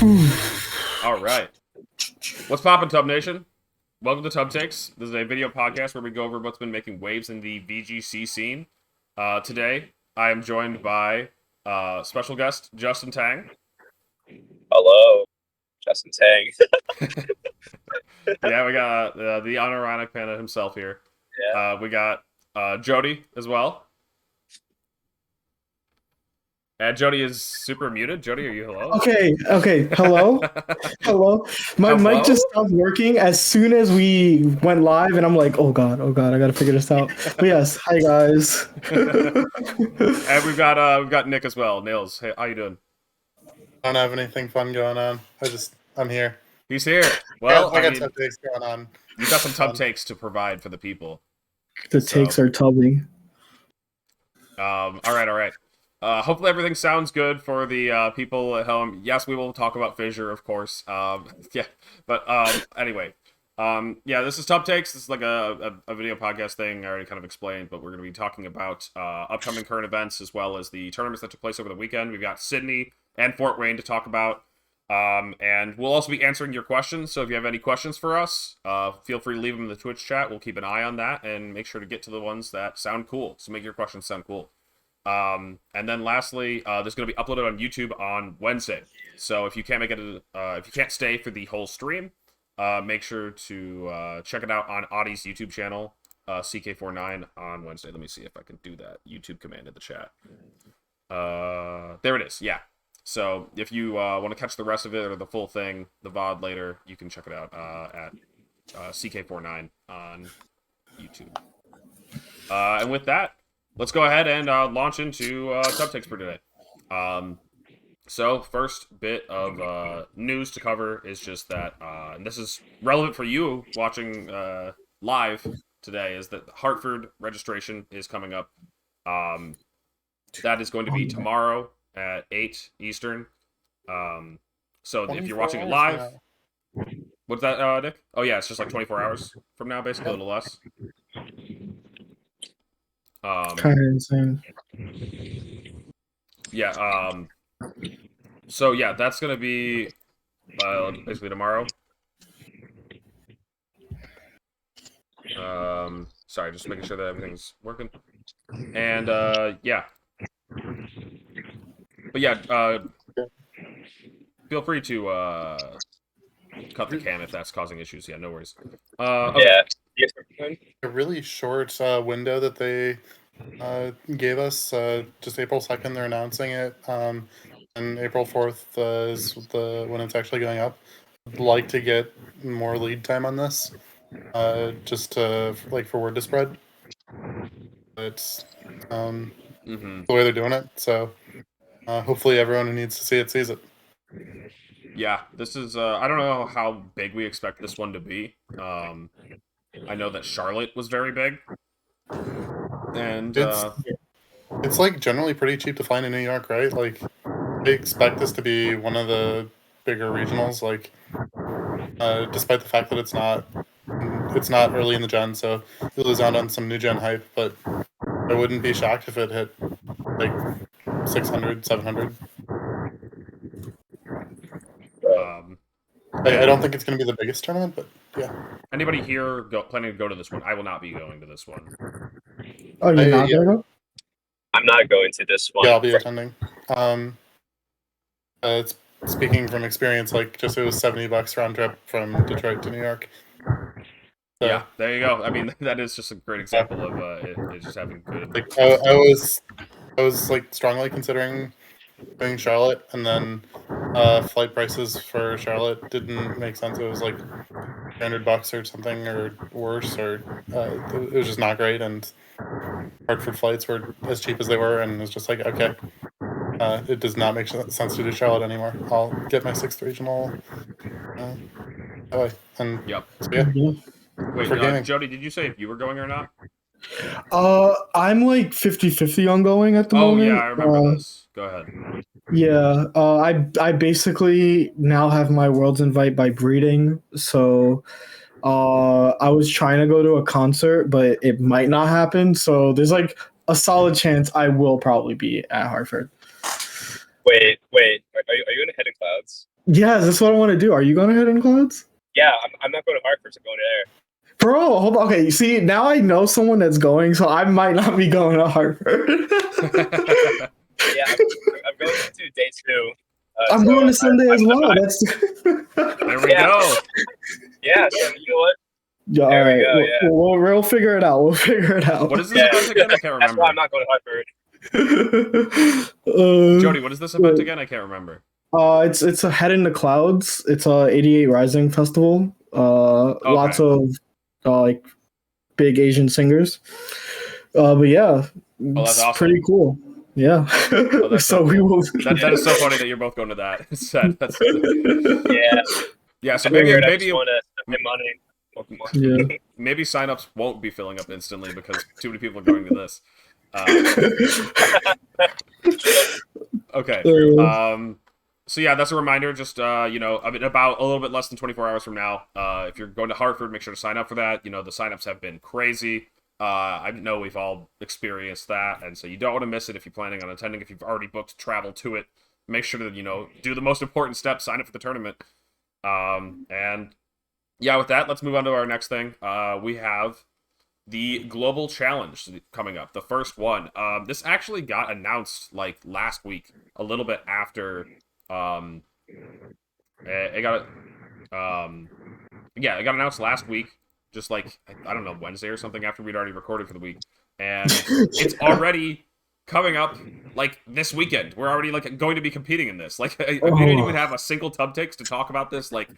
All right. What's poppin', Tub Nation? Welcome to Tub Takes. This is a video podcast where we go over what's been making waves in the VGC scene. Today, I am joined by special guest Justin Tang. Hello, Justin Tang. Yeah, we got the unironic panda himself here. Yeah. We got Jeudy as well. And Jeudy is super muted. Jeudy, are you hello? Okay. Hello. My mic just stopped working as soon as we went live, and I'm like, oh god, I gotta figure this out. But yes, hi guys. And we've got Nick as well. Nails, hey, how you doing? I don't have anything fun going on. I'm here. He's here. Well, I got tub takes going on. You've got some tub takes to provide for the people. The takes are tubbing. All right. Hopefully everything sounds good for the people at home. Yes, we will talk about Fissure, of course. Anyway. This is Tub Takes. This is like a video podcast thing. I already kind of explained, but we're going to be talking about upcoming current events as well as the tournaments that took place over the weekend. We've got Sydney and Fort Wayne to talk about. And we'll also be answering your questions. So if you have any questions for us, feel free to leave them in the Twitch chat. We'll keep an eye on that and make sure to get to the ones that sound cool. So make your questions sound cool. And then lastly, there's going to be uploaded on YouTube on Wednesday. So if you can't make it, if you can't stay for the whole stream, make sure to check it out on Audie's YouTube channel, CK49 on Wednesday. Let me see if I can do that YouTube command in the chat. There it is. Yeah. So if you want to catch the rest of it or the full thing, the VOD later, you can check it out at CK49 on YouTube. And with that, let's go ahead and launch into Tub Takes for today. So first bit of news to cover is just that, and this is relevant for you watching live today, is that the Hartford registration is coming up. That is going to be tomorrow at 8 Eastern. So if you're watching it live, what's that, Nick? Oh yeah, it's just like 24 hours from now, basically, a little less. Kind of insane. Yeah. So yeah, that's gonna be basically tomorrow. Sorry, just making sure that everything's working. And yeah. But yeah, feel free to cut the cam if that's causing issues. Yeah, no worries. Okay. Yeah. A really short window that they gave us, just April 2nd, they're announcing it, and April 4th is when it's actually going up. I'd like to get more lead time on this, just to, for word to spread. It's the way they're doing it, so hopefully everyone who needs to see it sees it. Yeah, this is, I don't know how big we expect this one to be. I know that Charlotte was very big. And it's like generally pretty cheap to fly in New York, right? Like, they expect this to be one of the bigger regionals, like, despite the fact that it's not early in the gen, so you lose out on some new gen hype, but I wouldn't be shocked if it hit like 600, 700. I don't think it's going to be the biggest tournament, but yeah. Anybody here planning to go to this one? I will not be going to this one. Oh, you're not going to go? I'm not going to this one. Yeah, I'll be attending. It's speaking from experience, like, just it was $70 round trip from Detroit to New York. So, yeah, there you go. I mean, that is just a great example of it just having good. Like, I was like strongly considering doing Charlotte, and then flight prices for Charlotte didn't make sense. It was like $300 or something, or worse, or it was just not great. And Hartford flights were as cheap as they were, and it was just like, okay, it does not make sense to do Charlotte anymore. I'll get my 6th regional. And yep. So, yeah. Wait, Jeudy, did you say if you were going or not? I'm like 50-50 on going at the moment. Oh yeah, I remember this. Go ahead. Yeah, I basically now have my World's Invite by breeding, so I was trying to go to a concert, but it might not happen, so there's like a solid chance I will probably be at Hartford. Wait, are you in Hidden Clouds? Yes, that's what I want to do. Are you going to Hidden Clouds? Yeah, I'm not going to Hartford, so going there. Bro, hold on. Okay, you see, now I know someone that's going, so I might not be going to Hartford. Yeah, I'm going to day 2. I'm so going to Sunday as well. That's There we go. Yeah, so you know what? yeah, all There we right. go, yeah. We'll figure it out. We'll figure it out. What is this event again? I can't That's remember. why I'm not going to Hartford. Jeudy, what is this event again? I can't remember. It's a Head in the Clouds. It's a 88 Rising festival. Lots of like big Asian singers. But yeah, Oh, that's it's awesome. pretty cool. Yeah. Oh, that's so we will. That is so funny that you're both going to that. That's Yeah. So I maybe just want to spend my money. Yeah. Maybe signups won't be filling up instantly because too many people are going to this. Okay. So yeah, that's a reminder. Just about a little bit less than 24 hours from now, if you're going to Hartford, make sure to sign up for that. You know, the signups have been crazy. I know we've all experienced that, and so you don't want to miss it if you're planning on attending. If you've already booked travel to it, make sure to do the most important step: sign up for the tournament. And yeah, with that, let's move on to our next thing. We have the Global Challenge coming up, the first one. This actually got announced like last week, a little bit after. It got it got announced last week, just like I don't know, Wednesday or something after we'd already recorded for the week, and it's already coming up like this weekend. We're already like going to be competing in this. Like we didn't even have a single Tub Takes to talk about this. Like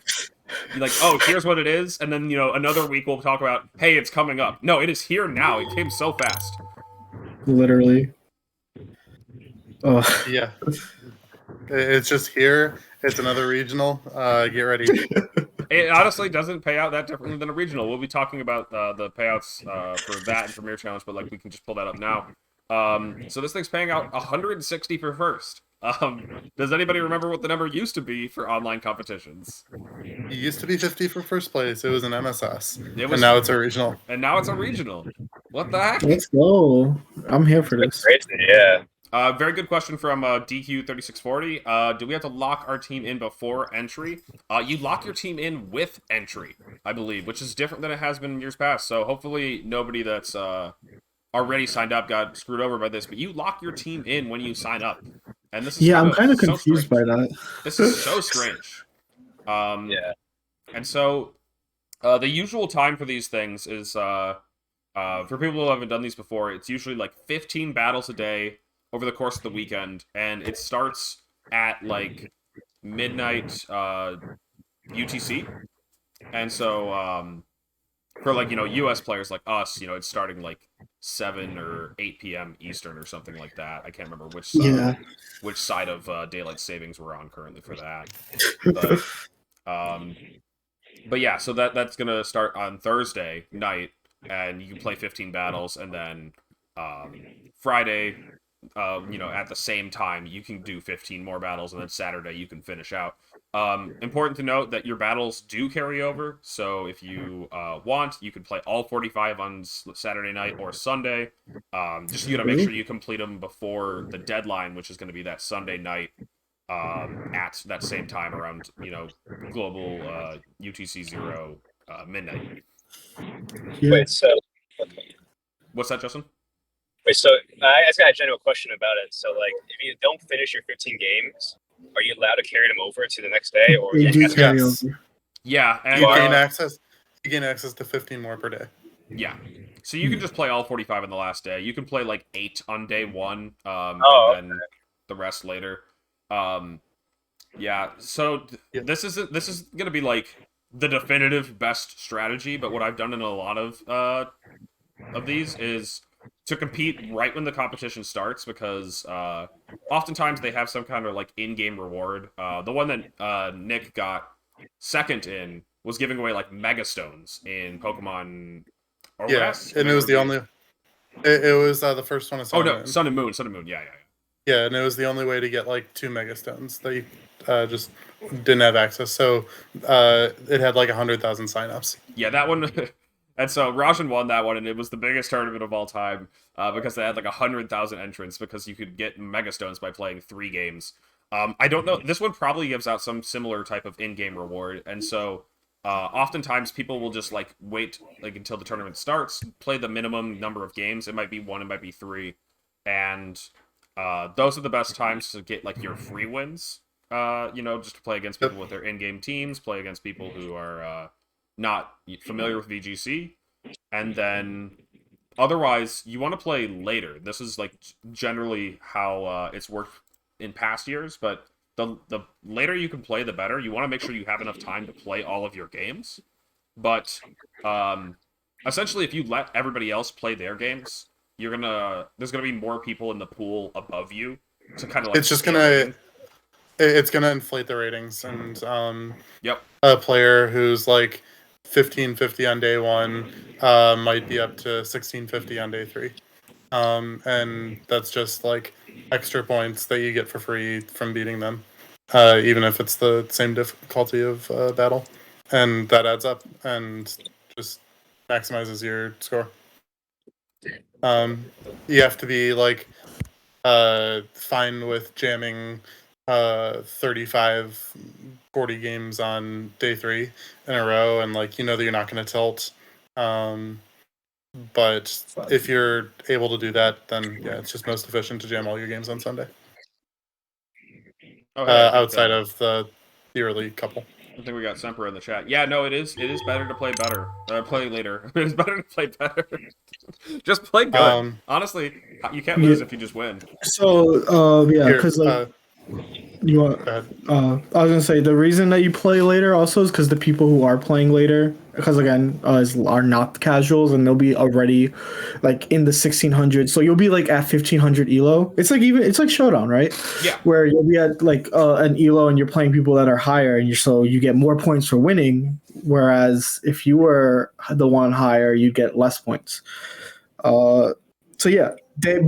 oh, here's what it is, and then another week we'll talk about, hey, it's coming up. No, it is here now. It came so fast. Literally. Yeah. It's just here. It's another regional. Get ready. It honestly doesn't pay out that differently than a regional. We'll be talking about the payouts for that and Premier Challenge, but like we can just pull that up now. So this thing's paying out 160 for first. Does anybody remember what the number used to be for online competitions? It used to be 50 for first place. It was an MSS. And now it's a regional. And now it's a regional. What the heck? Let's go. I'm here for this. Crazy, yeah. Very good question from DQ3640. Do we have to lock our team in before entry? You lock your team in with entry, I believe, which is different than it has been in years past. So hopefully nobody that's already signed up got screwed over by this. But you lock your team in when you sign up. And this is I'm kind of confused by that. This is so strange. Yeah. And so the usual time for these things is for people who haven't done these before, it's usually like 15 battles a day over the course of the weekend, and it starts at like midnight UTC. And so for like US players like us, it's starting like 7 or 8 p.m. Eastern or something like that. I can't remember which side of daylight savings we're on currently for that. But yeah, so that's gonna start on Thursday night, and you can play 15 battles, and then Friday, at the same time, you can do 15 more battles, and then Saturday you can finish out. Important to note that your battles do carry over, so if you want, you can play all 45 on Saturday night or Sunday. Just you gotta make sure you complete them before the deadline, which is going to be that Sunday night at that same time around global UTC 0 midnight. Yeah. Wait, so What's that, Justin? I just got a general question about it. So, like, if you don't finish your 15 games, are you allowed to carry them over to the next day, or You do carry Yes. over. Yeah, and You gain access. You gain access to 15 more per day. yeah. So you can just play all 45 on the last day. You can play like 8 on day 1, and then the rest later. Yeah. So this is gonna be like the definitive best strategy. But what I've done in a lot of these is to compete right when the competition starts, because oftentimes they have some kind of like in-game reward. The one that Nick got second in was giving away like Mega Stones in Pokemon. Yes, and it was the only. It was the first one of Sun and Moon. Sun and Moon. Sun and Moon. Yeah. Yeah, and it was the only way to get like 2 Mega Stones. They just didn't have access, so it had like 100,000 signups. Yeah, that one. And so Rajan won that one, and it was the biggest tournament of all time because they had like 100,000 entrants, because you could get Mega Stones by playing 3 games. I don't know. This one probably gives out some similar type of in-game reward, and so oftentimes people will just like wait like until the tournament starts, play the minimum number of games. It might be one, it might be three, and those are the best times to get like your free wins. Just to play against people with their in-game teams, play against people who are not familiar with VGC, and then otherwise you want to play later. This is like generally how it's worked in past years, but the later you can play, the better. You want to make sure you have enough time to play all of your games, but essentially, if you let everybody else play their games, there's gonna be more people in the pool above you to kind of like. It's gonna inflate the ratings, and Yep. a player who's like 1550 on day one might be up to 1650 on day three, and that's just like extra points that you get for free from beating them, even if it's the same difficulty of battle, and that adds up and just maximizes your score. You have to be like fine with jamming 35 40 games on day three in a row, and like that you're not going to tilt, but if you're able to do that, then yeah, it's just most efficient to jam all your games on Sunday. Outside of the early couple. I think we got Semper in the chat. Yeah, no, it is better to play play later. It is better to play better. Just play good. Honestly, you can't lose if you just win. So because you want. I was gonna say the reason that you play later also is because the people who are playing later, because again, are not casuals, and they'll be already like in the 1600. So you'll be like at 1500 elo. It's like Showdown, right? Yeah. Where you'll be at like an elo, and you're playing people that are higher, and you get more points for winning. Whereas if you were the one higher, you get less points. So yeah, day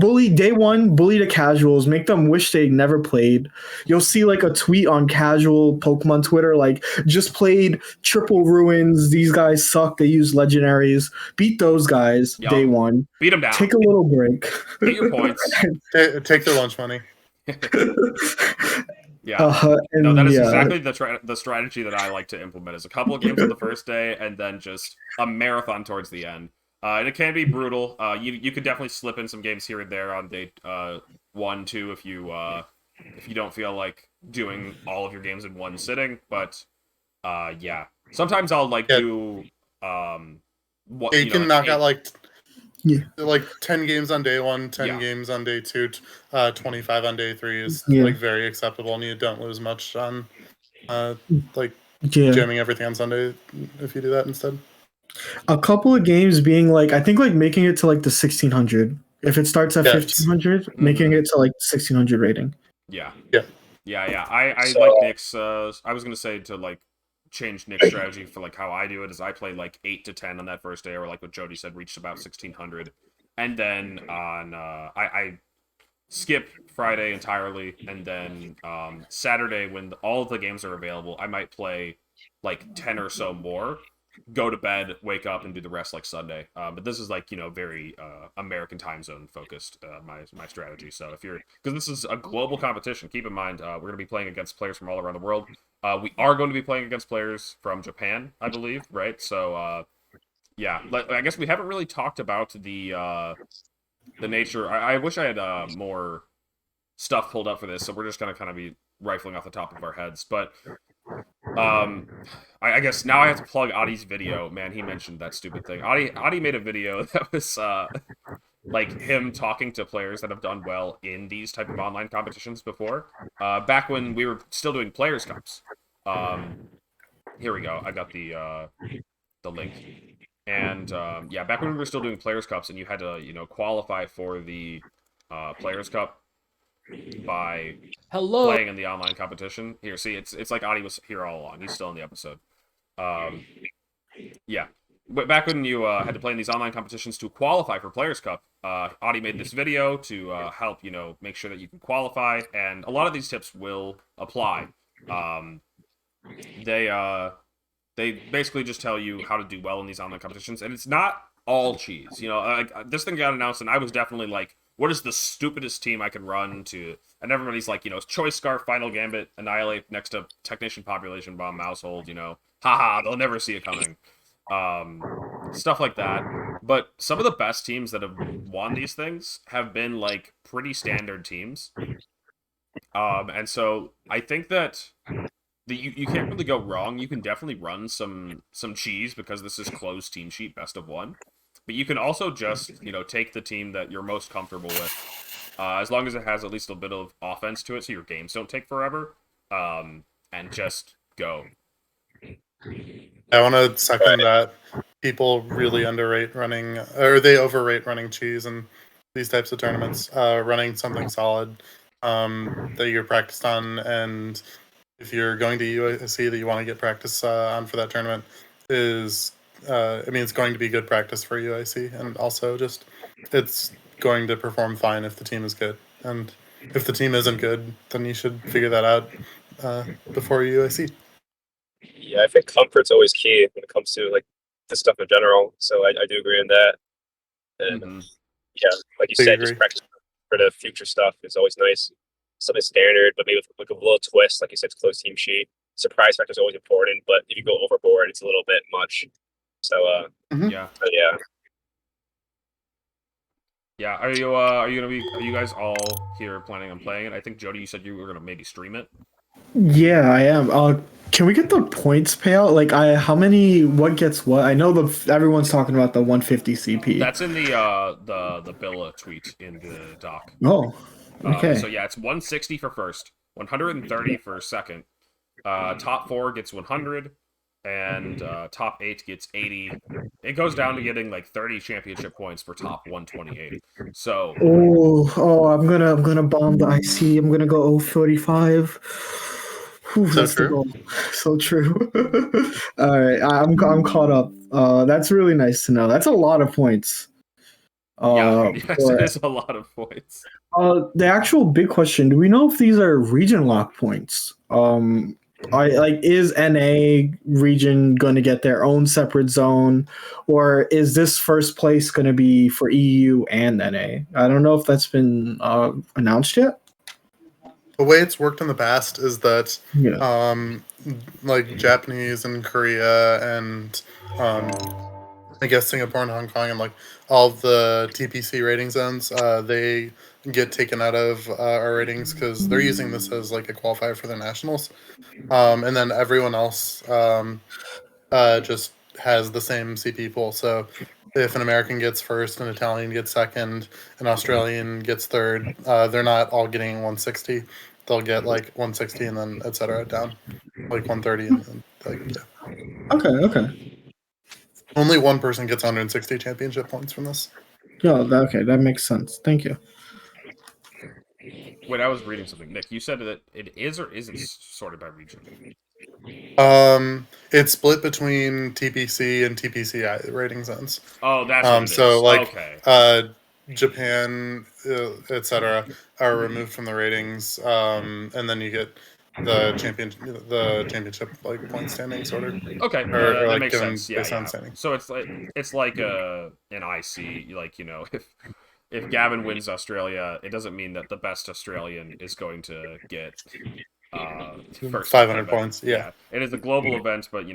one, bully the casuals, make them wish they never played. You'll see like a tweet on casual Pokemon Twitter, like, just played triple ruins. These guys suck. They use legendaries. Beat those guys day one. Beat them down. Take a little break. Get your points. Take their lunch money. Yeah. No, that is exactly the strategy that I like to implement. Is a couple of games on the first day, and then just a marathon towards the end. And it can be brutal. You could definitely slip in some games here and there on day 1, 2 if you don't feel like doing all of your games in one sitting. But yeah, sometimes I'll do you can knock out like 10 games on day 1, 10 games on day 2, 25 on day 3 is like very acceptable, and you don't lose much on jamming everything on Sunday if you do that instead. A couple of games being like, I think like making it to like the 1600. If it starts at 1500, making it to like 1600 rating. Yeah. Yeah. I like Nick's. I was gonna say to like change Nick's strategy for like how I do it is I play like 8 to 10 on that first day, or like what Jeudy said, reached about 1600, and then on I skip Friday entirely, and then Saturday when all of the games are available, I might play like 10 or so more. Go to bed, wake up, and do the rest like Sunday. But this is like very American time zone focused. My strategy. So because this is a global competition, keep in mind we're going to be playing against players from all around the world. We are going to be playing against players from Japan, I believe, right? So yeah, I guess we haven't really talked about the nature. I wish I had more stuff pulled up for this, so we're just going to kind of be rifling off the top of our heads, but. I guess now I have to plug Adi's video. Man, he mentioned that stupid thing. Adi made a video that was like him talking to players that have done well in these type of online competitions before. Back when we were still doing Players Cups. Here we go. I got the link. And back when we were still doing Players Cups, and you had to qualify for the Players Cup by playing in the online competition. Here, see, it's like Adi was here all along. He's still in the episode. Yeah. But back when you had to play in these online competitions to qualify for Players Cup, Adi made this video to help make sure that you can qualify, and a lot of these tips will apply. They basically just tell you how to do well in these online competitions, and it's not all cheese. This thing got announced, and I was definitely like what is the stupidest team I can run to? And everybody's like, Choice Scarf, Final Gambit, Annihilate next to Technician, Population Bomb, Mousehold, haha, they'll never see it coming. Stuff like that. But some of the best teams that have won these things have been like pretty standard teams. And so I think that you can't really go wrong. You can definitely run some cheese because this is closed team sheet best of one. But you can also just, take the team that you're most comfortable with, as long as it has at least a bit of offense to it, so your games don't take forever, and just go. I want to second that. People really underrate running, or they overrate running cheese in these types of tournaments. Running something solid that you're practiced on, and if you're going to USC that you want to get practice on for that tournament is, it's going to be good practice for UIC, and also just it's going to perform fine if the team is good. And if the team isn't good, then you should figure that out before UIC. Yeah, I think comfort's always key when it comes to like this stuff in general. So I do agree on that. And yeah, like you said, just practice for the future stuff is always nice. Something standard, but maybe with a little twist, like you said, it's closed team sheet. Surprise factor is always important, but if you go overboard, it's a little bit much. So yeah. Yeah, are you guys all here planning on playing it? I think Jeudy, you said you were gonna maybe stream it. Yeah, I am. Can we get the points payout? Like, what gets what? I know everyone's talking about the 150 CP. That's in the Billa tweet in the doc. Oh, okay. So yeah, it's 160 for first, 130 for second. Top 4 gets 100, and top 8 gets 80. It goes down to getting like 30 championship points for top 128. So I'm gonna bomb the IC. I'm gonna go 035. That's true. The goal. So true. All right, I'm caught up. That's really nice to know. That's a lot of points. Yes, it is a lot of points. The actual big question: do we know if these are region lock points? Is NA region going to get their own separate zone, or is this first place going to be for EU and NA? I don't know if that's been announced yet. The way it's worked in the past is that, like Japanese and Korea and I guess Singapore and Hong Kong and like all the TPC rating zones, they get taken out of our ratings because they're using this as like a qualifier for their nationals, and then everyone else just has the same CP pool. So if an American gets first, an Italian gets second, an Australian gets third, they're not all getting 160. They'll get like 160 and then etc. down, like 130 and then Okay. Only one person gets 160 championship points from this. Yeah, that makes sense. Thank you. Wait, I was reading something. Nick, you said that it is or isn't sorted by region. It's split between TPC and TPCI rating zones. Oh, that's what it so is. Like okay. Japan, etc., are removed from the ratings, and then you get the championship like point standings ordered. Okay, or that like makes sense. Yeah. Standing. So it's like an IC. Like if Gavin wins Australia, it doesn't mean that the best Australian is going to get first 500 points. Yeah, it is a global event, but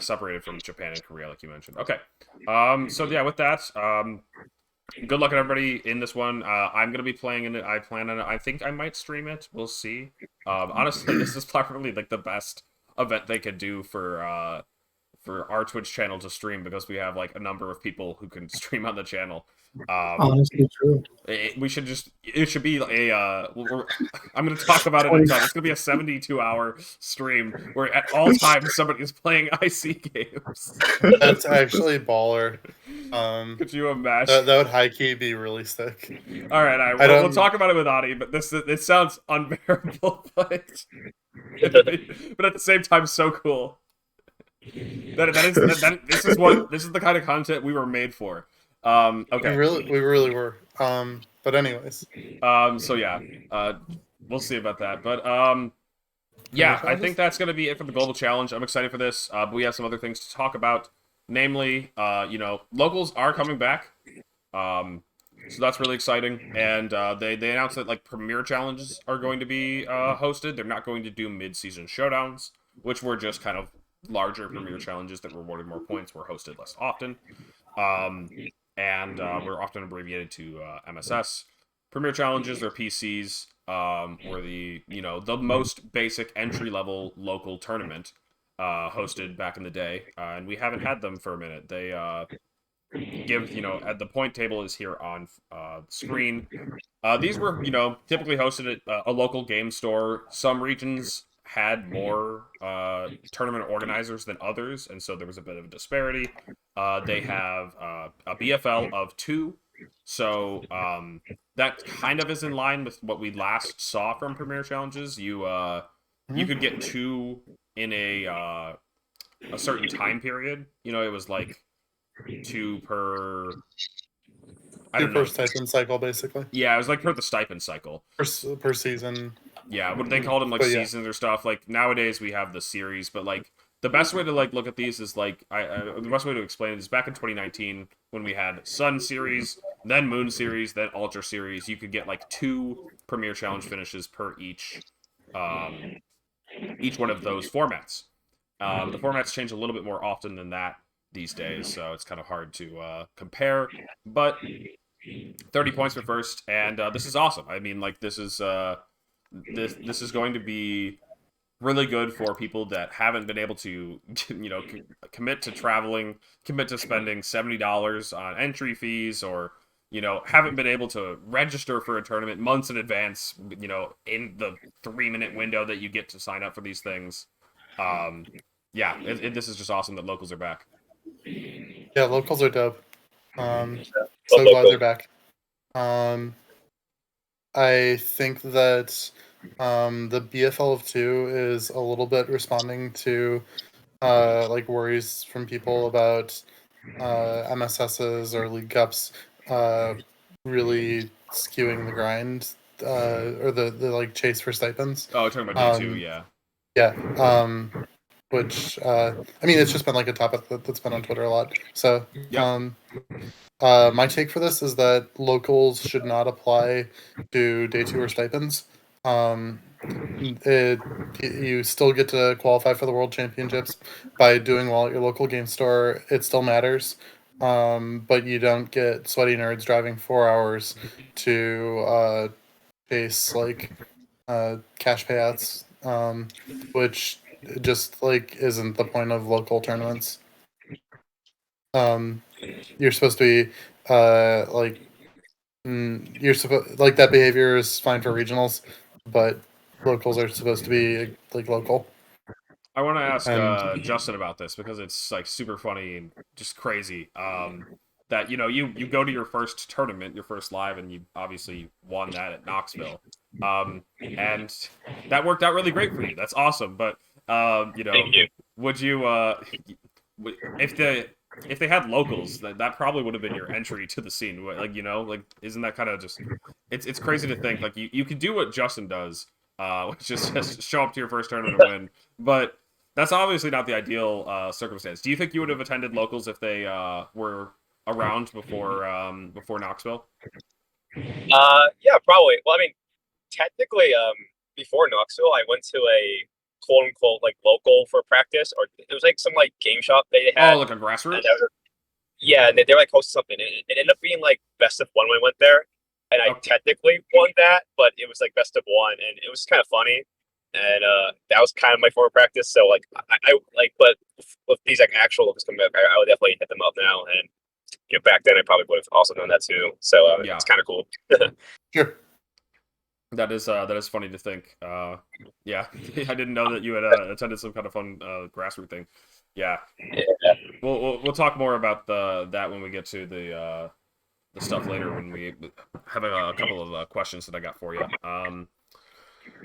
separated from Japan and Korea, like you mentioned. Okay, so yeah, with that, good luck to everybody in this one. I'm gonna be playing in it. I plan on it. I think I might stream it. We'll see. Honestly, this is probably like the best event they could do for our Twitch channel to stream because we have like a number of people who can stream on the channel. Honestly, true. It should be I'm going to talk about it in time. It's going to be a 72-hour stream where at all times somebody is playing IC games. That's actually baller. Could you imagine? That would high key be really sick. All right, we'll talk about it with Adi, but it sounds unbearable, but at the same time, so cool. This is the kind of content we were made for. Okay. We really were. But anyways. So yeah. We'll see about that. But yeah, I think that's gonna be it for the global challenge. I'm excited for this. But we have some other things to talk about. Namely, locals are coming back. So that's really exciting. And they announced that like Premier Challenges are going to be hosted. They're not going to do mid-season showdowns, which were just kind of larger Premier Challenges that rewarded more points, were hosted less often. Um, and we're often abbreviated to MSS. Premier Challenges or PCs were the most basic entry level local tournament hosted back in the day, and we haven't had them for a minute. They give at the point table is here on screen. These were typically hosted at a local game store. Some regions had more tournament organizers than others, and so there was a bit of a disparity. They have a BFL of 2, so that kind of is in line with what we last saw from Premier Challenges. You could get 2 in a certain time period. It was like 2 per. I don't know. Stipend cycle, basically. Yeah, it was like per the stipend cycle. Per season. Yeah, what they called them like seasons or stuff. Like nowadays we have the series, but like the best way to like look at these is like the best way to explain it is back in 2019 when we had Sun Series, then Moon Series, then Ultra Series. You could get like 2 Premier Challenge finishes per each one of those formats. The formats change a little bit more often than that these days, so it's kind of hard to compare. But 30 points for first, and this is awesome. I mean, like this is going to be really good for people that haven't been able to, commit to traveling, commit to spending $70 on entry fees, or haven't been able to register for a tournament months in advance. In the 3-minute window that you get to sign up for these things. This is just awesome that locals are back. Yeah, locals are dope. So glad they're back. I think that the BFL of 2 is a little bit responding to like worries from people about MSSs or League Cups really skewing the grind or the like chase for stipends. Oh, talking about D2, yeah. Yeah. Which I mean, it's just been like a topic that's been on Twitter a lot. So, my take for this is that locals should not apply to day 2 or stipends. You still get to qualify for the World Championships by doing well at your local game store. It still matters, but you don't get sweaty nerds driving 4 hours to chase like cash payouts, which just like isn't the point of local tournaments. You're supposed to be you're supposed like that behavior is fine for regionals, but locals are supposed to be like local. I want to ask Justin about this because it's like super funny and just crazy. That you go to your first tournament, your first live, and you obviously won that at Knoxville, and that worked out really great for you. That's awesome. But Thank you. would you if they had locals, that probably would have been your entry to the scene. Like isn't that kind of just it's crazy to think like you could do what Justin does, which is just show up to your first tournament and win, but that's obviously not the ideal circumstance. Do you think you would have attended locals if they were around before Knoxville? Yeah, probably. Well, I mean, technically, before Knoxville, I went to a quote unquote like local for practice, or it was like some like game shop they had. Oh, like a grassroots. And they like hosted something. It ended up being like best of 1 when I went there, and I technically won that, but it was like best of 1, and it was kind of funny. And that was kind of my former practice. So like I like, but with these like actual locals coming back, I would definitely hit them up now. And back then I probably would have also done that too. So it's kind of cool. Sure. That is funny to think. Yeah, I didn't know that you had attended some kind of fun grassroots thing. Yeah. We'll talk more about that when we get to the stuff later, when we have a couple of questions that I got for you.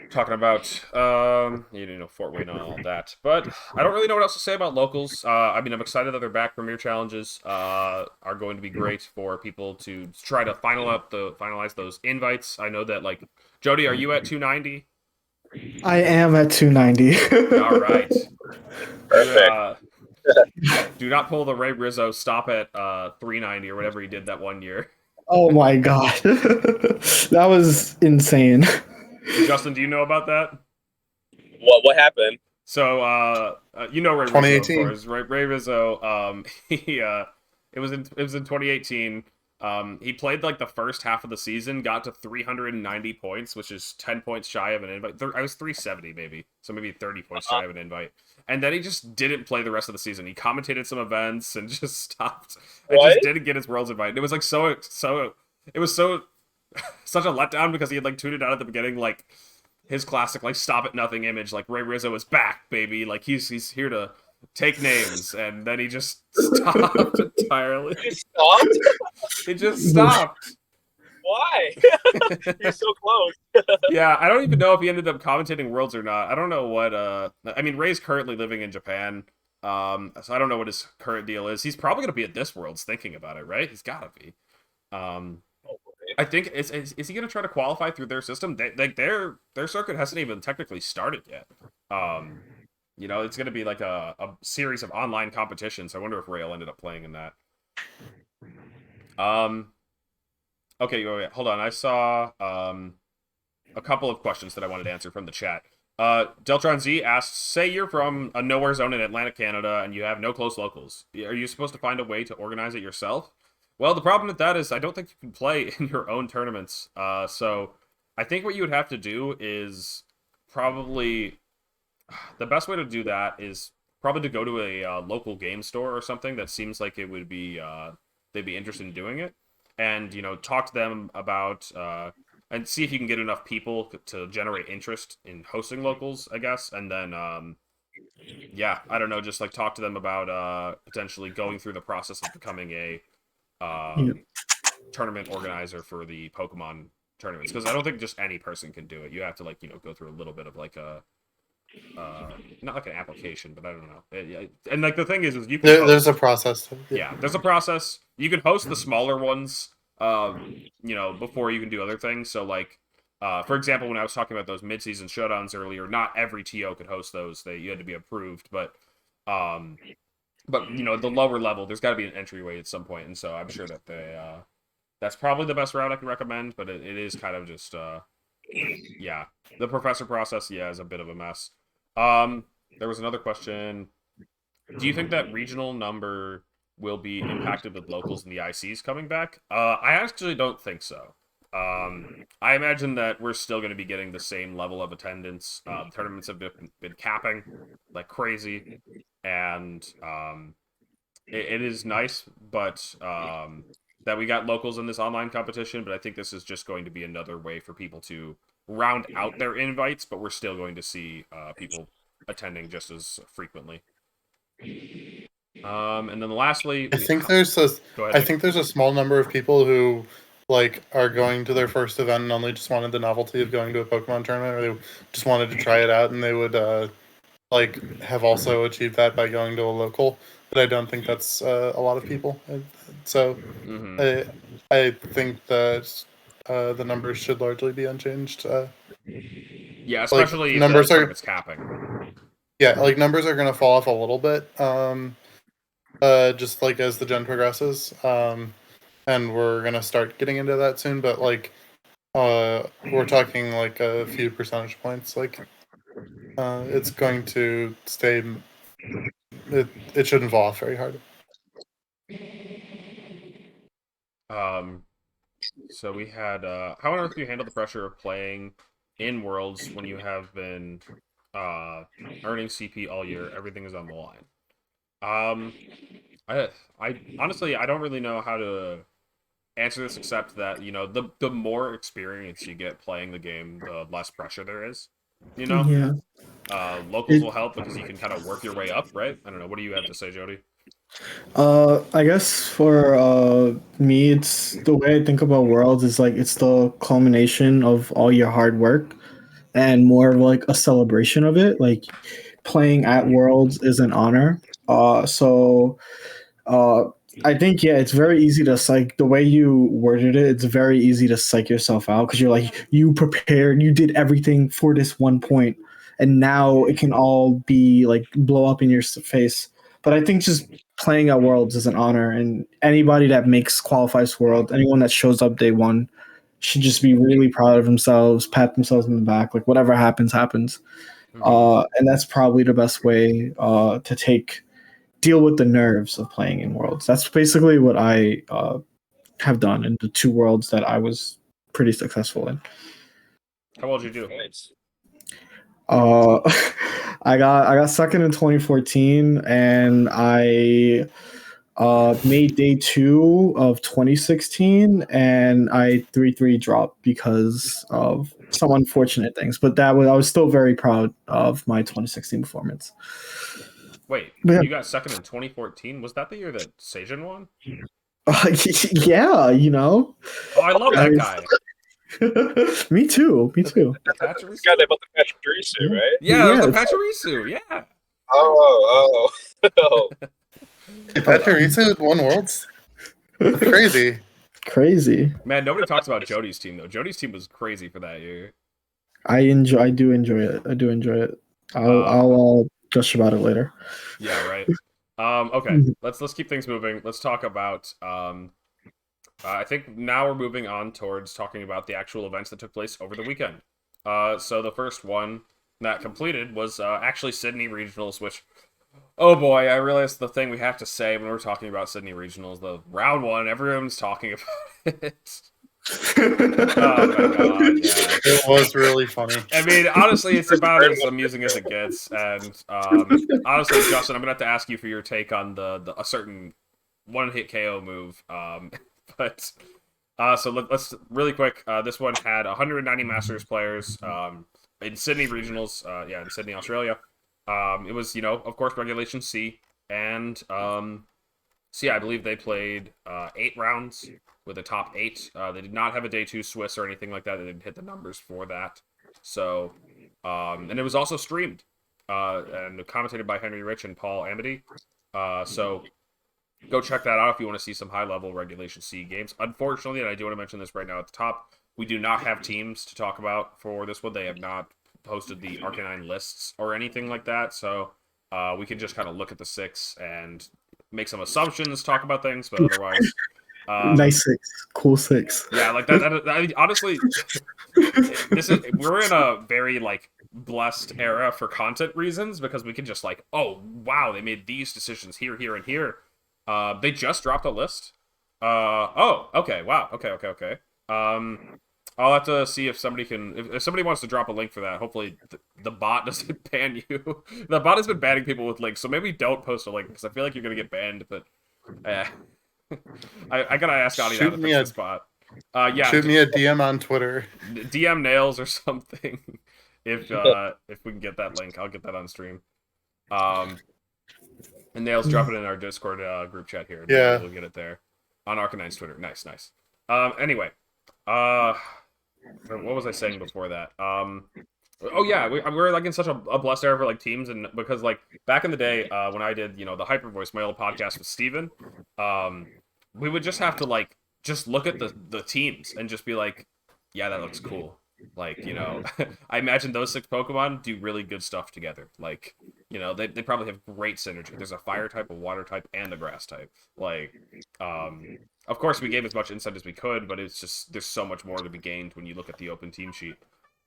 Talking about Fort Wayne and all that, but I don't really know what else to say about locals. I mean, I'm excited that they're back. Premier Challenges are going to be great for people to try to finalize those invites. I know that like Jeudy, are you at 290? I am at 290. All right. Perfect. Do not pull the Ray Rizzo stop at 390 or whatever he did that one year. Oh my god, that was insane. Justin, do you know about that? What happened? So, you know Ray Rizzo, of 2018. course, right? Ray Rizzo, it was in 2018. He played like the first half of the season, got to 390 points, which is 10 points shy of an invite. I was 370 maybe, so maybe 30 points shy of an invite. And then he just didn't play the rest of the season. He commentated some events and just stopped. And What? just didn't get his Worlds invite. And it was like it was so such a letdown because he had like tweeted out at the beginning like his classic like stop at nothing image, like Ray Rizzo is back, baby, like he's here to take names, and then he just stopped entirely. You stopped? It just stopped. Why? You're so close. Yeah, I don't even know if he ended up commentating Worlds or not. I don't know what I mean, Ray's currently living in Japan. So I don't know what his current deal is. He's probably gonna be at this Worlds thinking about it, right? He's gotta be. I think is he gonna try to qualify through their system? Their circuit hasn't even technically started yet. You know, it's gonna be like a series of online competitions. I wonder if Rail ended up playing in that. Okay, wait, hold on. I saw a couple of questions that I wanted to answer from the chat. Deltron Z asked, say you're from a nowhere zone in Atlantic, Canada, and you have no close locals. Are you supposed to find a way to organize it yourself? Well, the problem with that is I don't think you can play in your own tournaments. So I think what you would have to do is probably the best way to do that is probably to go to a local game store or something that seems like it would be they'd be interested in doing it, and talk to them about and see if you can get enough people to generate interest in hosting locals, I guess, and then yeah, I don't know, just like talk to them about potentially going through the process of becoming a tournament organizer for the Pokemon tournaments, because I don't think just any person can do it. You have to go through a little bit of like a not like an application, but I don't know. And like the thing is you can there's a process. Yeah, there's a process. You can host the smaller ones, before you can do other things. So like, for example, when I was talking about those mid-season showdowns earlier, not every TO could host those. You had to be approved, but the lower level, there's got to be an entryway at some point, and so I'm sure that that's probably the best route I can recommend. But it is kind of just yeah, the professor process, is a bit of a mess. There was another question. Do you think that regional number will be impacted with locals and the ICs coming back? I actually don't think so. I imagine that we're still going to be getting the same level of attendance. Tournaments have been capping like crazy, and it is nice, but that we got locals in this online competition. But I think this is just going to be another way for people to round out their invites, but we're still going to see people attending just as frequently. And then lastly, I think there's a small number of people who are going to their first event and only just wanted the novelty of going to a Pokemon tournament, or they just wanted to try it out, and they would have also achieved that by going to a local. But I don't think that's a lot of people. So I think that the numbers should largely be unchanged. Yeah, especially numbers if it's capping. Yeah, numbers are going to fall off a little bit, just as the gen progresses, and we're going to start getting into that soon. But we're talking a few percentage points. It's going to stay. It shouldn't fall off very hard. So we had how on earth do you handle the pressure of playing in Worlds when you have been earning CP all year? Everything is on the line. I honestly I don't really know how to answer this, except that the more experience you get playing the game, the less pressure there is. Yeah. Locals will help because you can kind of work your way up, right? I don't know. What do you have to say, Jeudy? I guess for me, it's the way I think about Worlds is it's the culmination of all your hard work, and more of a celebration of it. Playing at Worlds is an honor. So I think it's very easy to psych the way you worded it. It's very easy to psych yourself out because you're you prepared, you did everything for this one point, and now it can all be blow up in your face. But I think just playing at Worlds is an honor, and anybody that qualifies for World, anyone that shows up day one, should just be really proud of themselves, pat themselves in the back, like whatever happens, happens. And that's probably the best way to deal with the nerves of playing in Worlds. That's basically what I have done in the 2 Worlds that I was pretty successful in. How well did you do? I got second in 2014, and I made day 2 of 2016, and I 3-3 dropped because of some unfortunate things. But I was still very proud of my 2016 performance. Wait, you got second in 2014? Was that the year that Seijin won? Yeah, you know. Oh, I love that guy. Me too. This guy that bought the Pachirisu, right? Yeah, the Pachirisu, yeah. Oh. Pachirisu won Worlds? That's crazy. Crazy. Man, nobody talks about Jeudy's team, though. Jeudy's team was crazy for that year. I do enjoy it. I'll gush about it later. Yeah, right. Okay, let's keep things moving. Let's talk about I think now we're moving on towards talking about the actual events that took place over the weekend. So the first one that completed was actually Sydney Regionals, which, oh boy, I realized the thing we have to say when we're talking about Sydney Regionals, the round 1, everyone's talking about it. Oh my god, yeah. It was really funny. I mean, honestly, it's about as amusing as it gets, and honestly, Justin, I'm gonna have to ask you for your take on a certain one-hit KO move. But so let's really quick. This one had 190 Masters players in Sydney Regionals. In Sydney, Australia. It was, of course, Regulation C, and I believe they played 8 rounds with a top 8. They did not have a day 2 Swiss or anything like that. They didn't hit the numbers for that. So, and it was also streamed and commentated by Henry Rich and Paul Amity. So go check that out if you want to see some high-level Regulation C games. Unfortunately, and I do want to mention this right now at the top, we do not have teams to talk about for this one. They have not posted the Arcanine lists or anything like that, so we can just kind of look at the 6 and make some assumptions, talk about things, but otherwise... nice 6. Cool 6. Yeah, like that honestly, we're in a very, blessed era for content reasons, because we can just, oh, wow, they made these decisions here, here, and here. They just dropped a list. Oh, okay, wow, okay. I'll have to see if somebody if somebody wants to drop a link for that. Hopefully the bot doesn't ban you. The bot has been banning people with links, so maybe don't post a link, because I feel like you're gonna get banned. But I gotta ask Audie how to fix this bot. Shoot me a DM on Twitter. DM Nails or something. If we can get that link, I'll get that on stream. And Nails, drop it in our Discord group chat here. Yeah, we'll get it there on Arcanine's Twitter. Nice. Anyway, what was I saying before that? Oh yeah, we're in such a blessed era for teams, and because back in the day when I did the Hyper Voice, my old podcast with Steven, we would just have to just look at the teams and just be like, yeah, that looks cool. I imagine those 6 Pokemon do really good stuff together. They probably have great synergy. There's a fire type, a water type, and a grass type. Of course, we gave as much insight as we could, but it's just there's so much more to be gained when you look at the open team sheet.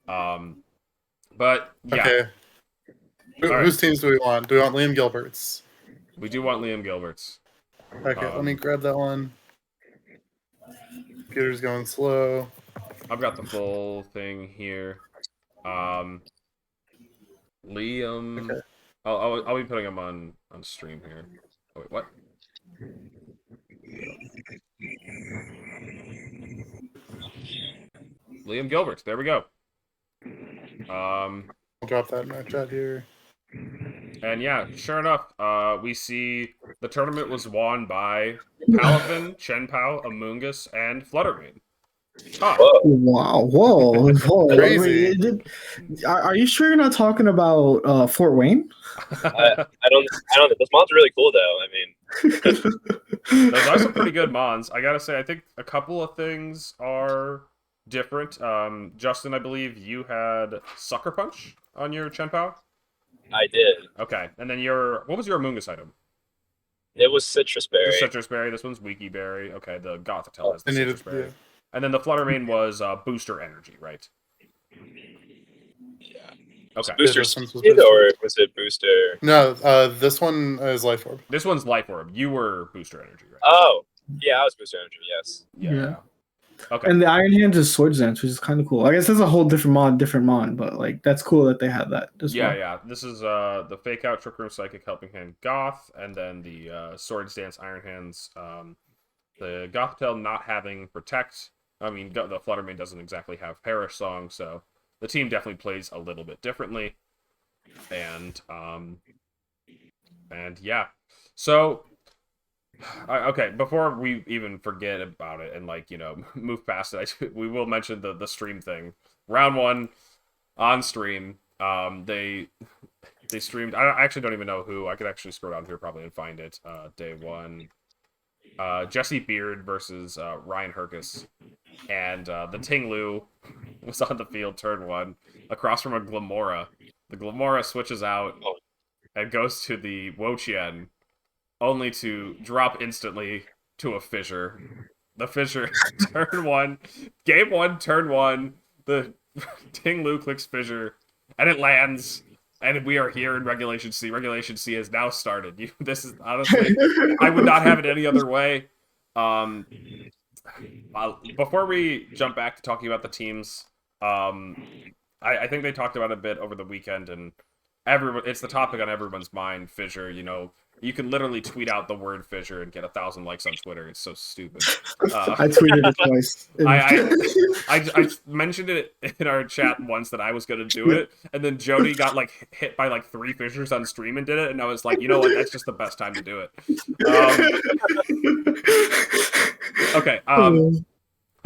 But yeah. Okay. Whose teams do we want? Do we want Liam Gilbert's? We do want Liam Gilbert's. Okay, let me grab that one. Computer's going slow. I've got the full thing here. Liam. Okay. I'll be putting him on stream here. Oh wait, what? Liam Gilbert. There we go. I'll drop that in my chat here. And yeah, sure enough, we see the tournament was won by Palafin, Chenpao, Amoonguss, and Fluttermane. Huh. Wow! Whoa! Crazy. Are you sure you're not talking about Fort Wayne? I don't. Those mods are really cool, though. I mean, those are some pretty good mons. I gotta say, I think a couple of things are different. Justin, I believe you had Sucker Punch on your Chenpao. I did. Okay, and then what was your Amoonguss item? It was citrus berry. The citrus berry. This one's Wiki berry. Okay, the Gothitelle has the citrus berry. Yeah. And then the Fluttermane was booster energy, right? Yeah. Okay. Booster Seed, or was it booster? No, this one is Life Orb. This one's Life Orb. You were booster energy, right? Oh, yeah, I was booster energy. Yes. Yeah. Okay. And the Iron Hands is Swords Dance, which is kind of cool. I guess there's a whole different mon, but like that's cool that they have that as well. Yeah. This is the Fake Out, Trick Room, Psychic, Helping Hand, Goth, and then the Swords Dance, Iron Hands. The Gothitelle not having Protect. I mean, the Fluttermane doesn't exactly have Perish Song, so the team definitely plays a little bit differently. And yeah. So, okay, before we even forget about it and, like, you know, move past it, we will mention the stream thing. Round 1 on stream, they streamed, I actually don't even know who. I could actually scroll down here probably and find it. Day 1. Jesse Beard versus Ryan Herkus. And the Ting Lu was on the field turn 1 across from a Glamora. The Glamora switches out and goes to the Wo-Chien, only to drop instantly to a Fissure. The Fissure, turn 1, game 1, turn 1, the Ting Lu clicks Fissure, and it lands, and we are here in Regulation C. Regulation C has now started. This is, honestly, I would not have it any other way. Before we jump back to talking about the teams, I think they talked about it a bit over the weekend, and it's the topic on everyone's mind. Fissure, you know, you can literally tweet out the word Fissure and get 1,000 likes on Twitter. It's so stupid. I tweeted it twice. I mentioned it in our chat once that I was going to do it, and then Jeudy got like hit by like 3 Fissures on stream and did it, and I was like, you know what? That's just the best time to do it. Okay. I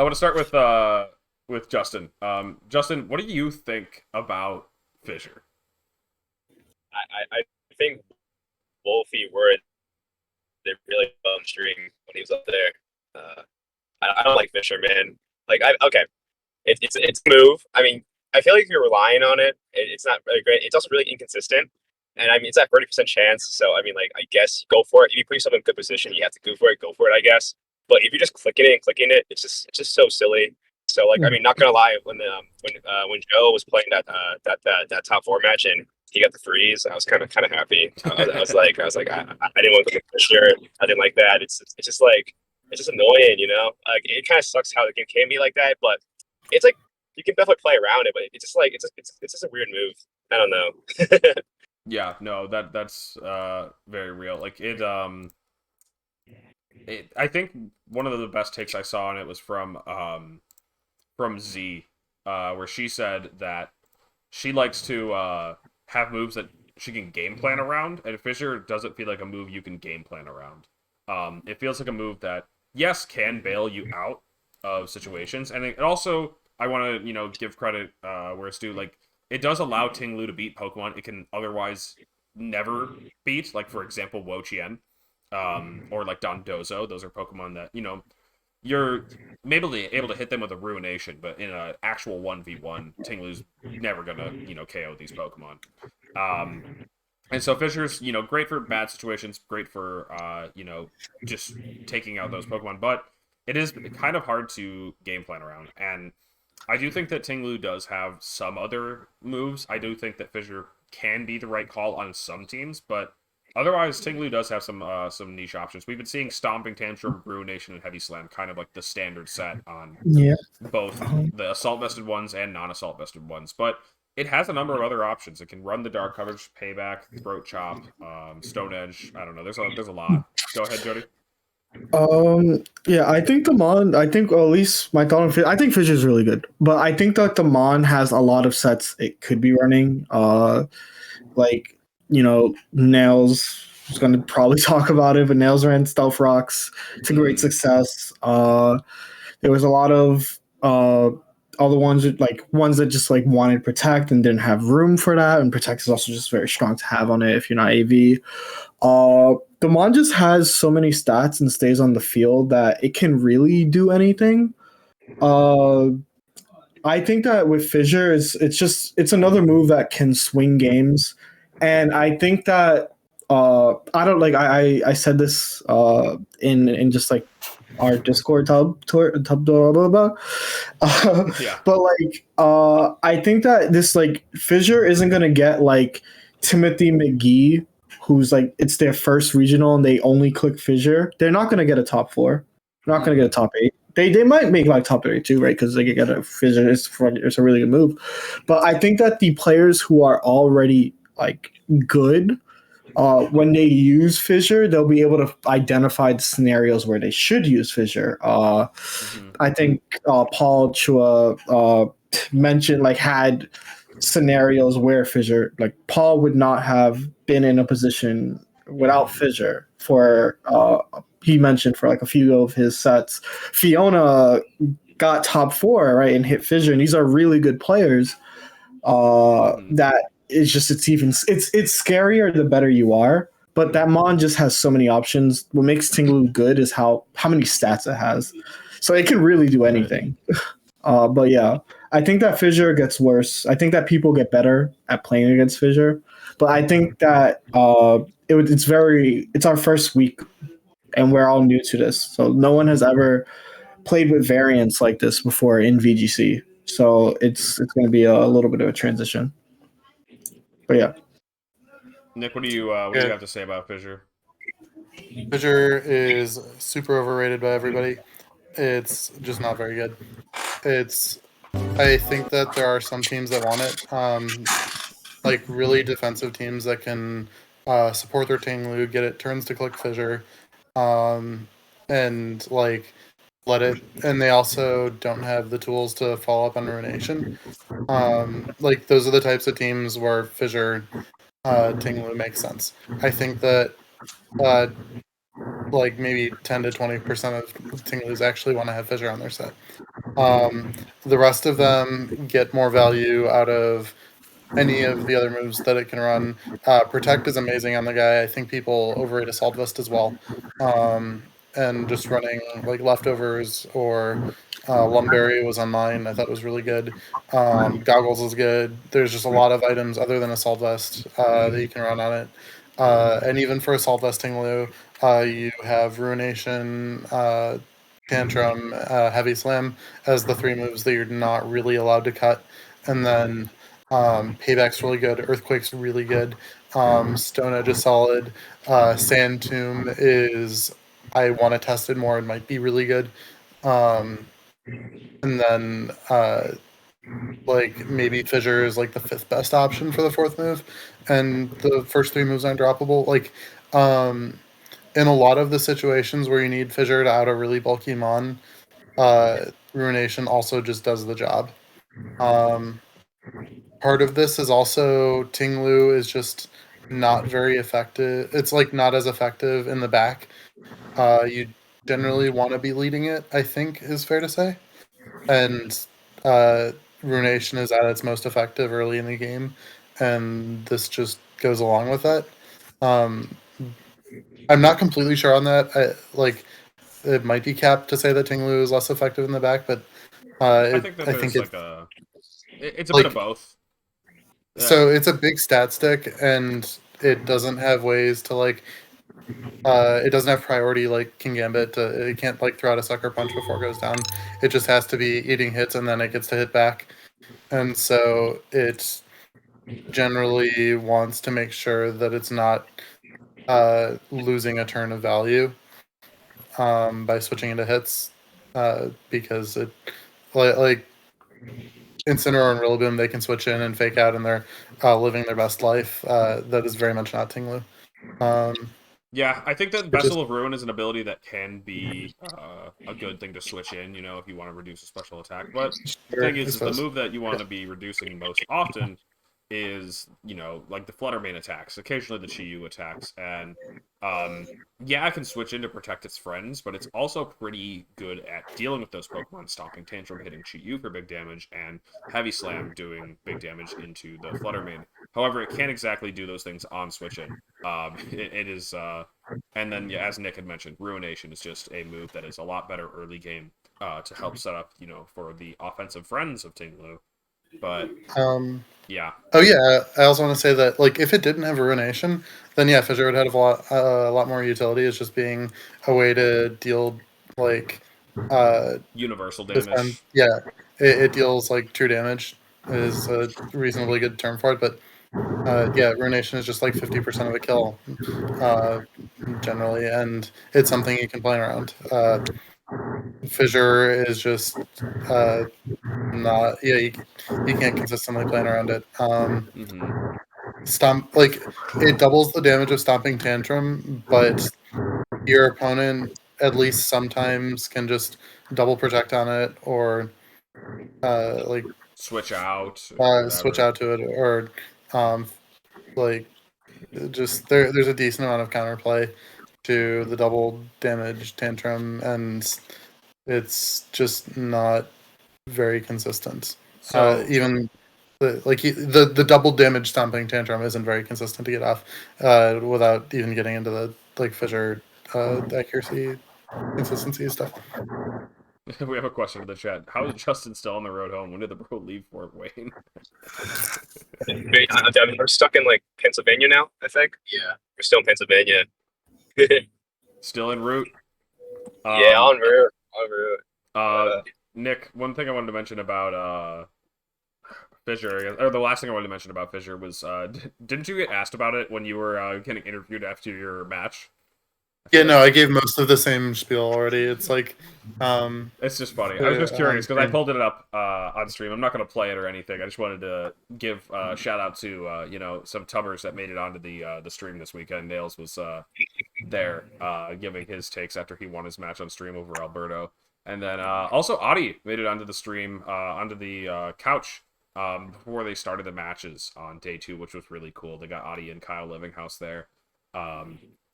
want to start with Justin. Justin, what do you think about Fissure? I think Wolfie were they really bum stream when he was up there. I don't like Fissure, man. Like, it's a move. I mean, I feel like if you're relying on it, it's not really great. It's also really inconsistent, and I mean, it's at 30% chance. So I mean, like, I guess go for it. If you put yourself in a good position, you have to go for it. I guess. But if you're just clicking it, it's just so silly. So like, I mean, not gonna lie, when Joe was playing that top 4 match and he got the freeze, I was kind of happy. I was like, I didn't want to go for Fissure. I didn't like that. It's just annoying, you know. Like, it kind of sucks how the game can be like that, but it's like you can definitely play around it. But it's just a weird move. I don't know. Yeah, no, that's very real. Like I think one of the best takes I saw on it was from Z, where she said that she likes to have moves that she can game plan around, and Fissure doesn't feel like a move you can game plan around. It feels like a move that, yes, can bail you out of situations, and it also, I want to, you know, give credit where it's due. Like, it does allow Ting Lu to beat Pokemon it can otherwise never beat, like, for example, Wo-Chien, or like Dondozo. Those are Pokemon that, you know, you're maybe able to hit them with a Ruination, but in an actual 1v1, Ting Lu's never gonna, you know, KO these Pokemon. And so Fissure's, you know, great for bad situations, great for, you know, just taking out those Pokemon, but it is kind of hard to game plan around. And I do think that Ting Lu does have some other moves. I do think that Fissure can be the right call on some teams, but otherwise, Ting Lu does have some niche options. We've been seeing Stomping Tantrum, Ruination, and Heavy Slam, kind of like the standard set on both the Assault Vested ones and non-Assault Vested ones. But it has a number of other options. It can run the Dark Coverage, Payback, Throat Chop, Stone Edge. I don't know. There's a lot. Go ahead, Jeudy. Yeah, I think at least my thought on I think Fissure is really good, but I think that the Mon has a lot of sets it could be running. Like, you know, Nails is going to probably talk about it, but Nails ran Stealth Rocks. It's a great success. There was a lot of other ones that just like wanted Protect and didn't have room for that, and Protect is also just very strong to have on it if you're not AV. The Mon just has so many stats and stays on the field that it can really do anything. I think that with Fissure, it's another move that can swing games, and I think that I don't like I said this in just like our Discord tub blah, blah, blah. Yeah. But like I think that this like Fissure isn't gonna get like Timothy McGee, who's like it's their first regional and they only click Fissure. They're not gonna get a top 4. They're not gonna get a top 8. They might make like top 32, right? Because they could get a Fissure. It's a really good move. But I think that the players who are already like good, when they use Fissure, they'll be able to identify the scenarios where they should use Fissure. I think Paul Chua mentioned like had scenarios where Fissure, like Paul would not have been in a position without Fissure for he mentioned for like a few of his sets. Fiona got top 4, right, and hit Fissure, and these are really good players. That it's just it's scarier the better you are. But that mon just has so many options. What makes Tinglu good is how many stats it has, so it can really do anything. But yeah, I think that Fissure gets worse. I think that people get better at playing against Fissure, but I think that it's our first week, and we're all new to this, so no one has ever played with variants like this before in VGC. So it's going to be a little bit of a transition. But yeah. Nick, what do you have to say about Fissure? Fissure is super overrated by everybody. It's just not very good. I think that there are some teams that want it, like really defensive teams that can support their Tinglu, get it turns to click Fissure, and like let it. And they also don't have the tools to follow up on Ruination. Like those are the types of teams where Fissure Tinglu makes sense. I think that like maybe 10 to 20% of Tinglus actually want to have Fissure on their set. The rest of them get more value out of any of the other moves that it can run. Protect is amazing on the guy. I think people overrate Assault Vest as well. And just running like Leftovers or Lumberry was on mine. I thought it was really good. Goggles is good. There's just a lot of items other than Assault Vest that you can run on it. And even for Assault Vest Tinglu, you have Ruination, Tantrum, Heavy Slam as the 3 moves that you're not really allowed to cut. And then Payback's really good. Earthquake's really good. Stone Edge is solid. Sand Tomb is, I want to test it more. It might be really good. And then like maybe Fissure is like the 5th best option for the 4th move, and the first 3 moves aren't droppable. Like in a lot of the situations where you need Fissure to out a really bulky mon, Ruination also just does the job. Part of this is also Tinglu is just not very effective. It's like not as effective in the back. You generally want to be leading it, I think is fair to say. And Ruination is at its most effective early in the game, and this just goes along with that. I'm not completely sure on that. It might be capped to say that Tinglu is less effective in the back, but I think it's a bit of both. So it's a big stat stick, and it doesn't have ways to like. It doesn't have priority like King Gambit. It can't like throw out a sucker punch before it goes down. It just has to be eating hits, and then it gets to hit back. And so it generally wants to make sure that it's not losing a turn of value by switching into hits, because it like Incineroar and Rillaboom, they can switch in and fake out, and they're living their best life. That is very much not Tinglu. Yeah, I think that Vessel of Ruin is an ability that can be a good thing to switch in, you know, if you want to reduce a special attack. But the thing is the move that you want to be reducing most often is, you know, like the Flutter Mane attacks, occasionally the Chi-Yu attacks, and yeah, I can switch in to protect its friends, but it's also pretty good at dealing with those Pokemon, stopping Tantrum, hitting Chi-Yu for big damage, and Heavy Slam doing big damage into the Flutter Mane. However, it can't exactly do those things on switch in. It is, and then yeah, as Nick had mentioned, Ruination is just a move that is a lot better early game to help set up, you know, for the offensive friends of Tinglu. But Um, yeah, oh yeah, I also want to say that like if it didn't have Ruination, then yeah, Fissure would have a lot more utility as just being a way to deal like universal defend. damage. Yeah, it deals like true damage is a reasonably good term for it, but yeah, Ruination is just like 50% of a kill uh, generally, and it's something you can play around. Fissure is just not yeah you can't consistently plan around it. Mm-hmm. Stomp like it doubles the damage of Stomping Tantrum, but your opponent at least sometimes can just double protect on it or like Switch out or switch whatever. out to it or um, like just there's a decent amount of counterplay to the double damage tantrum, and it's just not very consistent. So Even the double damage stomping tantrum isn't very consistent to get off without even getting into the like Fissure accuracy consistency stuff. we have a question in the chat. How is Justin still on the road home? When did the bro leave Fort Wayne? We're stuck in like Pennsylvania now, I think. Yeah, we're still in Pennsylvania. Still en route. Yeah, en route. En route. Nick, one thing I wanted to mention about Fissure, or the last thing I wanted to mention about Fissure was, didn't you get asked about it when you were getting interviewed after your match? Yeah, no, I gave most of the same spiel already. It's like, it's just funny. I was just curious because I stream. pulled it up on stream. I'm not going to play it or anything. I just wanted to give a shout out to some tubbers that made it onto the stream this weekend. Nails was there giving his takes after he won his match on stream over Alberto, and then also Adi made it onto the stream onto the couch before they started the matches on day 2, which was really cool. They got Adi and Kyle Livinghouse there.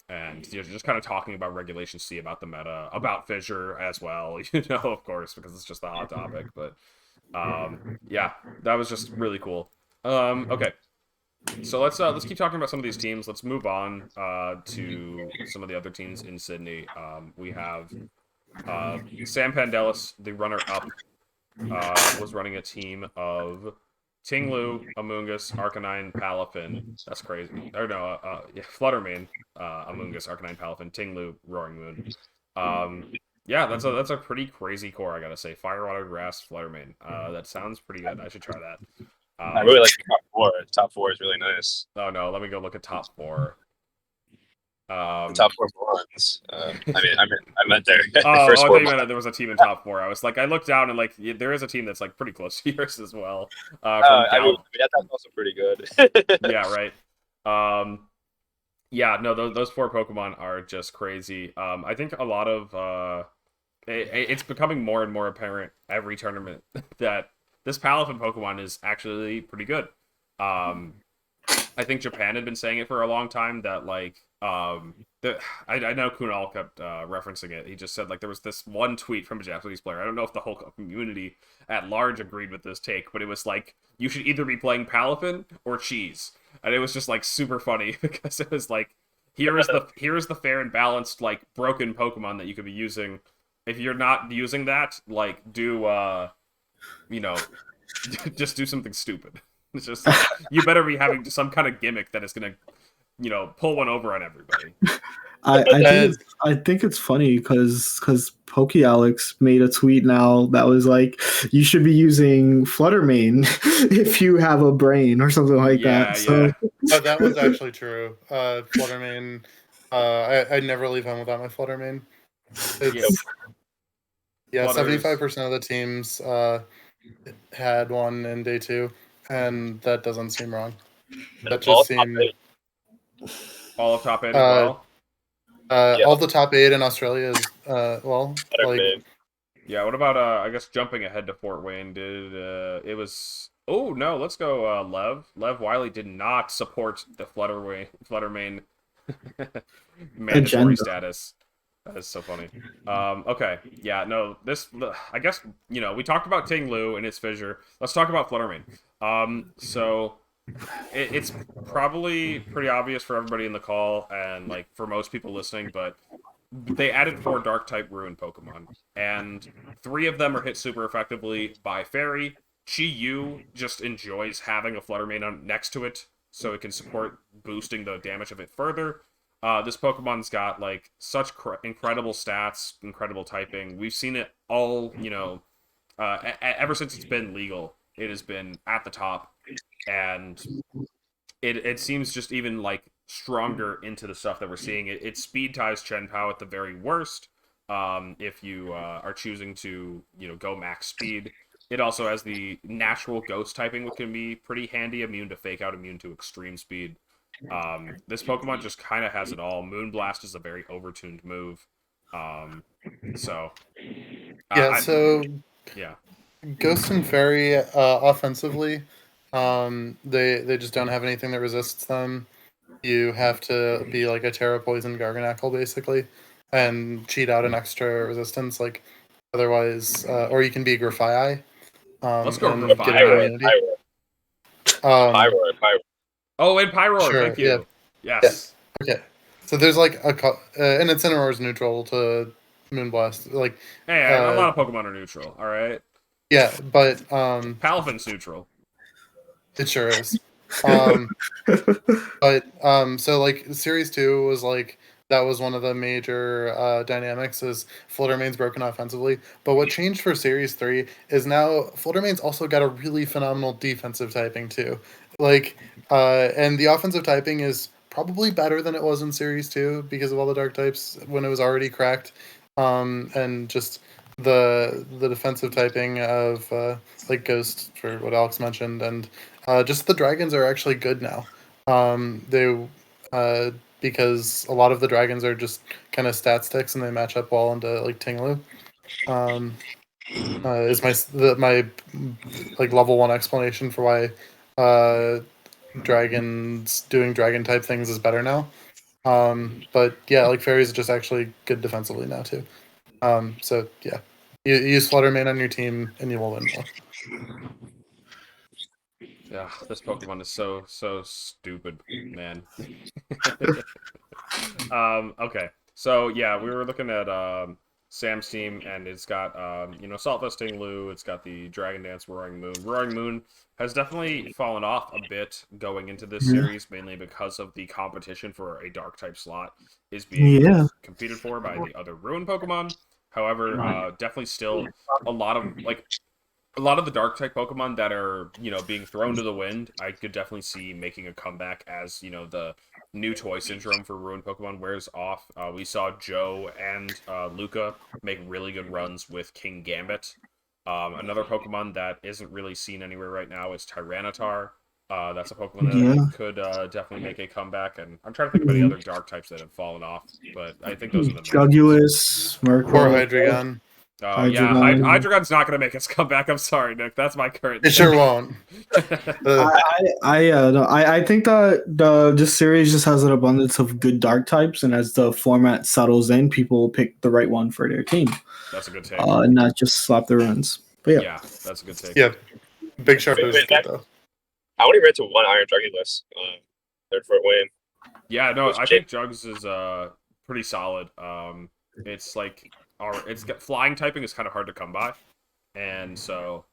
And just kind of talking about Regulation C, about the meta, about Fissure as well, of course, because it's just the hot topic. But yeah, that was just really cool. Okay, so let's keep talking about some of these teams. Let's move on to some of the other teams in Sydney. We have Sam Pandelis, the runner-up, was running a team of Tinglu, Amoongus, Arcanine, Palafin. That's crazy. Or no, yeah, Fluttermane, Amoongus, Arcanine, Palafin, Tinglu, Roaring Moon. Yeah, that's a pretty crazy core, I gotta say. Firewater, Grass, Fluttermane. That sounds pretty good. I should try that. I really like the top 4. The top 4 is really nice. Oh no, let me go look at top 4. The top 4 ones. I meant there. Oh, the first I four thought you meant there was a team in top 4. I was like, I looked down and like there is a team that's like pretty close to yours as well. That's also pretty good. Yeah, right. Yeah, no, those 4 Pokemon are just crazy. I think a lot of it's becoming more and more apparent every tournament that this Palafin Pokemon is actually pretty good. I think Japan had been saying it for a long time that like I know Kunal kept referencing it. He just said like there was this one tweet from a Japanese player. I don't know if the whole community at large agreed with this take, but it was like you should either be playing Palafin or Cheese, and it was just like super funny because it was like here is the fair and balanced like broken Pokemon that you could be using. If you're not using that, like do just do something stupid. It's just like, you better be having some kind of gimmick that is gonna pull one over on everybody. I think it's funny because Pokealex made a tweet now that was like you should be using Fluttermane if you have a brain or something like that. So that was actually true. Fluttermane, I'd never leave home without my Fluttermane. Yeah, 75% of the teams had one in day 2, and that doesn't seem wrong. That just seemed all of top 8 as well. All the top 8 in Australia is yeah. What about I guess jumping ahead to Fort Wayne? Did it was? Oh no, let's go. Lev Wiley did not support the Fluttermane mandatory status. That is so funny. Okay, yeah, no, I guess we talked about Tinglu and its Fissure. Let's talk about Fluttermane. So it's probably pretty obvious for everybody in the call and like for most people listening, but they added 4 Dark type Ruin Pokemon, and 3 of them are hit super effectively by Fairy. Chi-Yu just enjoys having a Flutter Mane next to it, so it can support boosting the damage of it further. This Pokemon's got like such incredible stats, incredible typing. We've seen it all, ever since it's been legal. It has been at the top, and it seems just even like stronger into the stuff that we're seeing. It speed ties Chen Pao at the very worst. If you are choosing to go max speed. It also has the natural ghost typing, which can be pretty handy, immune to fake out, immune to extreme speed. This Pokemon just kind of has it all. Moonblast is a very overtuned move. So yeah. Ghost and Fairy offensively, they just don't have anything that resists them. You have to be like a Terra Poison Garganacl basically, and cheat out an extra resistance. Like otherwise, or you can be Grafaiai. Let's go and Grafaiai. get immunity. Pyroar. Oh, and Pyroar, Sure, thank you. yeah. Yes. Yeah. Okay. So there's like and Incineroar's neutral to Moonblast. Like, Hey, a lot of Pokemon are neutral, alright? yeah, but Palafin's neutral. it sure is. But so like Series 2 was like that was one of the major dynamics is Flutter Mane's broken offensively. But what changed for Series 3 is now Flutter Mane's also got a really phenomenal defensive typing too. Like and the offensive typing is probably better than it was in Series 2 because of all the dark types when it was already cracked. And just the defensive typing of like Ghost for what Alex mentioned, and just the dragons are actually good now. They because a lot of the dragons are just kind of stat sticks and they match up well into like Tinglu. Is my like level 1 explanation for why dragons doing dragon type things is better now. But yeah, like Fairy's just actually good defensively now too. So yeah, you use Flutter Mane on your team and you will win more. Yeah, this Pokemon is so stupid, man. Okay. So yeah, we were looking at Sam's team, and it's got Salt Vesting Lu, it's got the Dragon Dance Roaring Moon. Roaring Moon has definitely fallen off a bit going into this series, mainly because of the competition for a dark type slot is being competed for by the other Ruin Pokemon. However, definitely still a lot of the dark type Pokemon that are, being thrown to the wind, I could definitely see making a comeback as, the new toy syndrome for Ruined Pokemon wears off. We saw Joe and Luca make really good runs with King Gambit. Another Pokemon that isn't really seen anywhere right now is Tyranitar. That's a Pokemon that could definitely make a comeback, and I'm trying to think of any other dark types that have fallen off, but I think those are the main Jugulus, Murkrow, or Hydreigon. Yeah, Hydreigon's not gonna make its comeback. I'm sorry, Nick. That's my current. It sure won't. I think that this series just has an abundance of good dark types, and as the format settles in, people will pick the right one for their team. That's a good take. And not just slap the runs. But yeah, that's a good take. Yeah, Big Sharp is good though. I only ran to one Iron Drugulus. Third Fort Wayne. Yeah, no, I think Jugs is pretty solid. It's like flying typing is kind of hard to come by, and so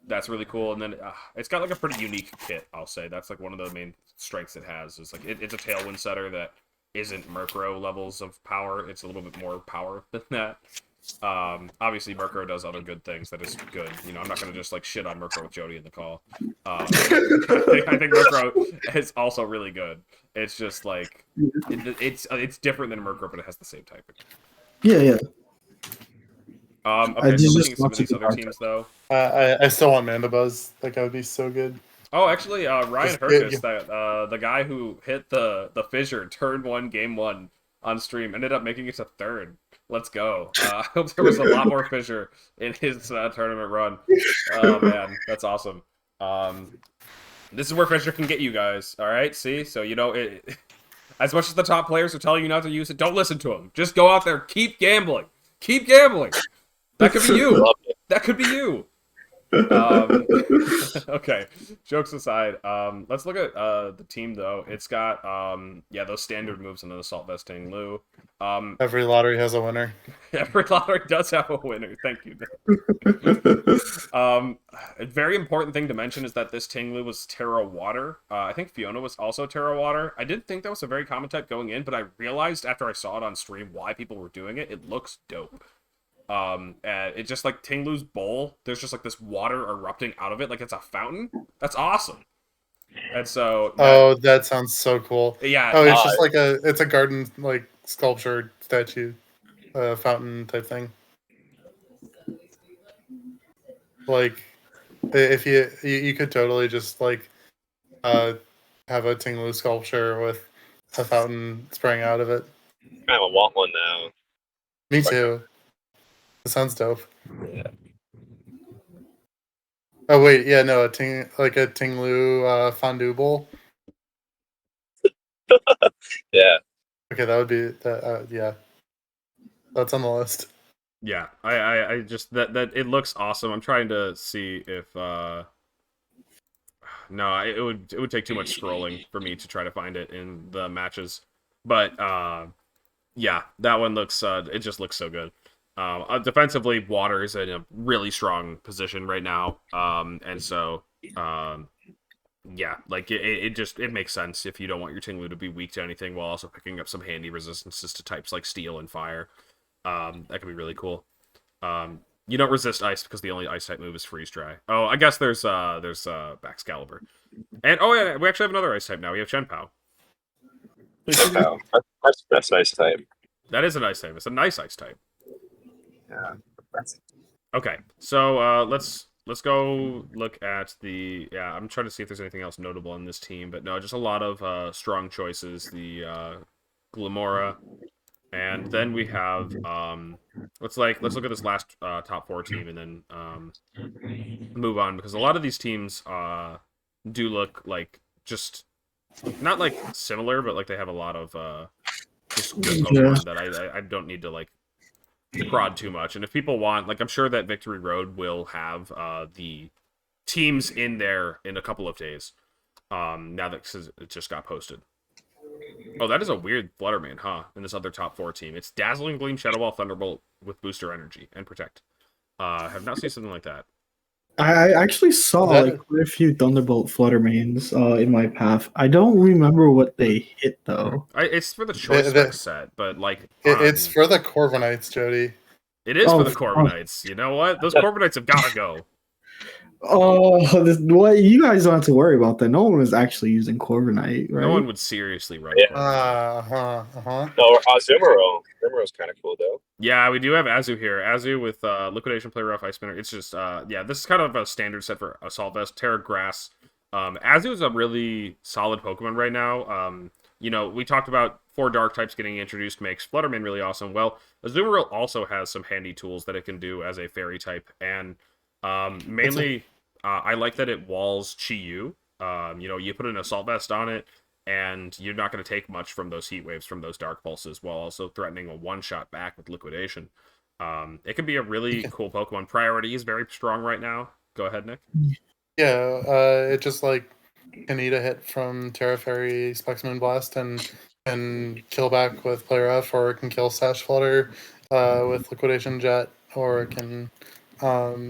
that's really cool. And then it's got like a pretty unique kit. I'll say that's like one of the main strengths it has. Is like it's a Tailwind setter that isn't Murkrow levels of power. It's a little bit more power than that. Obviously Murkrow does other good things that is good. I'm not gonna just like shit on Murkrow with Jeudy in the call. I think Murkrow is also really good. It's just like it's different than Murkrow, but it has the same typing. Yeah. Okay, so looking at some of these other teams though. I still want Mandibuzz. Like that would be so good. Oh, actually, Ryan Herkus, the guy who hit the Fissure turn 1 game 1 on stream, ended up making it to 3rd. Let's go. I hope there was a lot more Fissure in his tournament run. Oh, man. That's awesome. This is where Fissure can get you guys. All right? See? So, as much as the top players are telling you not to use it, don't listen to them. Just go out there. Keep gambling. Keep gambling. That could be you. That could be you. Okay, jokes aside, let's look at the team though. It's got those standard moves in the Assault Vesting Lu. Every lottery has a winner. Every lottery does have a winner. Thank you. A very important thing to mention is that this Tinglu was Terra Water. I think Fiona was also Terra Water. I didn't think that was a very common type going in, but I realized after I saw it on stream why people were doing it. It looks dope. It's just like Tinglu's bowl. There's just like this water erupting out of it, like it's a fountain. That's awesome. And so, that sounds so cool. Yeah. Oh, it's just like it's a garden like sculpture statue, fountain type thing. Like, if you could totally just like have a Tinglu sculpture with a fountain spraying out of it. I want one now. Me too. It sounds dope. Yeah. Oh wait, yeah, no, a Tinglu fondue bowl. Yeah. Okay, that would be that. Yeah, that's on the list. Yeah, I just that it looks awesome. I'm trying to see if no, it would take too much scrolling for me to try to find it in the matches. But yeah, that one looks it just looks so good. Defensively, Water is in a really strong position right now. And so yeah, like it makes sense if you don't want your Tinglu to be weak to anything while also picking up some handy resistances to types like Steel and Fire. That could be really cool. You don't resist ice because the only ice type move is Freeze Dry. Oh, I guess there's Baxcalibur. And oh yeah, we actually have another ice type now. We have Shenpao. Wow. That's nice type. That is an ice type. It's a nice ice type. Yeah. Okay, so let's go look at the I'm trying to see if there's anything else notable on this team, but no, just a lot of strong choices. The Glamora. And then we have let's look at this last top 4 team and then move on, because a lot of these teams do look like just not like similar, but like they have a lot of just good Pokemon that I don't need to like prod too much. And if people want, like, I'm sure that Victory Road will have the teams in there in a couple of days. Now that it just got posted. Oh, that is a weird Flutterman, huh? In this other top 4 team. It's Dazzling Gleam, Shadow Ball, Thunderbolt with Booster Energy and Protect. Have not seen something like that. I actually saw like quite a few Thunderbolt Fluttermanes in my path. I don't remember what they hit though. It's for the Choice Spec set, but like it's for the Corviknights, Jeudy. It is for the Corviknights. You know what? Those Corviknights have got to go. Oh, what you guys don't have to worry about that. No one was actually using Corviknight, right? No one would seriously run. Yeah. No, Azumarill. Azumarill's kind of cool though. Yeah, we do have Azu here. Azu with Liquidation, Play Rough, Ice Spinner. It's just this is kind of a standard set for Assault Vest. Terra Grass. Azu is a really solid Pokemon right now. You know, we talked about 4 dark types getting introduced makes Flutterman really awesome. Well, Azumarill also has some handy tools that it can do as a fairy type, and mainly I like that it walls Chi-Yu. You know, you put an Assault Vest on it, and you're not going to take much from those heat waves from those dark pulses, while also threatening a one-shot back with Liquidation. It can be a really cool Pokemon. Priority is very strong right now. Go ahead, Nick. Yeah, it just like can eat a hit from Terra Fairy, Specs Moonblast, and kill back with Play Rough, or it can kill Sash Flutter with Liquidation Jet, or it can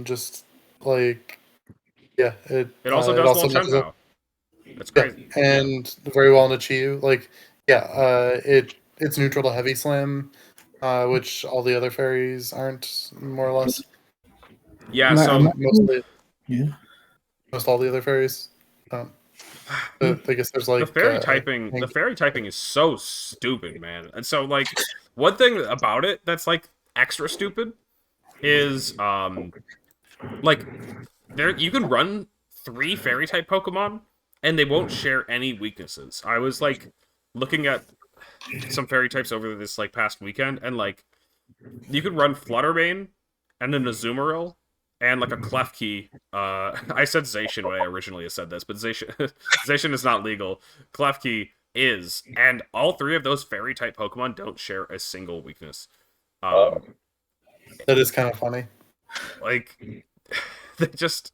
just like it also does well Shenpao. That's crazy. Yeah, and very well into Chi-Yu. Like it's neutral to Heavy Slam, which all the other fairies aren't, more or less. Yeah, most all the other fairies. I guess there's like the fairy typing. The fairy typing is so stupid, man. And so like one thing about it that's like extra stupid is like there you can run 3 fairy type Pokemon and they won't share any weaknesses. I was like looking at some fairy types over this like past weekend, and like you could run Fluttermane and an Azumarill and like a Klefki. I said Zacian when I originally said this, but Zacian is not legal. Klefki is, and all 3 of those fairy type Pokemon don't share a single weakness. That is kind of funny. Like they just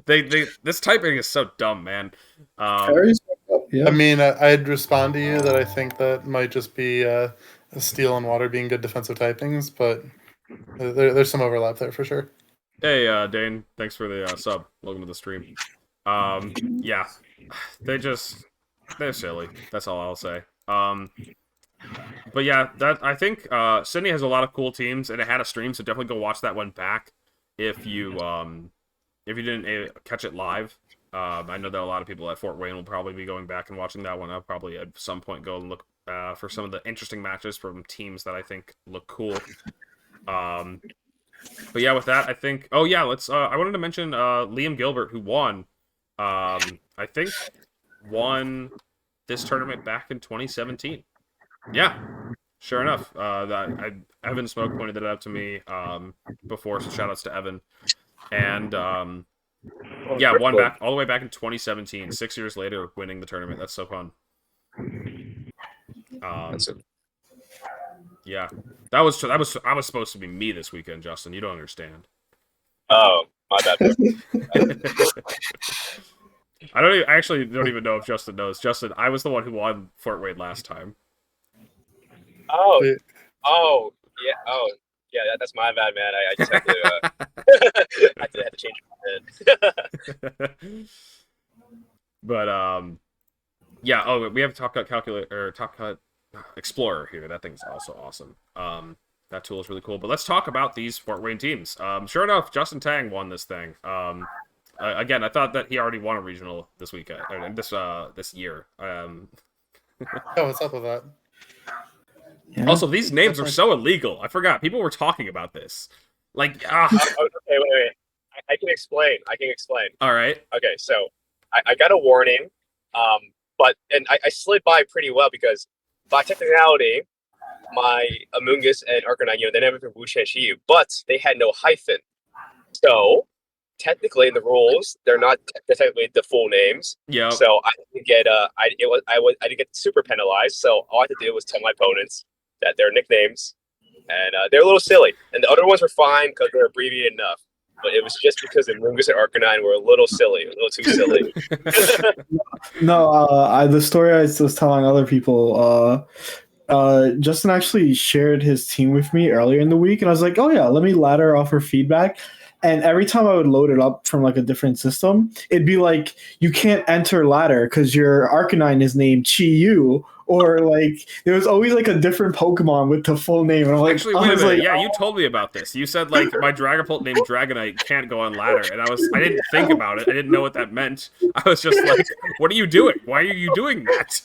this typing is so dumb, man. Yeah. I mean, I'd respond to you that I think that might just be steel and water being good defensive typings, but there's some overlap there for sure. Hey, Dane, thanks for the sub. Welcome to the stream. Yeah, they're silly. That's all I'll say. But yeah, I think Sydney has a lot of cool teams, and it had a stream, so definitely go watch that one back if you didn't catch it live. I know that a lot of people at Fort Wayne will probably be going back and watching that one. I'll probably at some point go and look for some of the interesting matches from teams that I think look cool. But yeah, with that, I think. Oh yeah, let's. I wanted to mention Liam Gilbert, who won. I think won this tournament back in 2017. Yeah, sure enough. Evan Smoke pointed that out to me before, so shout outs to Evan. And yeah, won back all the way back in 2017. 6 years later, winning the tournament. That's so fun. Yeah, that was supposed to be me this weekend, Justin. You don't understand. Oh, my bad. I actually don't even know if Justin knows. Justin, I was the one who won Fort Wayne last time. Oh, yeah. That's my bad, man. I just had to. I had to change my head. But yeah. Oh, we have Top Cut Calculator or Top Cut Explorer here. That thing's also awesome. That tool is really cool. But let's talk about these Fort Wayne teams. Sure enough, Justin Tang won this thing. Again, I thought that he already won a regional this weekend or this year. Oh, what's up with that? Yeah. Also, these names are so illegal. I forgot. People were talking about this. Like, Okay, wait. I can explain. All right. Okay, so I got a warning, but I slid by pretty well because by technicality, my Amoongus and Arcanine, they never been Wu Shan Shi, but they had no hyphen. So technically, in the rules, they're technically the full names. Yeah. So I didn't get I didn't get super penalized. So all I had to do was tell my opponents that they're nicknames, and they're a little silly. And the other ones were fine because they're abbreviated enough. But it was just because the Amoongus and Arcanine were a little too silly. No, the story I was telling other people, Justin actually shared his team with me earlier in the week, and I was like, oh yeah, let me ladder offer feedback. And every time I would load it up from like a different system, it'd be like, you can't enter ladder because your Arcanine is named Chi-Yu, or like there was always like a different Pokemon with the full name. And I'm like, actually, wait a minute. Yeah, you told me about this. You said like my Dragapult named Dragonite can't go on ladder, and I didn't think about it. I didn't know what that meant. I was just like, what are you doing? Why are you doing that?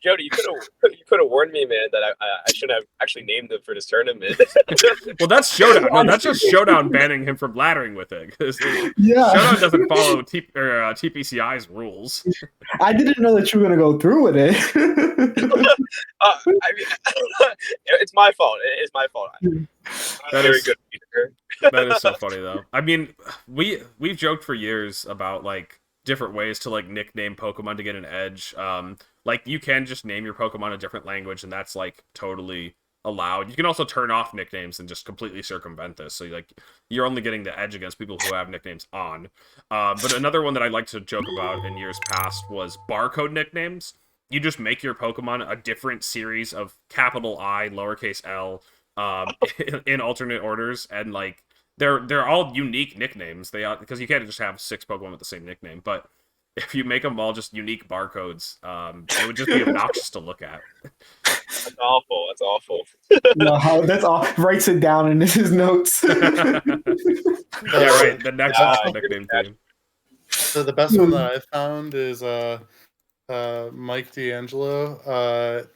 Jeudy, you could have warned me, man, that I shouldn't have actually named them for this tournament. Well, that's Showdown. No, that's just Showdown banning him from laddering with it. Yeah. Showdown doesn't follow TPCI's rules. I didn't know that you were gonna go through with it. I mean, it's my fault. It's my fault. I'm very good leader. That is so funny, though. I mean, we've joked for years about like different ways to like nickname Pokemon to get an edge. Like you can just name your Pokemon a different language, and that's like totally allowed. You can also turn off nicknames and just completely circumvent this. So like you're only getting the edge against people who have nicknames on. But another one that I like to joke about in years past was barcode nicknames. You just make your Pokemon a different series of capital I, lowercase L, in alternate orders, and like they're all unique nicknames. They are, because you can't just have 6 Pokemon with the same nickname, but if you make them all just unique barcodes, it would just be obnoxious to look at. That's awful. That's awful. No, that's all. Writes it down in his notes. Yeah, right. The next nickname thing. So the best one that I found is Mike D'Angelo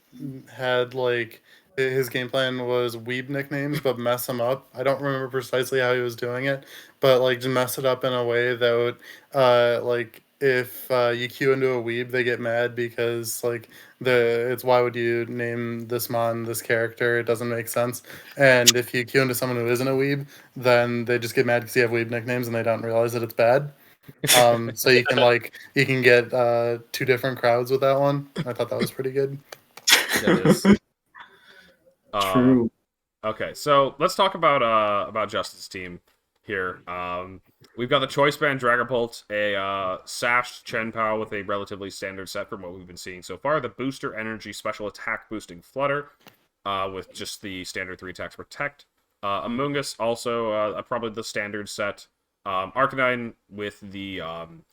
had like his game plan was weeb nicknames, but mess them up. I don't remember precisely how he was doing it, but like just mess it up in a way that would like if you queue into a weeb, they get mad because like it's why would you name this mon this character? It doesn't make sense. And if you queue into someone who isn't a weeb, then they just get mad because you have weeb nicknames and they don't realize that it's bad. So you can get 2 different crowds with that one. I thought that was pretty good. That is. True. Okay, so let's talk about Justin's team. here. We've got the Choice Band Dragapult, a sashed Chien-Pao with a relatively standard set from what we've been seeing so far. The Booster Energy Special Attack Boosting Flutter, with just the standard 3 attacks Protect. Amoonguss, also probably the standard set. Arcanine with the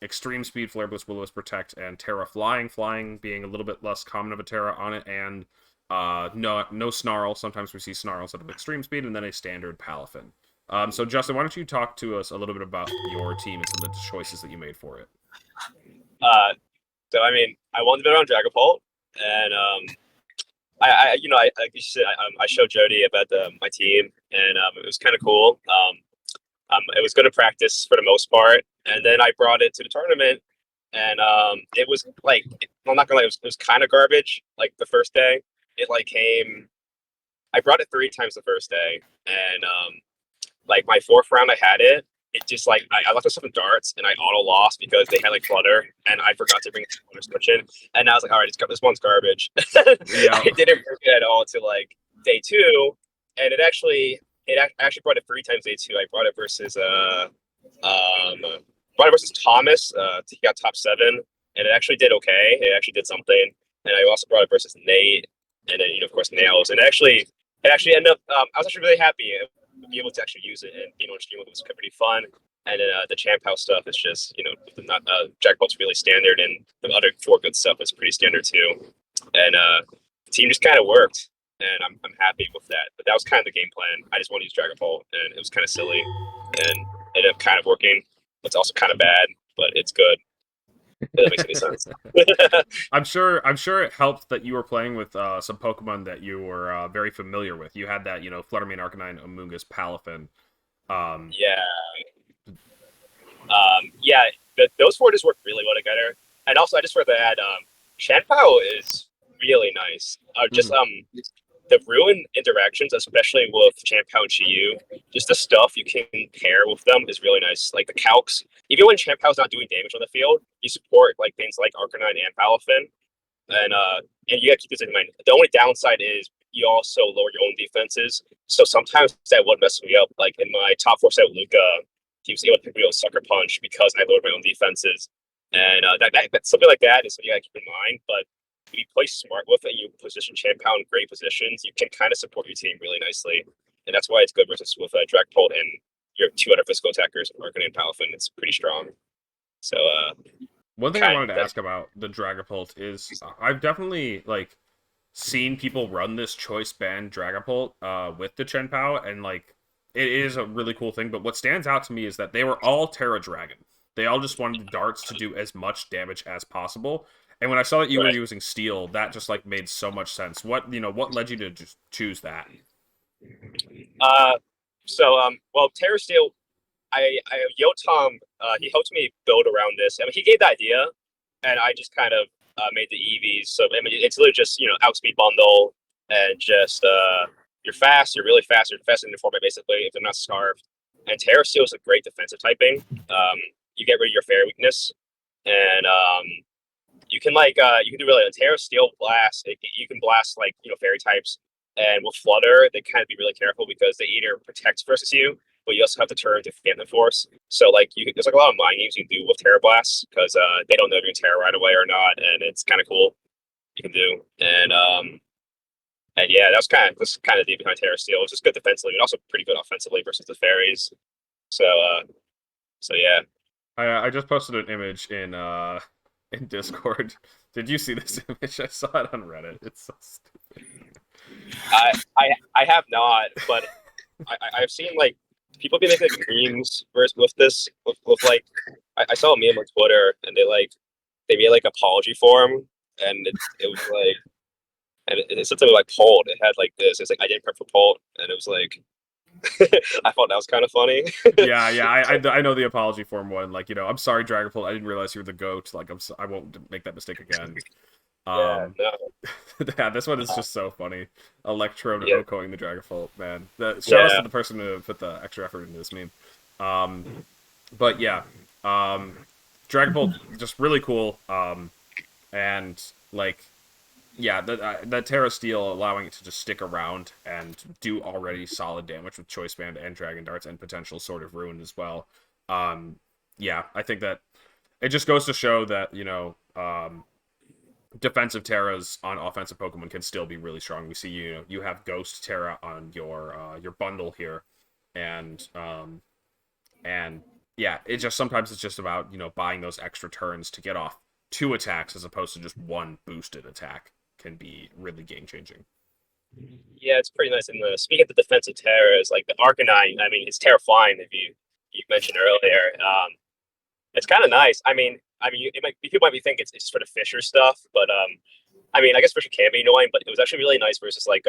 Extreme Speed, Flare Blitz, Will-O-Wisp, Protect, and Terra Flying. Flying being a little bit less common of a Terra on it, and no Snarl. Sometimes we see Snarl instead of Extreme Speed, and then a standard Palafin. So, Justin, why don't you talk to us a little bit about your team and some of the choices that you made for it? So, I mean, I wanted to bet on Dragapult, and like you said, I showed Jeudy about my team, and it was kind of cool. It was good to practice for the most part, and then I brought it to the tournament, and it was like, I'm not gonna lie, it was kind of garbage. Like the first day, it like came. I brought it 3 times the first day, and like my 4th round, I had it. It just like I left myself in darts, and I auto lost because they had like Flutter, and I forgot to bring the Flutter switch in, and I was like, all right, this one's garbage. Yeah. I didn't bring it at all till like day 2, and I actually brought it 3 times day 2. I brought it versus Thomas. He got top 7, and it actually did okay. It actually did something, and I also brought it versus Nate, and then of course Nails, and it actually ended up. I was actually really happy to be able to actually use it and stream it. It was pretty fun. And then the Chien-Pao stuff is just not Jackpot's really standard, and the other 4 good stuff is pretty standard too. And the team just kind of worked, and I'm happy with that. But that was kind of the game plan. I just want to use Dragapult, and it was kind of silly, and it ended up kind of working. It's also kind of bad, but it's good. If that makes any sense. I'm sure it helped that you were playing with some Pokemon that you were very familiar with. You had that, Fluttermane, Arcanine, Amoonguss, Palafin. Those 4 just work really well together. And also, I just read that Chien-Pao is really nice. The Ruin interactions, especially with Chien-Pao and Chi-Yu, just the stuff you can pair with them is really nice. Like the calcs, even when Chien-Pao's not doing damage on the field, you support like things like Arcanine and Palafin, and you gotta keep this in mind. The only downside is you also lower your own defenses, so sometimes that would mess me up. Like in my top 4 set with Luca, he was able to pick me with Sucker Punch because I lowered my own defenses, and that something like that is something you gotta keep in mind. But if you play smart with it, you position Chien-Pao in great positions, you can kind of support your team really nicely. And that's why it's good versus with Dragapult and your 2 other physical attackers, Arcanine and Palafin. It's pretty strong. So, one thing I wanted to ask about the Dragapult is I've definitely seen people run this Choice Band Dragapult with the Chien-Pao, and it is a really cool thing. But what stands out to me is that they were all Terra Dragon. They all just wanted darts to do as much damage as possible. And when I saw that you were using Steel, that just made so much sense. What led you to just choose that? Terra Steel, I Yotam, he helped me build around this. I mean, he gave the idea, and I just kind of made the EVs. So I mean, it's literally just outspeed bundle, and just you're fast, you're really fast, you're faster than your format basically if they're not scarved. And Terra Steel is a great defensive typing. You get rid of your fairy weakness, and you can do really a Terra Steel blast. You can blast fairy types, and with Flutter they kind of be really careful because they either protect versus you, but you also have to turn to Phantom Force. So there's a lot of mind games you can do with Terra Blasts because they don't know if you're Terra right away or not, and it's kind of cool you can do. And yeah, that's kind of the deep behind Terra Steel. It's just good defensively, and also pretty good offensively versus the fairies. So yeah. I just posted an image in Discord. Did you see this image? I saw it on Reddit. It's so stupid. I have not, but I've seen people be making memes with this. I saw a meme on Twitter, and they made apology form, and it was and it's something Polt. It had this. It's I didn't prep for Polt, and it was I thought that was kind of funny. I know the apology form one. I'm sorry, Dragapult. I didn't realize you were the goat. I won't make that mistake again. Yeah, this one is just so funny. Electrode Okoing the Dragapult, man. Shout out to the person who put the extra effort into this meme. But yeah, Dragapult just really cool. And Yeah, that Terra Steel allowing it to just stick around and do already solid damage with Choice Band and Dragon Darts and potential Sword of Ruin as well. Yeah, I think that it just goes to show that, defensive Terras on offensive Pokemon can still be really strong. We see, you have Ghost Terra on your bundle here, and yeah, it just sometimes it's just about buying those extra turns to get off 2 attacks as opposed to just 1 boosted attack can be really game changing. Yeah, it's pretty nice. And speaking of the defensive terrors, like the Arcanine, I mean, it's terrifying. If you mentioned earlier, it's kind of nice. People might be thinking it's for the Fissure stuff, but I mean, I guess Fissure can be annoying, but it was actually really nice versus like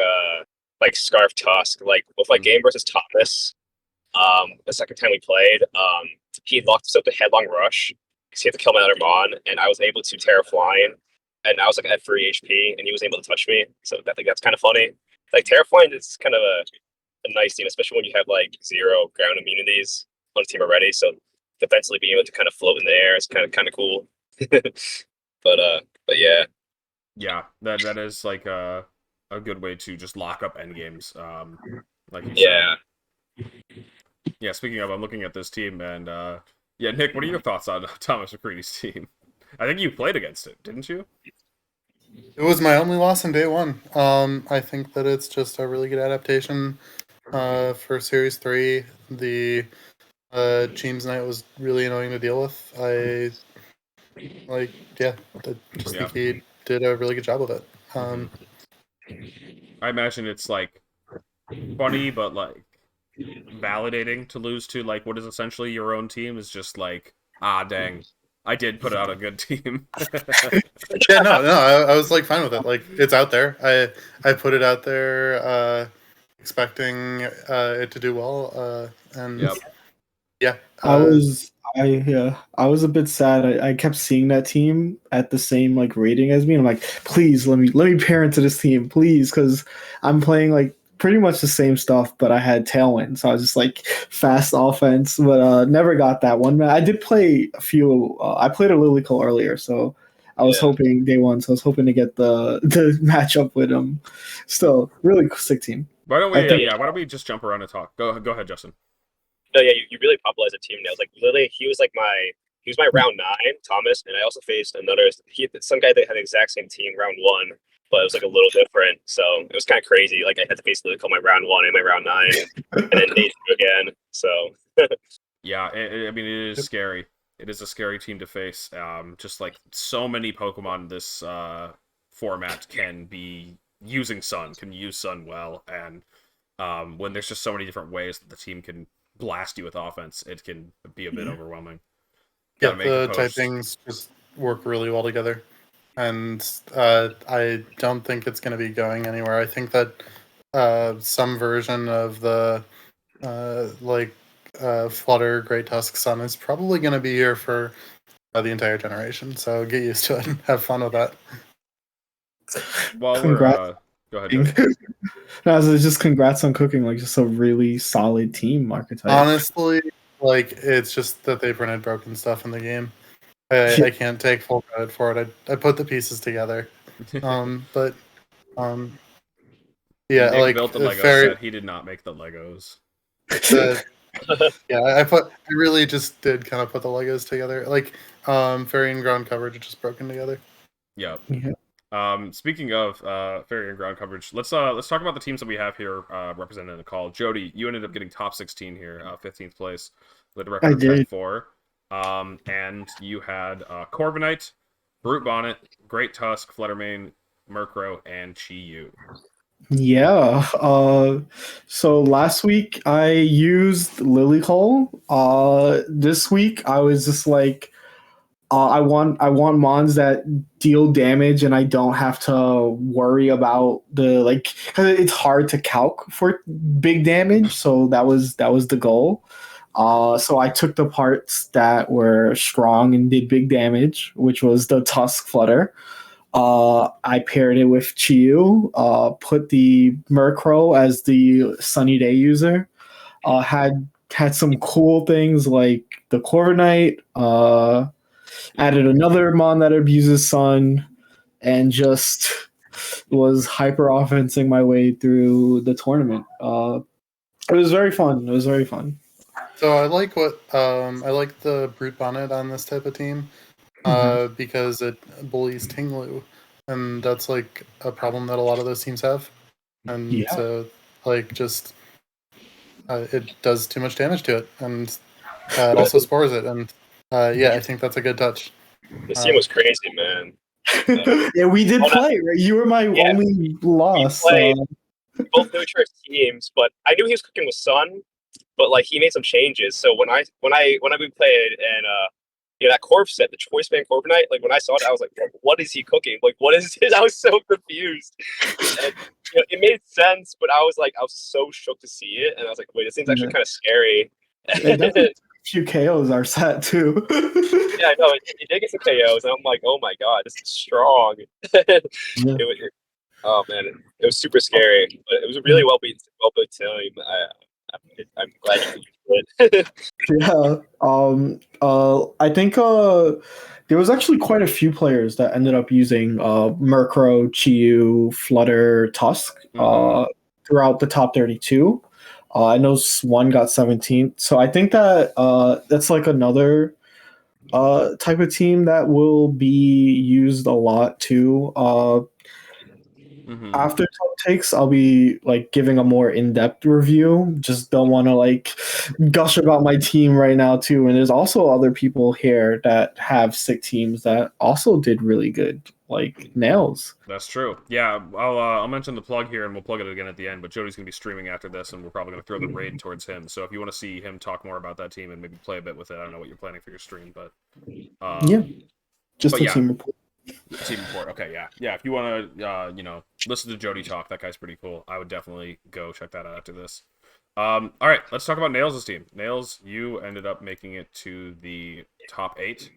Scarf Tusk, like with like game versus Thomas. The second time we played, he locked us up to Headlong Rush because he had to kill my other Mon, and I was able to Terra Flying, and I was like at 3 HP, and he was able to touch me. So I think that's kind of funny. Like Terra Flying is kind of a nice team, especially when you have like 0 ground immunities on the team already. So defensively being able to kind of float in the air is kind of cool. but yeah. Yeah, that is like a good way to just lock up endgames. Like you Yeah. said. Yeah, speaking of, I'm looking at this team, and yeah, Nick, what are your thoughts on Thomas McCready's team? I think you played against it, didn't you? It was my only loss in day 1. I think that it's just a really good adaptation for Series 3. The James Knight was really annoying to deal with. I think he did a really good job of it. I imagine it's like funny, but like validating to lose to like what is essentially your own team is just like, dang, I did put out a good team. Yeah, no, I was like fine with it. Like it's out there. I put it out there, expecting it to do well. And Yep. yeah, I was a bit sad. I kept seeing that team at the same like rating as me. And I'm like, please let me pair into this team, please, because I'm playing like pretty much the same stuff, but I had Tailwind, so I was just like fast offense, but never got that one. I did play a few. I played a Lilycole earlier, so I was hoping day 1. So I was hoping to get the matchup with him. Still, really sick team. Why don't we just jump around and talk? Go ahead, Justin. No, yeah, you really popularized the team now. Like literally, he was my round 9, Thomas, and I also faced some guy that had the exact same team round 1, but it was like a little different. So it was kind of crazy. Like I had to basically call my round 1 and my round 9, and then day 2 again. So yeah, I mean it is scary. It is a scary team to face. Just like so many Pokemon, this format can use Sun well, and when there's just so many different ways that the team can blast you with offense, it can be a bit overwhelming. Yeah, the typings just work really well together, and I don't think it's going to be going anywhere. I think that some version of the Flutter Great Tusk Sun is probably going to be here for the entire generation. So get used to it and have fun with that. While Congrats. Go ahead. No, so just congrats on cooking like just a really solid team archetype. Honestly, like it's just that they printed broken stuff in the game. I can't take full credit for it. I put the pieces together. But yeah, Nick like built the Lego set. He did not make the Legos. Yeah, I really just did kind of put the Legos together. Like Fairy and ground coverage just broken together. Yep. Yeah. Speaking of Fairy and ground coverage, let's talk about the teams that we have here represented in the call. Jeudy, you ended up getting top 16 here, 15th place with a record of 10-4. And you had Corviknight, Brute Bonnet, Great Tusk, Fluttermane, Murkrow, and Chi-Yu. Yeah. So last week I used Lilycole. This week I was just like, I want mons that deal damage and I don't have to worry about because it's hard to calc for big damage. So that was the goal. So I took the parts that were strong and did big damage, which was the Tusk Flutter. I paired it with Chi-Yu, put the Murkrow as the Sunny Day user. Had some cool things like the Corviknight, added another mon that abuses Sun, and just was hyper offensing my way through the tournament. It was very fun. It was very fun. So I like I like the Brute Bonnet on this type of team because it bullies Tinglu, and that's like a problem that a lot of those teams have. And so like just it does too much damage to it, and it also spores it. And I think that's a good touch. This team was crazy, man. Yeah, we did play. Right? You were my only loss. Both neutral teams, but I knew he was cooking with Sun, but like he made some changes. So when we played and that corpse set, the choice band Corviknight, like when I saw it, I was like, what is he cooking? Like, what is this? I was so confused. And it made sense, but I was so shook to see it, and I was like, wait, this thing's actually kind of scary. A few KOs are set too. Yeah, I know. It did get some KOs, and I'm like, oh my god, this is strong. Oh man, it was super scary, but it was a really well built team. I'm glad you did it. Yeah. I think there was actually quite a few players that ended up using Murkrow, Chiyu, Flutter, Tusk throughout the top 32. I know one got 17th, so I think that that's like another type of team that will be used a lot too. After top takes, I'll be like giving a more in-depth review. Just don't want to like gush about my team right now too. And there's also other people here that have sick teams that also did really good, like Nails. That's true. Yeah, I'll mention the plug here, and we'll plug it again at the end. But Jeudy's gonna be streaming after this, and we're probably gonna throw the raid towards him. So if you want to see him talk more about that team and maybe play a bit with it, I don't know what you're planning for your stream, but just a team report. Team report. Okay, yeah. If you want to, listen to Jeudy talk, that guy's pretty cool. I would definitely go check that out after this. All right, let's talk about Nails' team. Nails, you ended up making it to the top 8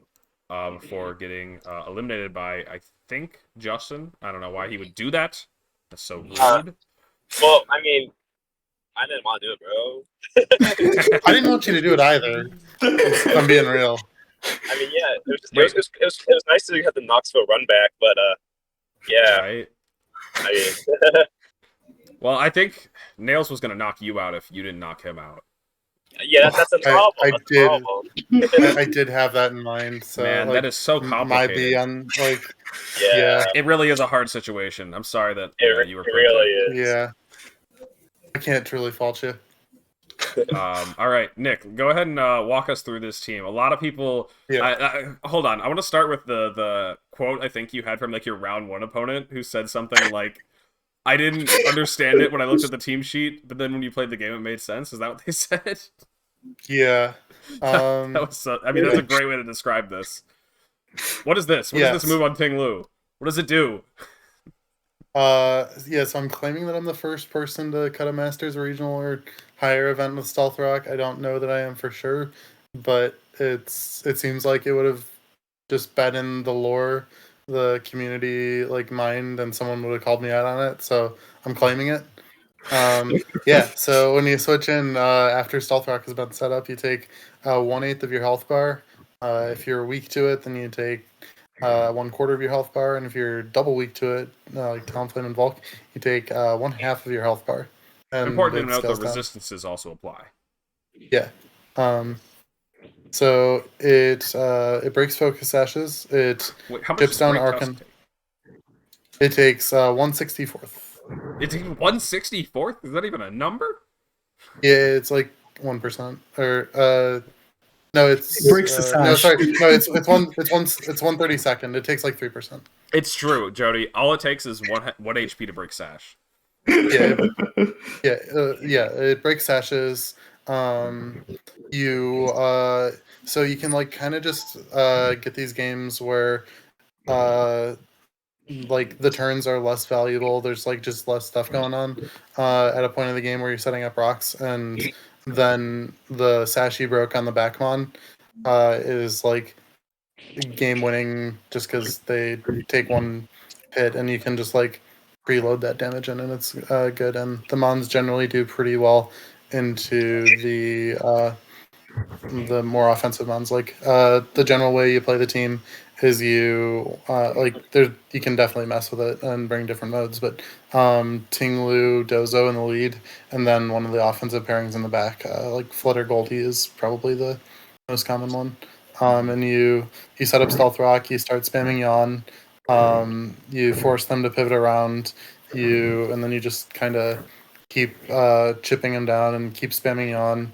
before getting eliminated by, I think, Justin. I don't know why he would do that. That's so rude. Well, I mean, I didn't want to do it, bro. I didn't want you to do it either. I'm being real. I mean, yeah, it was nice to have the Knoxville run back, but yeah. Right. I mean, well, I think Nails was gonna knock you out if you didn't knock him out. Yeah, that's a problem. I did have that in mind. So man, that is so complicated. It really is a hard situation. I'm sorry that you were. It really is. Yeah, I can't truly fault you. All right, Nick, go ahead and walk us through this team. A lot of people. Hold on. I want to start with the quote I think you had from like your round 1 opponent, who said something like, "I didn't understand it when I looked at the team sheet, but then when you played the game, it made sense." Is that what they said? Yeah. That was that's a great way to describe this. What is this? What is this move on Tinglu? What does it do? So I'm claiming that I'm the first person to cut a Masters regional or higher event with Stealth Rock. I don't know that I am for sure, but it seems like it would have just been in the lore, the community like mind, and someone would have called me out on it. So I'm claiming it. So when you switch in after Stealth Rock has been set up, you take 1/8 of your health bar. If you're weak to it, then you take 1/4 of your health bar, and if you're double weak to it, like Talonflame and Volk, you take 1/2 of your health bar. And important to note, the resistances also apply. Yeah. So it breaks focus sashes. It dips down Archon. It takes 1/64th. It's 1/64th? Is that even a number? Yeah, it's like 1%. Or no, it breaks the sash. No, sorry, no, it's 1/32nd. It takes like 3%. It's true, Jeudy. All it takes is one HP to break sash. It breaks sashes. So you can like kind of just get these games where like the turns are less valuable. There's like just less stuff going on at a point in the game where you're setting up rocks, and then the sash you broke on the Backmon is like game winning just because they take one hit and you can just like preload that damage in, and it's good. And the Mons generally do pretty well into the more offensive Mons. Like the general way you play the team is you like there you can definitely mess with it and bring different modes, but Tinglu, Dozo in the lead, and then one of the offensive pairings in the back. Like Flutter Goldie is probably the most common one. And you set up Stealth Rock, you start spamming Yawn, you force them to pivot around, and then you just kind of keep chipping them down and keep spamming Yawn,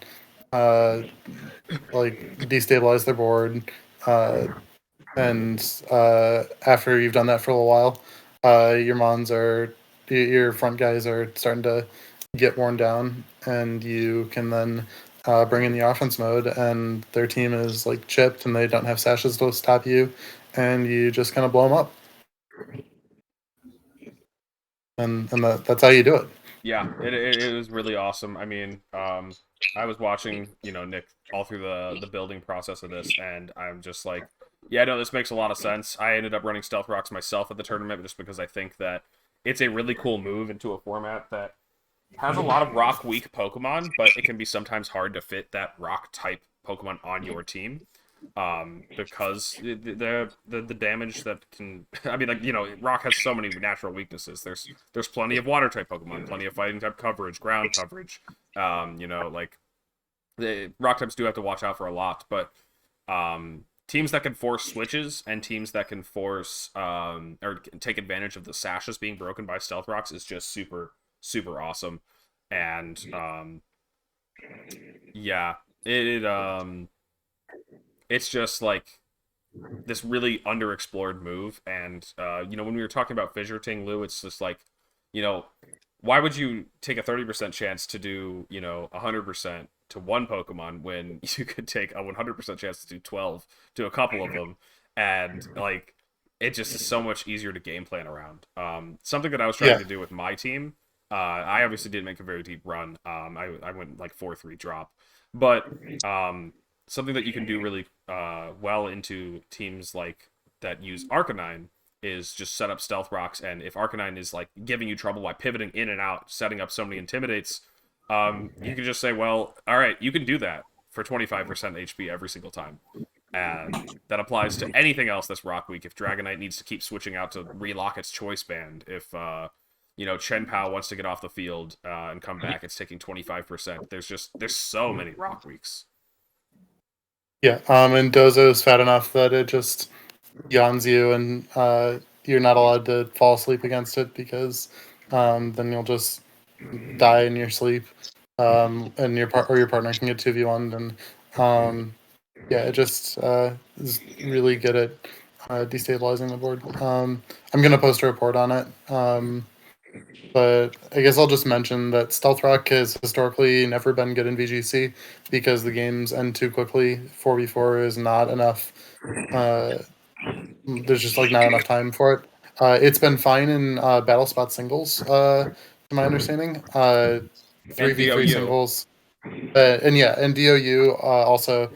like destabilize their board. And after you've done that for a little while, your front guys are starting to get worn down, and you can then bring in the offense mode, and their team is like chipped, and they don't have sashes to stop you, and you just kind of blow them up, and that's how you do it. Yeah, it was really awesome. I mean, I was watching, Nick all through the building process of this, and I'm just like, yeah, no, this makes a lot of sense. I ended up running Stealth Rocks myself at the tournament just because I think that it's a really cool move into a format that has a lot of rock weak Pokemon, but it can be sometimes hard to fit that rock type Pokemon on your team. Because the damage that can, I mean, like, rock has so many natural weaknesses. There's plenty of water type Pokemon, plenty of fighting type coverage, ground coverage. Like the rock types do have to watch out for a lot, but teams that can force switches and teams that can force or take advantage of the sashes being broken by Stealth Rocks is just super super awesome. And yeah, it's just like this really underexplored move. And when we were talking about Fissure Ting Lu, it's just like, why would you take a 30% chance to do 100% to one Pokemon when you could take a 100% chance to do 12 to a couple of them? And like, it just is so much easier to game plan around. Something that I was trying to do with my team, I obviously didn't make a very deep run. I went like 4-3 drop, but something that you can do really well into teams like that use Arcanine is just set up Stealth Rocks, and if Arcanine is like giving you trouble by pivoting in and out, setting up so many Intimidates, you can just say, well, all right, you can do that for 25% HP every single time. And that applies to anything else that's rock weak. If Dragonite needs to keep switching out to relock its choice band, if Chen Pao wants to get off the field and come back, it's taking 25%. There's so many rock weaks. Yeah, and Dozo is fat enough that it just yawns you, and you're not allowed to fall asleep against it because then you'll just die in your sleep, and your partner can get 2v1'd, and it just is really good at destabilizing the board. I'm gonna post a report on it. But I guess I'll just mention that Stealth Rock has historically never been good in VGC because the games end too quickly. 4v4 is not enough. There's just like not enough time for it. It's been fine in battle spot singles, to my understanding. 3v3 singles. And DOU also,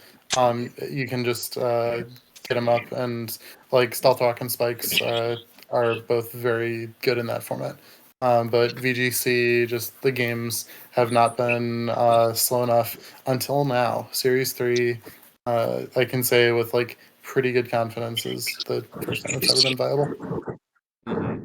you can just get them up, and like Stealth Rock and Spikes are both very good in that format. But VGC, just the games have not been slow enough until now. Series 3, I can say with like pretty good confidence is the first time it's ever been viable. Mm-hmm.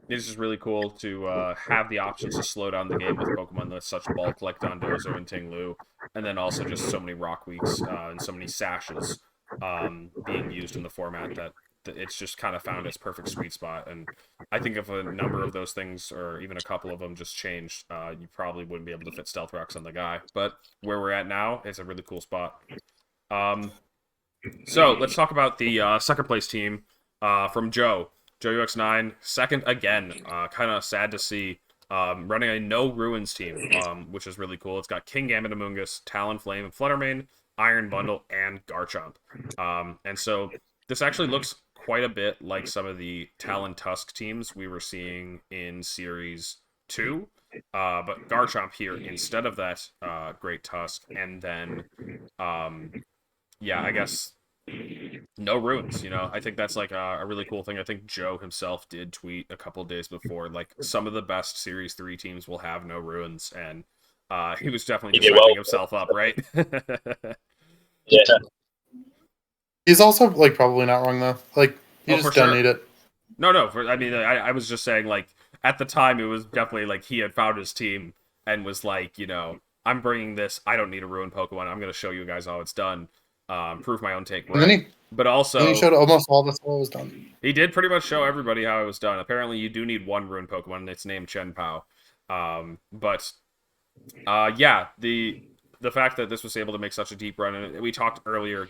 It's just really cool to have the options to slow down the game with Pokemon with such bulk like Dondozo and Ting Lu, and then also just so many Rock Weeks and so many Sashes being used in the format that it's just kind of found its perfect sweet spot. And I think if a number of those things, or even a couple of them, just changed, you probably wouldn't be able to fit Stealth Rocks on the guy. But where we're at now, it's a really cool spot. So let's talk about the second place team from Joe. Joe UX9, second again. Kind of sad to see. Running a no ruins team, which is really cool. It's got King Gambit Amoonguss, Talonflame, and Fluttermane, Iron Bundle, and Garchomp. And so this actually looks quite a bit like some of the Talon Tusk teams we were seeing in Series 2. But Garchomp here instead of that Great Tusk. And then, I guess no ruins. I think that's like a really cool thing. I think Joe himself did tweet a couple days before, like, some of the best Series 3 teams will have no ruins, and he was definitely just hyping himself up, right? Yeah. He's also like probably not wrong though. Like you just don't need it. No. I mean, I was just saying, like, at the time, it was definitely like he had found his team and was like, I'm bringing this. I don't need a ruined Pokemon. I'm going to show you guys how it's done. Prove my own take. Right. And then but also, he showed almost all of us how it was done. He did pretty much show everybody how it was done. Apparently, you do need one ruined Pokemon, and it's named Chen Pao. Yeah, the fact that this was able to make such a deep run, and we talked earlier,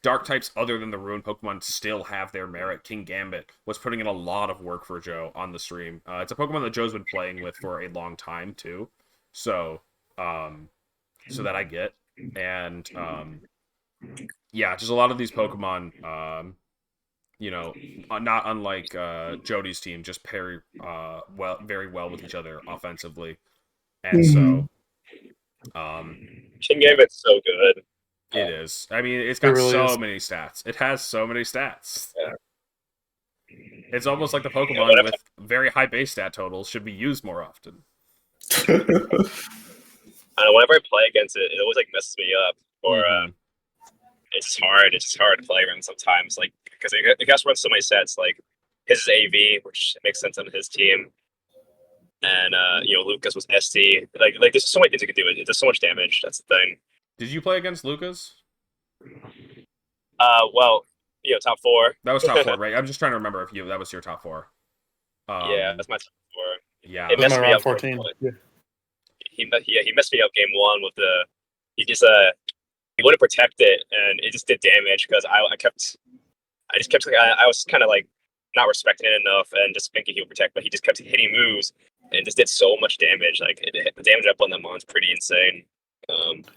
dark types other than the ruined Pokemon still have their merit. King Gambit was putting in a lot of work for Joe on the stream. It's a Pokemon that Joe's been playing with for a long time too, so that I get, and yeah, just a lot of these Pokemon, not unlike Jeudy's team, just pair very well with each other offensively, and so. King Gambit's so good. It is. I mean, it's got many stats. It has so many stats. Yeah. It's almost like the Pokemon with very high base stat totals should be used more often. I know, whenever I play against it, it always like messes me up. Or it's just hard. It's just hard to play around sometimes, like because it has to run so many sets. Like his is AV, which makes sense on his team. And Lucas was ST. Like there's so many things you can do. It does so much damage. That's the thing. Did you play against Lucas? Well, top 4. That was top 4, right? I'm just trying to remember if that was your top 4. Yeah, that's my top 4. Yeah, it messed me up. 14. Yeah. He messed me up game 1 with he wouldn't protect it, and it just did damage because I was kind of like not respecting it enough and just thinking he would protect, but he just kept hitting moves and just did so much damage. Like the damage up on that mon's pretty insane.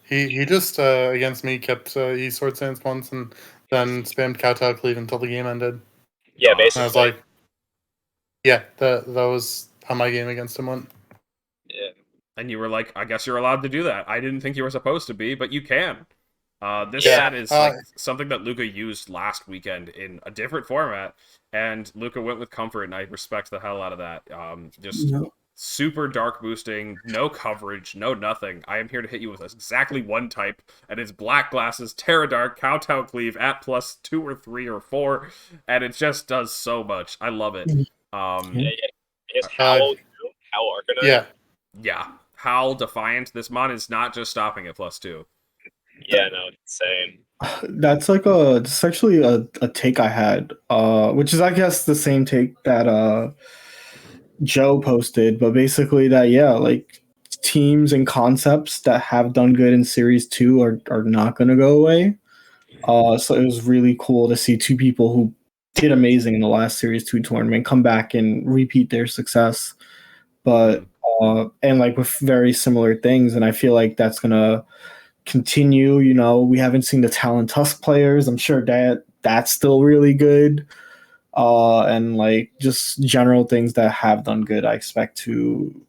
He just against me kept Sword Stance once and then spammed Kowtow Cleave until the game ended. Yeah, basically. And I was like, yeah, that was how my game against him went. Yeah. And you were like, I guess you're allowed to do that. I didn't think you were supposed to be, but you can. This set is like something that Luca used last weekend in a different format, and Luca went with comfort, and I respect the hell out of that. Super dark boosting, no coverage, no nothing. I am here to hit you with exactly one type, and it's Black Glasses, Terra Dark, Kowtow Cleave at +2 or 3 or 4, and it just does so much. I love it. It's Howl Arcanine. Yeah. Howl Defiant. This mon is not just stopping at +2. Yeah, no, it's insane. That's actually a take I had, which is I guess the same take that Joe posted, but basically that like teams and concepts that have done good in Series 2 are not gonna go away. So it was really cool to see 2 people who did amazing in the last Series 2 tournament come back and repeat their success. But and like with very similar things, and I feel like that's gonna continue. We haven't seen the Talon Tusk players. I'm sure that's still really good. And like just general things that have done good, I expect to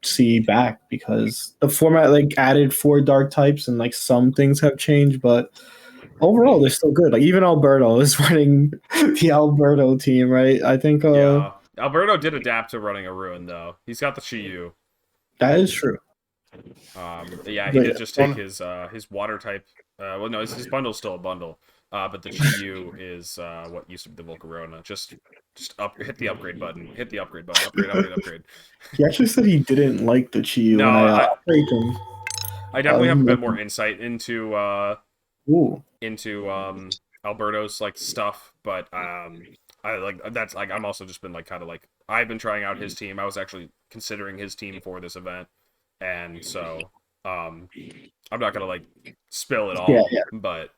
see back because the format like added 4 dark types and like some things have changed, but overall they're still good. Like even Alberto is running the Alberto team, right? I think yeah. Alberto did adapt to running a ruin though. He's got the Chiyu. That is true. Yeah, he did just take his water type. Well, no, his bundle's still a bundle. But the Chiyu is what used to be the Volcarona. Just hit the upgrade button. Hit the upgrade button. Upgrade. He actually said he didn't like the Chiyu when I upgraded him. I definitely have a bit more insight into Alberto's like stuff, but I like that's like I'm also just been like kind of like I've been trying out his team. I was actually considering his team for this event, and so I'm not gonna like spill it all, but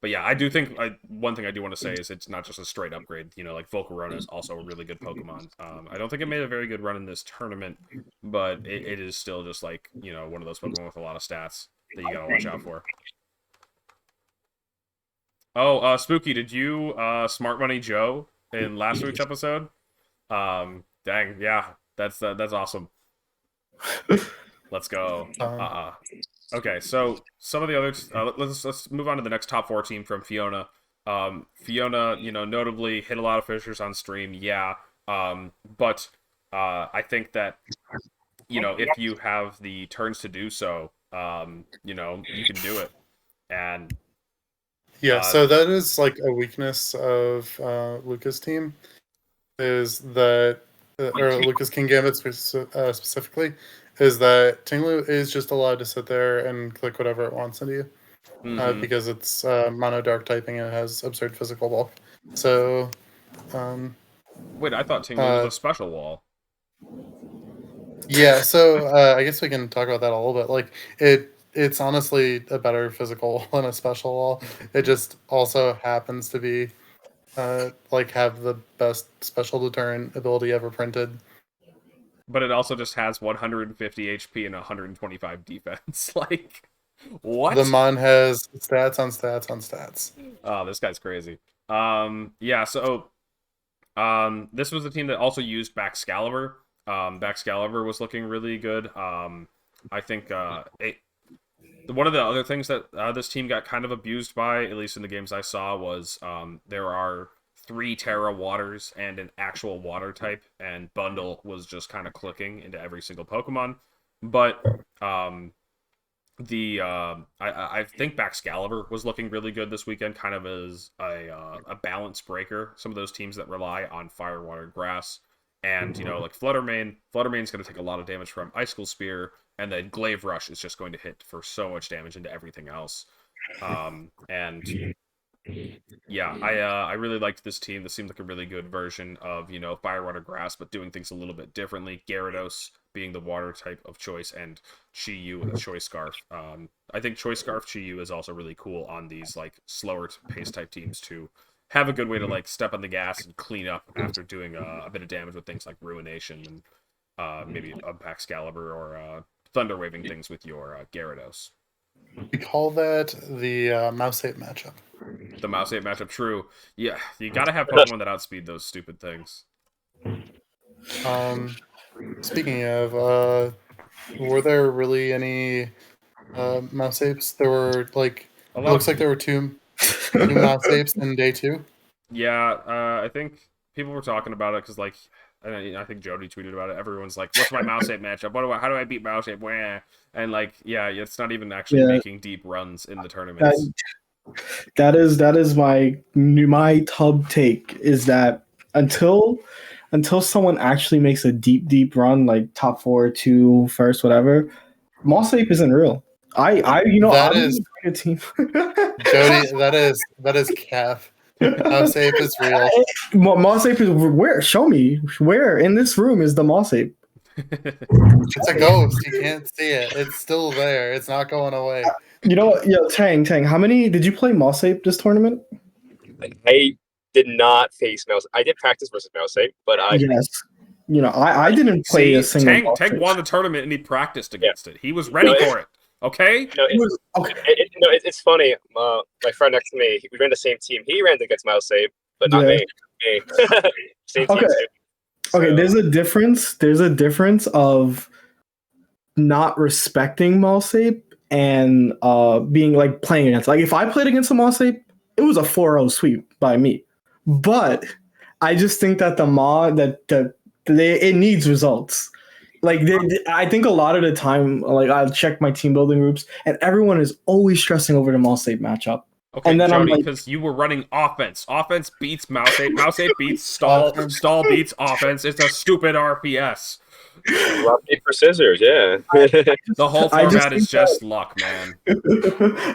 yeah, I do think one thing I do want to say is it's not just a straight upgrade. Like Volcarona is also a really good Pokemon. I don't think it made a very good run in this tournament, but it is still just like one of those Pokemon with a lot of stats that you gotta watch out for. Oh, Spooky, did you smart money Joe in last week's episode? Dang, yeah, that's awesome. Let's go. Okay, so some of the others. Let's move on to the next top 4 team from Fiona. Fiona, notably hit a lot of fissures on stream. Yeah, but I think that if you have the turns to do so, you can do it. And Yeah, so that is like a weakness of Luca's team, is that, or Lucas King Gambit specifically, is that Tinglu is just allowed to sit there and click whatever it wants into you, because it's mono dark typing and it has absurd physical bulk. So, wait, I thought Tinglu was a special wall. Yeah, so I guess we can talk about that a little bit. Like it's honestly a better physical than a special wall. It just also happens to be like have the best special deterrent ability ever printed. But it also just has 150 HP and 125 defense. Like, what? The Mon has stats on stats on stats. Oh, this guy's crazy. Yeah, so this was the team that also used Baxcalibur. Baxcalibur was looking really good. I think one of the other things that this team got kind of abused by, at least in the games I saw, was there are 3 Terra waters and an actual water type, and Bundle was just kind of clicking into every single Pokemon. But I think Baxcalibur was looking really good this weekend, kind of as a balance breaker. Some of those teams that rely on Fire, Water, Grass, and like Fluttermane. Fluttermane's going to take a lot of damage from Icicle Spear, and then Glaive Rush is just going to hit for so much damage into everything else. And yeah, I really liked this team. This seemed like a really good version of, Fire, Water, Grass, but doing things a little bit differently. Gyarados being the water type of choice, and Chi-Yu with a Choice Scarf. I think Choice Scarf Chi-Yu is also really cool on these like slower pace type teams to have a good way to like step on the gas and clean up after doing a bit of damage with things like Ruination and maybe a Baxcalibur or Thunder Waving things with your Gyarados. We call that the Mouse Ape matchup. The Mouse Ape matchup, true. Yeah, you gotta have Pokemon that outspeed those stupid things. Speaking of, were there really any Mouse Apes? There were like, it looks like there were two Mouse Apes in day 2. Yeah, I think people were talking about it because like I think Jeudy tweeted about it. Everyone's like, "What's my Mouse Ape matchup? How do I beat Mouse Ape?" And like, yeah, it's not even actually making deep runs in the tournaments. That is my tub take, is that until someone actually makes a deep run, like top 4, 2, first, whatever, Mouse Ape isn't real. That is a team. Jeudy. That is cap. Mouse Ape is real. Mouse Ape is where? Show me where in this room is the Mouse Ape. It's a ghost. You can't see it. It's still there. It's not going away. You know what? Yo, Tang, how many did you play Mouse Ape this tournament? I did not face Mouse. I did practice versus Mouse Ape, but I I didn't play a single. Tang won the tournament and he practiced against it. He was ready for it. Okay. It's funny. My friend next to me, we ran the same team. He ran against Mouse Ape, but not me. Same team too. Okay, there's a difference. There's a difference of not respecting Mouse Ape and being like playing against. Like if I played against a Mouse Ape, it was a 4-0 sweep by me. But I just think that it needs results. Like I think a lot of the time, like I check my team building groups, and everyone is always stressing over the Mouse Ape matchup. Okay, and then Jeudy, because you were running offense. Offense beats Mouse Ape. Mouse Ape beats stall. Stall beats offense. It's a stupid RPS. Rock, paper, scissors, yeah. The whole format is just luck, man.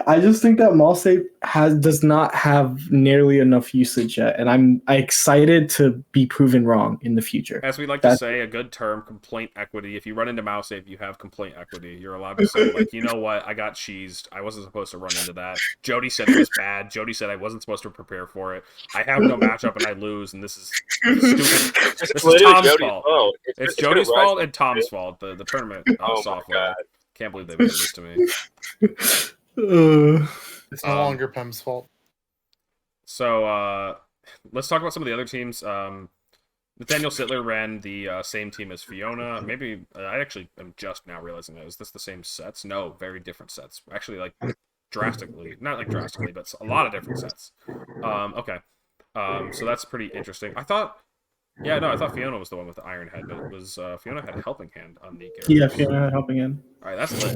I just think that Mouse Ape does not have nearly enough usage yet, and I'm excited to be proven wrong in the future. As we like to say, a good term, complaint equity. If you run into Mouse Ape, you have complaint equity. You're allowed to say, like, you know what, I got cheesed. I wasn't supposed to run into that. Jeudy said it was bad. Jeudy said I wasn't supposed to prepare for it. I have no matchup and I lose, and this is stupid. This is Tom's fault. It's Jody's fault and Tom's fault. The tournament software. Can't believe they did this to me. It's no longer Pem's fault. So let's talk about some of the other teams. Nathaniel Sittler ran the same team as Fiona. Maybe I actually am just now realizing that. Is this the same sets? No, very different sets. Actually, like drastically, not like drastically, but a lot of different sets. Okay. So that's pretty interesting. I thought Fiona was the one with the Iron Head, but it was Fiona had a Helping Hand on the Gyarados. Yeah, Fiona had a Helping Hand. All right, that's lit.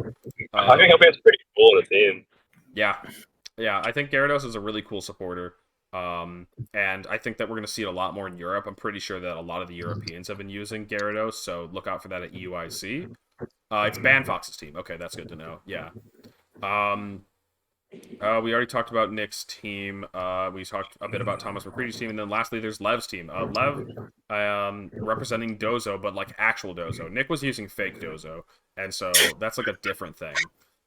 I think Helping Hand's pretty cool in the team. Yeah, Yeah, I think Gyarados is a really cool supporter. And I think that we're going to see it a lot more in Europe. I'm pretty sure that a lot of the Europeans have been using Gyarados, so look out for that at EUIC. It's Banfox's team. Okay, that's good to know. Yeah. We already talked about Nick's team. We talked a bit about Thomas McCready's team, and then lastly, there's Lev's team. Lev, representing Dozo, but like actual Dozo. Nick was using fake Dozo, and so that's like a different thing.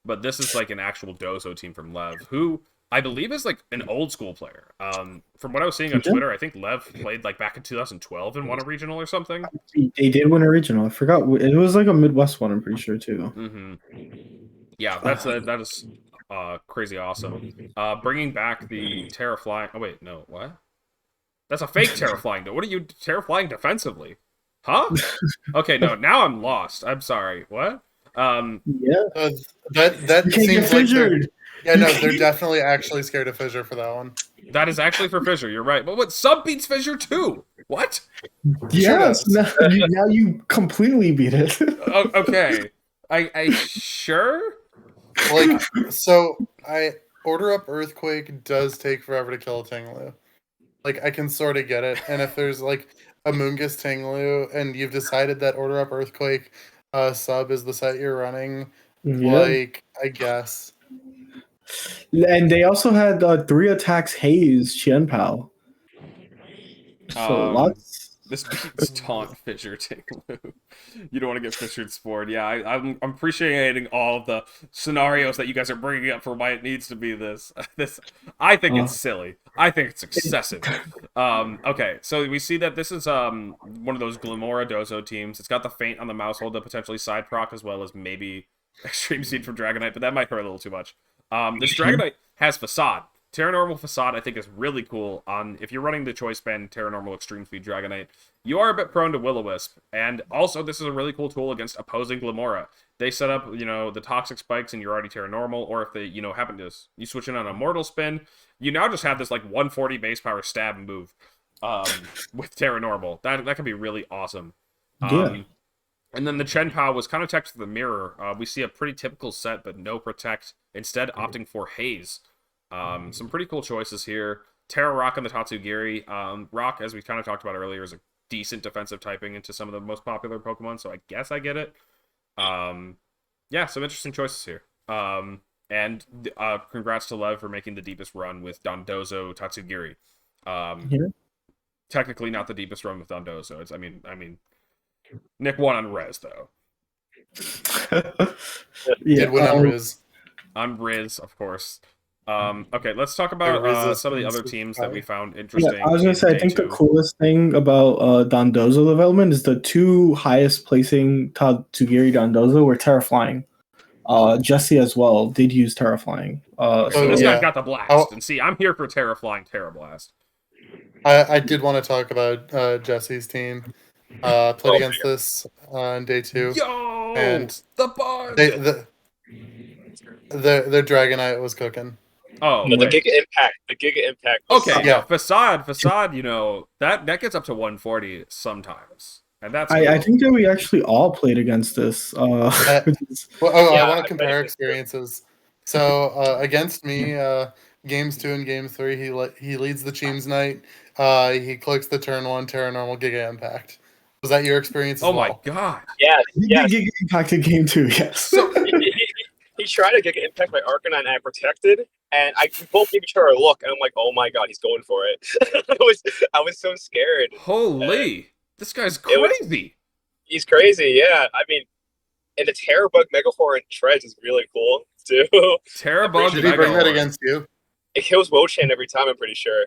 But this is like an actual Dozo team from Lev, who I believe is like an old school player. From what I was seeing on Twitter, I think Lev played like back in 2012 and won a regional or something. They did win a regional. I forgot. It was like a Midwest one, I'm pretty sure, too. Mm-hmm. Yeah, that is crazy awesome. Bringing back the Terraflying... Oh, wait, no, what? That's a fake Terraflying. What are you Terraflying defensively? Huh? Okay, no, now I'm lost. I'm sorry. What? Yeah. That seems like they're definitely actually scared of Fissure for that one. That is actually for Fissure, you're right. But what? Sub beats Fissure too? What? Yes, now you completely beat it. Okay. I sure? Like, so Order Up Earthquake does take forever to kill a Tinglu. Like, I can sort of get it. And if there's like a Moongus Tinglu and you've decided that Order Up Earthquake sub is the set you're running, like, I guess. And they also had 3 attacks Haze Qianpao. So lots. This beats taunt Fissure Tinglu. You don't want to get Fissured Sport. Yeah, I'm appreciating all of the scenarios that you guys are bringing up for why it needs to be this. I think it's silly. I think it's excessive. Okay, so we see that this is one of those Glamora Dozo teams. It's got the Feint on the mouse hold to potentially side proc as well as maybe Extreme Seed from Dragonite, but that might hurt a little too much. This Dragonite has Facade. Terra Normal Facade, I think, is really cool. If you're running the Choice Band Terra Normal Extreme Speed Dragonite, you are a bit prone to Will-O-Wisp. And also, this is a really cool tool against opposing Glamora. They set up, the Toxic Spikes and you're already Terra Normal, or if they, happen to, you switch in on a Mortal Spin, you now just have this, 140 base power stab move with Terra Normal. That can be really awesome. Yeah. And then the Chen-Pao was kind of tech to the mirror. We see a pretty typical set, but no Protect, instead opting for Haze. Some pretty cool choices here. Terra Rock on the Tatsugiri. Rock, as we kind of talked about earlier, is a decent defensive typing into some of the most popular Pokemon, so I guess I get it. Yeah, some interesting choices here. And congrats to Lev for making the deepest run with Dondozo Tatsugiri. Technically not the deepest run with Dondozo. I mean, Nick won on Rez, though. Did win on Riz. On Riz, of course. Okay, let's talk about some of the other teams that we found interesting. Yeah, I was going to say, I think the coolest thing about Dondozo development is the 2 highest placing Tatsugiri Dondozo were Terraflying. Jesse as well did use Terraflying. So this guy got the blast. And see, I'm here for Terraflying Terra Blast. I did want to talk about Jesse's team. Played against this on day 2. Yo! And the Bard! Their Dragonite was cooking. Oh, no, the Giga Impact. Okay, yeah, Facade, that gets up to 140 sometimes, and that's. I think that we actually all played against this. I want to compare experiences. So against me, games 2 and game 3, he leads the Cheems Knight. He clicks the turn 1 Terra Normal Giga Impact. Was that your experience? Oh my god! Yeah. Giga Impact in game 2. Yes. So, he tried to Giga Impact my Arcanine, and I protected. And I both gave each other a look, and I'm like, "Oh my god, he's going for it!" I was so scared. Holy, this guy's crazy. He's crazy, yeah. I mean, and the Terrabug Megahorn Treads is really cool too. Terrabug. Did he bring that against you? It kills Wo-Chan every time, I'm pretty sure.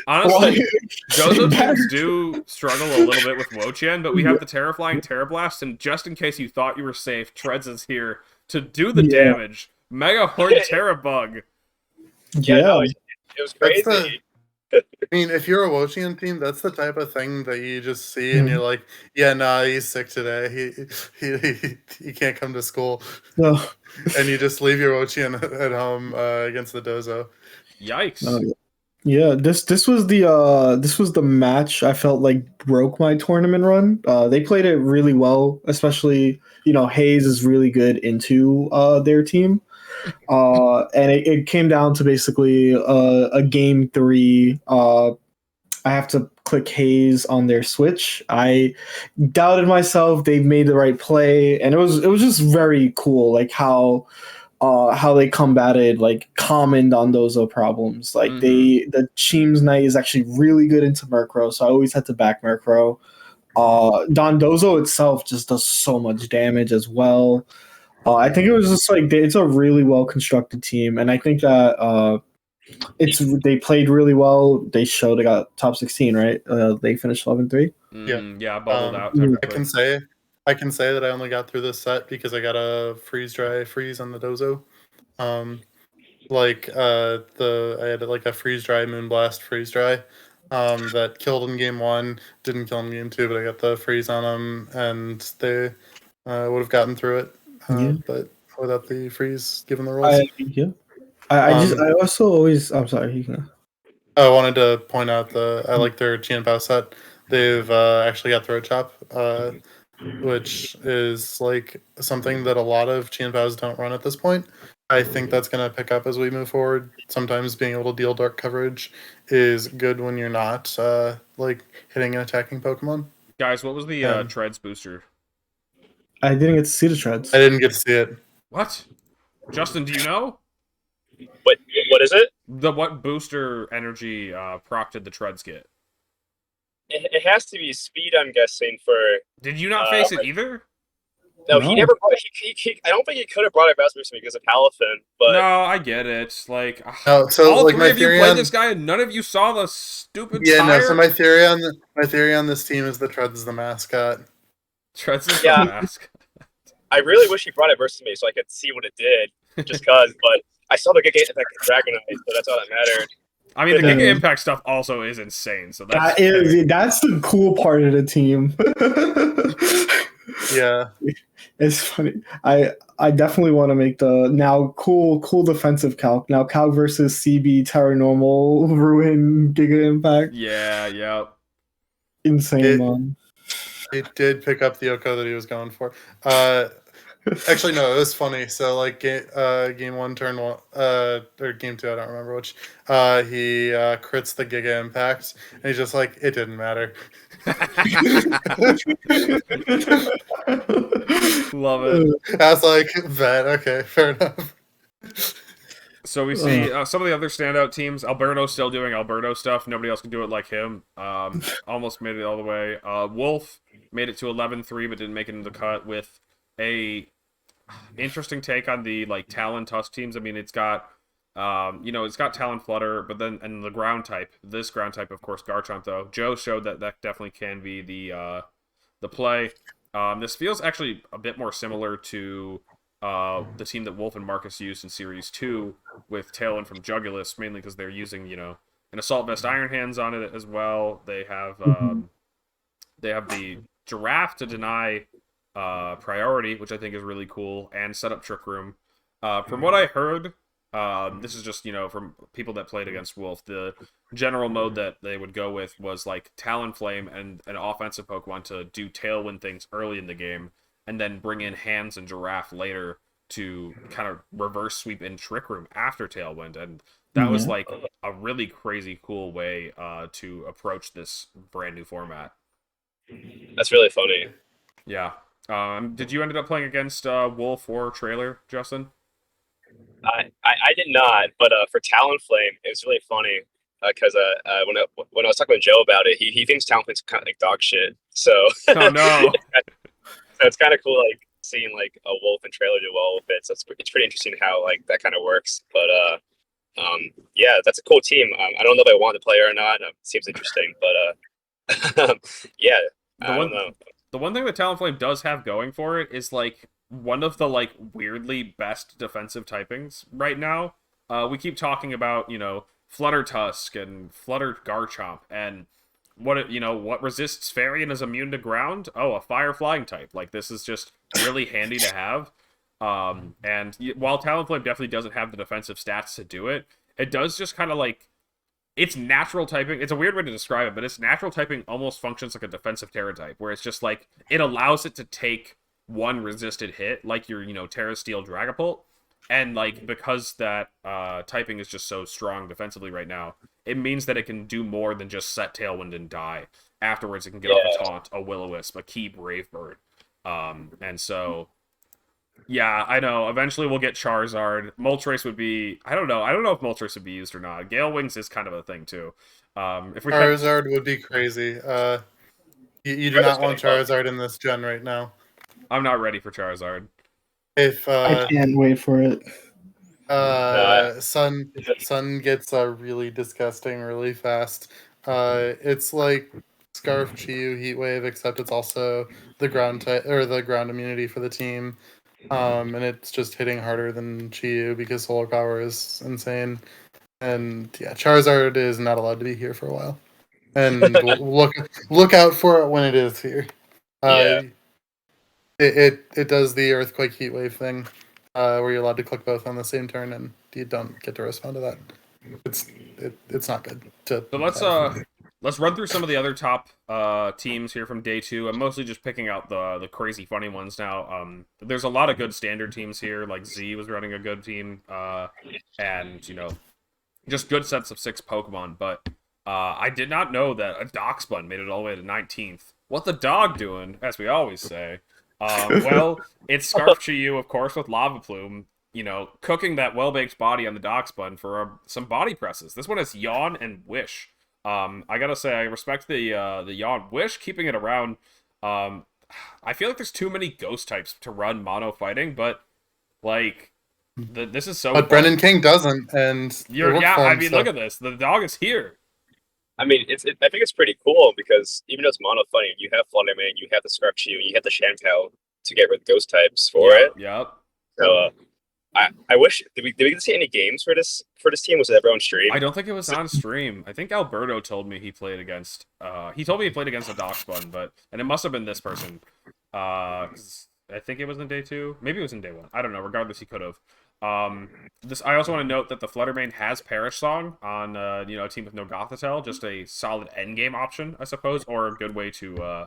Honestly, Dozo teams do struggle a little bit with Wo-Chan, but we have the Terraflying Terra Blast, and just in case you thought you were safe, Treads is here to do the damage. Mega Horn Terrabug. Yeah, no, it was crazy. I mean, if you're a Wo-Chan team, that's the type of thing that you just see and you're like, yeah, nah, he's sick today. He can't come to school. No. And you just leave your Wo-Chan at home against the Dozo. Yikes. Yeah, this was the match I felt like broke my tournament run. They played it really well, especially, Hayes is really good into their team. And it came down to basically a game 3. I have to click Haze on their switch. I doubted myself. They made the right play, and it was just very cool, like how they combated like common Dondozo problems. Like the Cheems Knight is actually really good into Murkrow, so I always had to back Murkrow. Dondozo itself just does so much damage as well. I think it was just like it's a really well constructed team, and I think that they played really well. They showed they got top 16, right? They finished 11-3. Yeah, bubbled out. I can say that I only got through this set because I got a freeze on the Dozo. I had like a freeze dry Moonblast freeze dry that killed in game 1, didn't kill in game 2, but I got the freeze on them, and they would have gotten through it, but without the freeze given the rolls. I also always. I'm sorry. I wanted to point out I like their Qianbao set. They've actually got Throat Chop, which is like something that a lot of Qianbaos don't run at this point. I think that's going to pick up as we move forward. Sometimes being able to deal dark coverage is good when you're not like hitting an attacking Pokemon. Guys, what was the Treads booster? I didn't get to see the Treads. I didn't get to see it. What? Justin, do you know? What is it? What booster energy proc did the Treads get? It has to be speed, I'm guessing. Did you not face it either? No, he never brought it. I don't think he could have brought it best booster because of Palafin, but... No, I get it. Like, all three of you played this guy and none of you saw the stupid fire? So my theory on this team is the Treads is the mascot. Treads is the mascot. I really wish he brought it versus me so I could see what it did, just cause, but I saw the Giga Impact Dragonite, so that's all that mattered. I mean, the Giga Impact stuff also is insane, so that's the cool part of the team. Yeah. It's funny. I definitely want to make the now cool defensive calc. Now calc versus CB Terra Normal Ruin Giga Impact. Yeah. Insane, man. It did pick up the Oko that he was going for. Actually, no, it was funny. So, like, game 1, turn 1, or game 2, I don't remember which. He crits the Giga Impact, and he's just like, it didn't matter. Love it. I was like, that, okay, fair enough. So we see some of the other standout teams. Alberto's still doing Alberto stuff. Nobody else can do it like him. Almost made it all the way. Wolf made it to 11-3, but didn't make it into the cut with a interesting take on the like Talon Tusk teams. I mean, it's got it's got Talon Flutter, but then and the ground type. This ground type, of course, Garchomp though. Joe showed that definitely can be the play. This feels actually a bit more similar to the team that Wolf and Marcus used in Series 2 with Tailwind from Jugulus, mainly because they're using, an Assault Vest Iron Hands on it as well. They have the Giraffe to deny priority, which I think is really cool, and set up Trick Room. From what I heard, this is just, from people that played against Wolf, the general mode that they would go with was like Talonflame and an offensive Pokemon to do Tailwind things early in the game, and then bring in Hands and Giraffe later to kind of reverse sweep in Trick Room after Tailwind. And that was like a really crazy cool way to approach this brand new format. That's really funny. Yeah. Did you end up playing against Wolf or Trailer, Justin? I did not, but for Talonflame, it was really funny because when I was talking with Joe about it, he thinks Talonflame's kind of like dog shit. So oh no, it's kind of cool, like seeing like a Wolf and Trailer do well with it. So it's pretty interesting how like that kind of works. But yeah, that's a cool team. I don't know if I want to play or not. It seems interesting, but yeah, I don't know. The one thing that Talonflame does have going for it is like one of the like weirdly best defensive typings right now. We keep talking about, Flutter Tusk and Flutter Garchomp, and what resists Fairy and is immune to ground? Oh, a Fire Flying type. Like, this is just really handy to have. And while Talonflame definitely doesn't have the defensive stats to do it, it does just kind of like, its natural typing, it's a weird way to describe it, but its natural typing almost functions like a defensive Terra type, where it's just like, it allows it to take one resisted hit, like your, Terra Steel Dragapult, And like because that typing is just so strong defensively right now, it means that it can do more than just set Tailwind and die. Afterwards, it can get off a taunt, a Will-O-Wisp, a Key Brave Bird. And so, yeah, I know. Eventually, we'll get Charizard. Moltres would be. I don't know. I don't know if Moltres would be used or not. Gale Wings is kind of a thing too. If we Charizard would be crazy. You do not want Charizard in this gen right now. I'm not ready for Charizard. If I can't wait for it. Sun gets really disgusting really fast. It's like Scarf Chiyu Heat Wave, except it's also the ground type or the ground immunity for the team. And it's just hitting harder than Chiyu because solar power is insane. And yeah, Charizard is not allowed to be here for a while. And look out for it when it is here. It does the Earthquake Heat Wave thing, where you're allowed to click both on the same turn, and you don't get to respond to that. It's not good. So let's run through some of the other top teams here from day 2. I'm mostly just picking out the crazy funny ones now. There's a lot of good standard teams here, like Z was running a good team, and just good sets of 6 Pokemon. But I did not know that a Doxbun made it all the way to 19th. What the dog doing, as we always say. Well, it's Scarf Chiyu, of course, with Lava Plume, cooking that well-baked body on the Doxbun for some body presses. This one has Yawn and Wish. I gotta say, I respect the Yawn Wish, keeping it around. I feel like there's too many ghost types to run mono fighting, but, like, this is so But fun. Brennan King doesn't, and... Look at this. The dog is here. I mean, I think it's pretty cool because even though it's mono fighting, you have Flutterman, you have the Scarf Chiyu, you have the Shantel to get rid of ghost types for it. Yep. So I wish did we get to see any games for this team? Was it ever on stream? I don't think it was on stream. I think Alberto told me he played against. He told me he played against a Doxbun, and it must have been this person. I think it was in day 2. Maybe it was in day 1. I don't know. Regardless, he could have. I also want to note that the Fluttermane has Perish Song on a team with no Gothitelle, just a solid endgame option, I suppose, or a good way to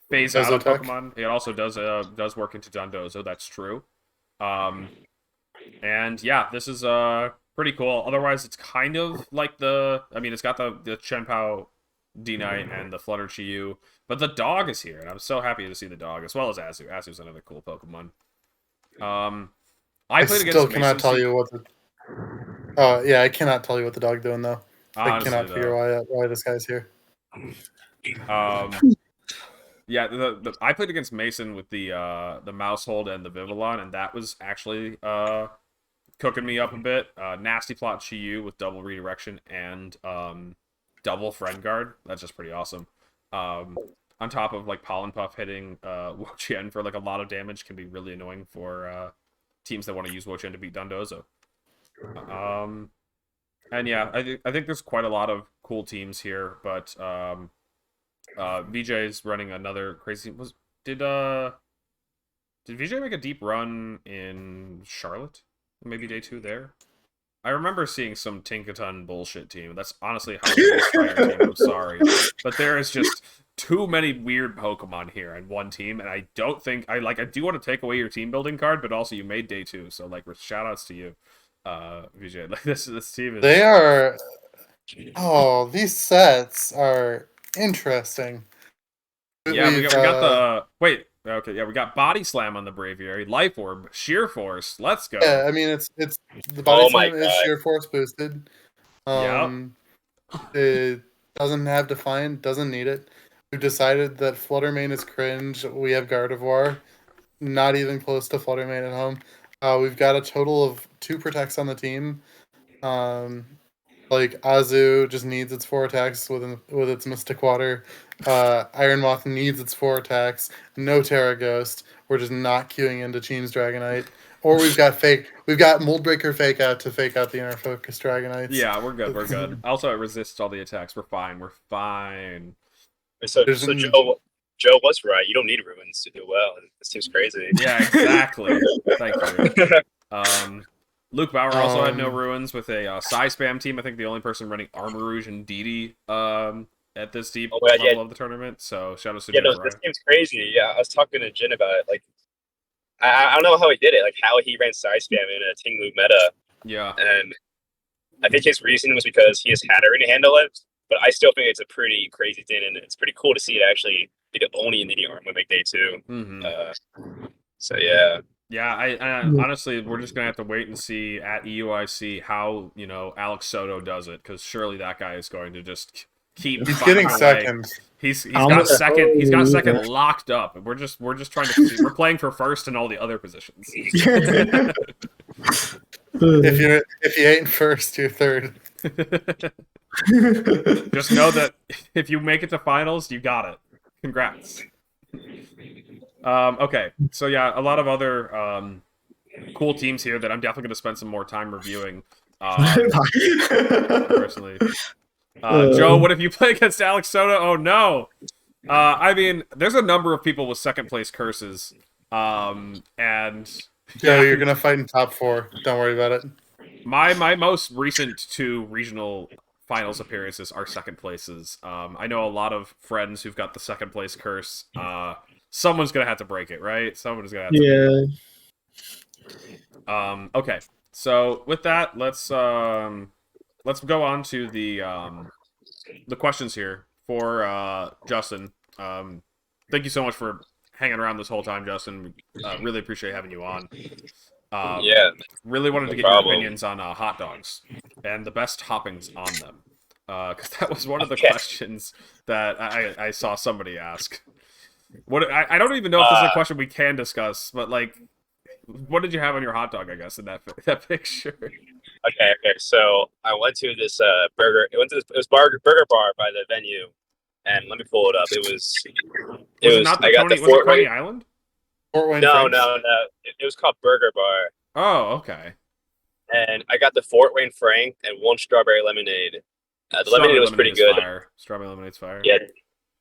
phase out a Pokemon. It also does work into Dondozo. That's true. And yeah, this is pretty cool. Otherwise, it's kind of like it's got the Chenpao D-Knight and the Flutter Chiyu, but the dog is here, and I'm so happy to see the dog, as well as Azu. Azu's another cool Pokemon. I still cannot tell you what the... Oh, yeah, I cannot tell you what the dog doing, though. Honestly, I cannot figure why this guy's here. Yeah, I played against Mason with the Mousehold and the Vivillon, and that was actually cooking me up a bit. Nasty Plot Chiyu with double redirection and double Friend Guard. That's just pretty awesome. On top of like Pollen Puff hitting Wo-Chien for like a lot of damage can be really annoying for teams that want to use Wo-Chien to beat Dondozo. And yeah, I think there's quite a lot of cool teams here, but VJ's running another crazy. Did VJ make a deep run in Charlotte? Maybe day 2 there. I remember seeing some Tinkaton bullshit team. That's honestly how fire team. I'm sorry, but there is just too many weird Pokemon here in one team, and I don't think I do want to take away your team building card, but also you made day 2, so like shout outs to you, VJ. Like this team is. They are. Oh, these sets are interesting. Yeah, we got the wait. Okay, yeah, we got Body Slam on the Braviary, Life Orb, Sheer Force. Let's go. Yeah, I mean it's the Body Slam is Sheer Force boosted. It doesn't have Defiant, doesn't need it. We've decided that Fluttermane is cringe. We have Gardevoir, not even close to Fluttermane at home. We've got a total of 2 protects on the team. Like Azu just needs its 4 attacks with its Mystic Water. Iron Moth needs its 4 attacks. No Terra Ghost. We're just not queuing into Cheem's Dragonite. Or we've got Moldbreaker Fake Out to fake out the Inner Focus Dragonites. Yeah, we're good. We're good. Also, it resists all the attacks. We're fine. We're fine. So Joe was right. You don't need ruins to do well. This seems crazy. Yeah, exactly. Thank you. Luke Bauer also had no ruins with a Psy Spam team. I think the only person running Armarouge and Didi at this deep level of the tournament. So shout out to this team's crazy. Yeah, I was talking to Jin about it. Like I don't know how he did it, like how he ran side spam in a Ting Lu meta. Yeah. And I think his reason was because he has Hattery to handle it, but I still think it's a pretty crazy thing, and it's pretty cool to see it actually be the only Immunity arm on like day 2. So yeah. Yeah, I honestly, we're just gonna have to wait and see at EUIC how Alex Soto does it, because surely that guy is going to just keep. He's getting second. He's got second. He's got second locked up. We're just trying to see. We're playing for first in all the other positions. If you ain't first, you're third. Just know that if you make it to finals, you got it. Congrats. Okay, so yeah, a lot of other cool teams here that I'm definitely going to spend some more time reviewing. Personally, Joe, what if you play against Alex Soto? Oh no! I mean, there's a number of people with second place curses, and yeah, you're gonna fight in top 4. Don't worry about it. My most recent 2 regional finals appearances are second places. I know a lot of friends who've got the second place curse. Someone's gonna have to break it, right? Someone's gonna have to. Yeah. Okay. So with that, let's go on to the questions here for Justin. Thank you so much for hanging around this whole time, Justin. Really appreciate having you on. Yeah. Really wanted to get your opinions on hot dogs and the best toppings on them, because that was one of the questions that I saw somebody ask. What I don't even know if this is a question we can discuss, but like, what did you have on your hot dog? I guess in that picture. Okay. So I went to this burger. It was burger bar by the venue, and let me pull it up. It was not the Coney, was it Coney Island? Fort Wayne. No. It was called Burger Bar. Oh, okay. And I got the Fort Wayne Frank and 1 strawberry lemonade. The lemonade was pretty good. Strawberry lemonade's fire. Yeah.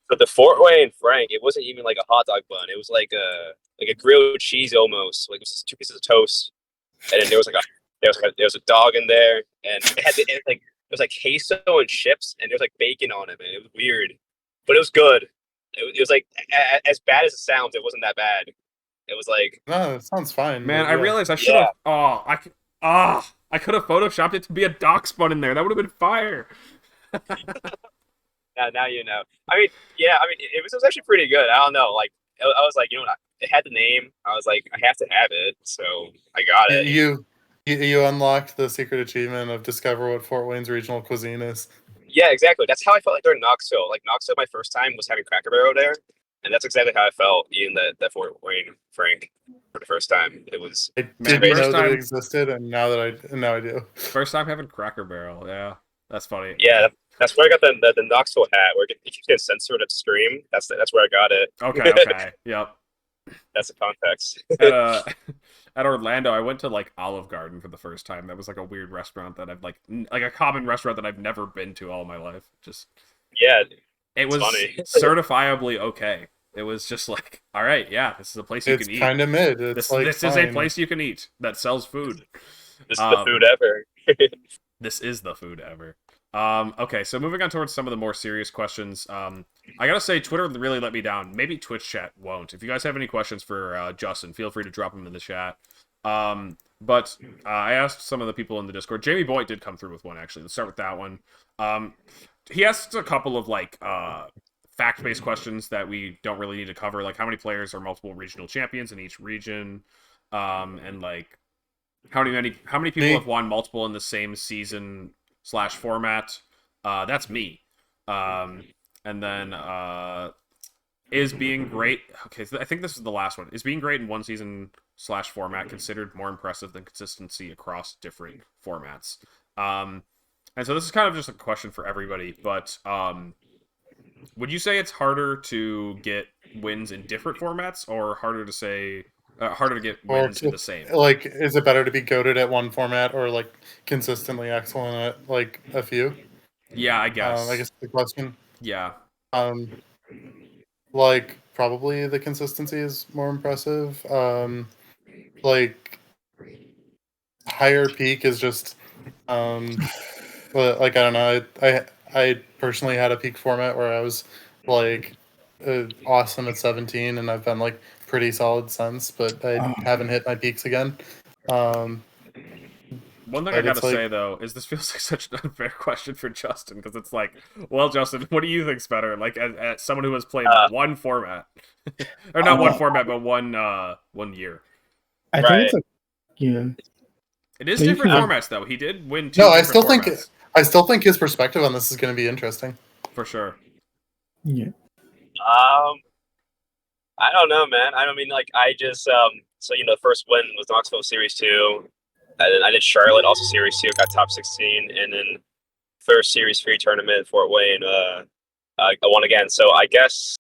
But the Fort Wayne Frank, it wasn't even like a hot dog bun. It was like a grilled cheese almost. Like it was just 2 pieces of toast, and then there was a dog in there, and it was like queso and chips, and there was like bacon on it, man. It was weird, but it was good. It was like as bad as it sounds. It wasn't that bad. It was like, no, it sounds fine. Man, I realized I should have. I could have photoshopped it to be a dock spun in there. That would have been fire. Now you know. I mean, it was actually pretty good. I don't know. Like, I was like, it had the name. I was like, I have to have it, so I got it. You unlocked the secret achievement of discover what Fort Wayne's regional cuisine is. Yeah, exactly. That's how I felt like during Knoxville. Like Knoxville, my first time was having Cracker Barrel there, and that's exactly how I felt eating that Fort Wayne Frank for the first time. It was. I didn't know that it existed, and now I do. First time having Cracker Barrel. Yeah, that's funny. Yeah. That's where I got the Knoxville hat, where it keeps getting censored at stream. That's where I got it. Okay. Yep. That's the context. At Orlando, I went to like Olive Garden for the first time. That was like a weird restaurant that I've like a common restaurant that I've never been to all my life. Just it was funny. Certifiably okay. It was just like, all right, yeah, this is a place you can eat. It's kind of mid. This is a place you can eat that sells food. This is the food ever. This is the food ever. Okay, so moving on towards some of the more serious questions. I gotta say, Twitter really let me down. Maybe Twitch chat won't. If you guys have any questions for Justin, feel free to drop them in the chat. But I asked some of the people in the Discord. Jamie Boyd did come through with one, actually. Let's start with that one. He asked a couple of like fact-based questions that we don't really need to cover, like how many players are multiple regional champions in each region, and like how many people have won multiple in the same season / format. That's me. And then is being great. Okay, I think this is the last one. Is being great in one season / format considered more impressive than consistency across different formats? And so this is kind of just a question for everybody, but would you say it's harder to get wins in different formats, or harder to get wins in the same? Like, is it better to be goated at one format, or like consistently excellent at like a few? Yeah, I guess. I guess the question. Yeah. Like probably the consistency is more impressive. Like higher peak is just but like I don't know. I personally had a peak format where I was like awesome at 17, and I've been like pretty solid sense, but I haven't hit my peaks again. One thing I gotta say, though, is this feels like such an unfair question for Justin, because it's like, well, Justin, what do you think's better? Like, as someone who has played one format, or not one format, but one year. I think it's it is different formats, though. He did win 2 I still think his perspective on this is going to be interesting. For sure. Yeah. I don't know, man. I don't mean, like, I just so the first win was Knoxville Series 2. And then I did Charlotte, also Series 2, got top 16, and then first Series 3 tournament at Fort Wayne, I won again. So I guess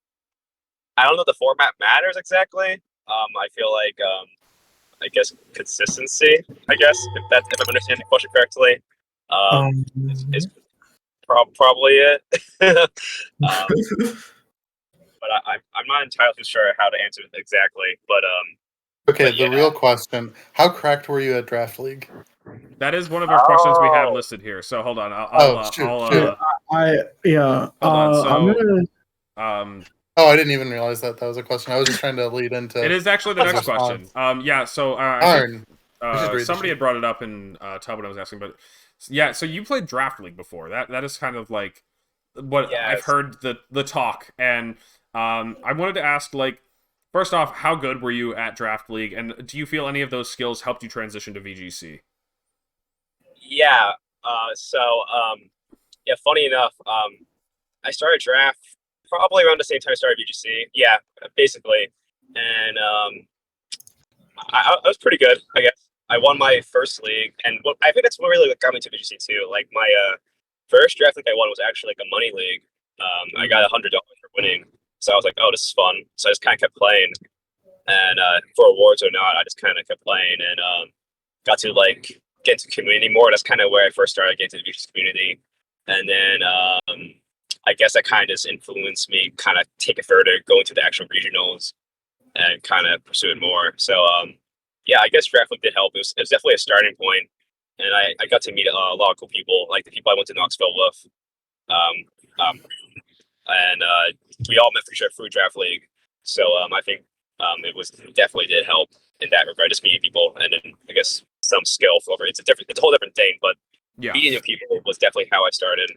I don't know if the format matters exactly. I feel like I guess consistency. I guess if I'm understanding the question correctly, is probably it. But I'm not entirely sure how to answer it exactly. But okay, the real question: how cracked were you at Draft League? That is one of our questions we have listed here. So hold on. I didn't even realize that was a question. I was just trying to lead into. It is actually the next question. Somebody had brought it up in Tub when I was asking, but yeah. So you played Draft League before. That is kind of like what I've heard the talk, and I wanted to ask, like, first off, how good were you at Draft League, and do you feel any of those skills helped you transition to VGC? Yeah. Funny enough, I started Draft probably around the same time I started VGC. Yeah, basically. And I was pretty good, I guess. I won my first league, and I think that's what really got me to VGC too. Like, my first Draft League I won was actually like a money league. I got $100 for winning, so I was like, "Oh, this is fun." So I just kind of kept playing, and for awards or not, I just kind of kept playing, and got to like get into community more. That's kind of where I first started getting into the VGC community, and then I guess that kind of just influenced me, kind of take it further, going to the actual regionals, and kind of pursue it more. So I guess Draft League did help. It was definitely a starting point, and I got to meet a lot of cool people, like the people I went to Knoxville with, and we all met for sure through Draft League. So I think it was definitely did help in that regard, just meeting people, and then I guess some skill over. It's a whole different thing, but meeting new people was definitely how I started.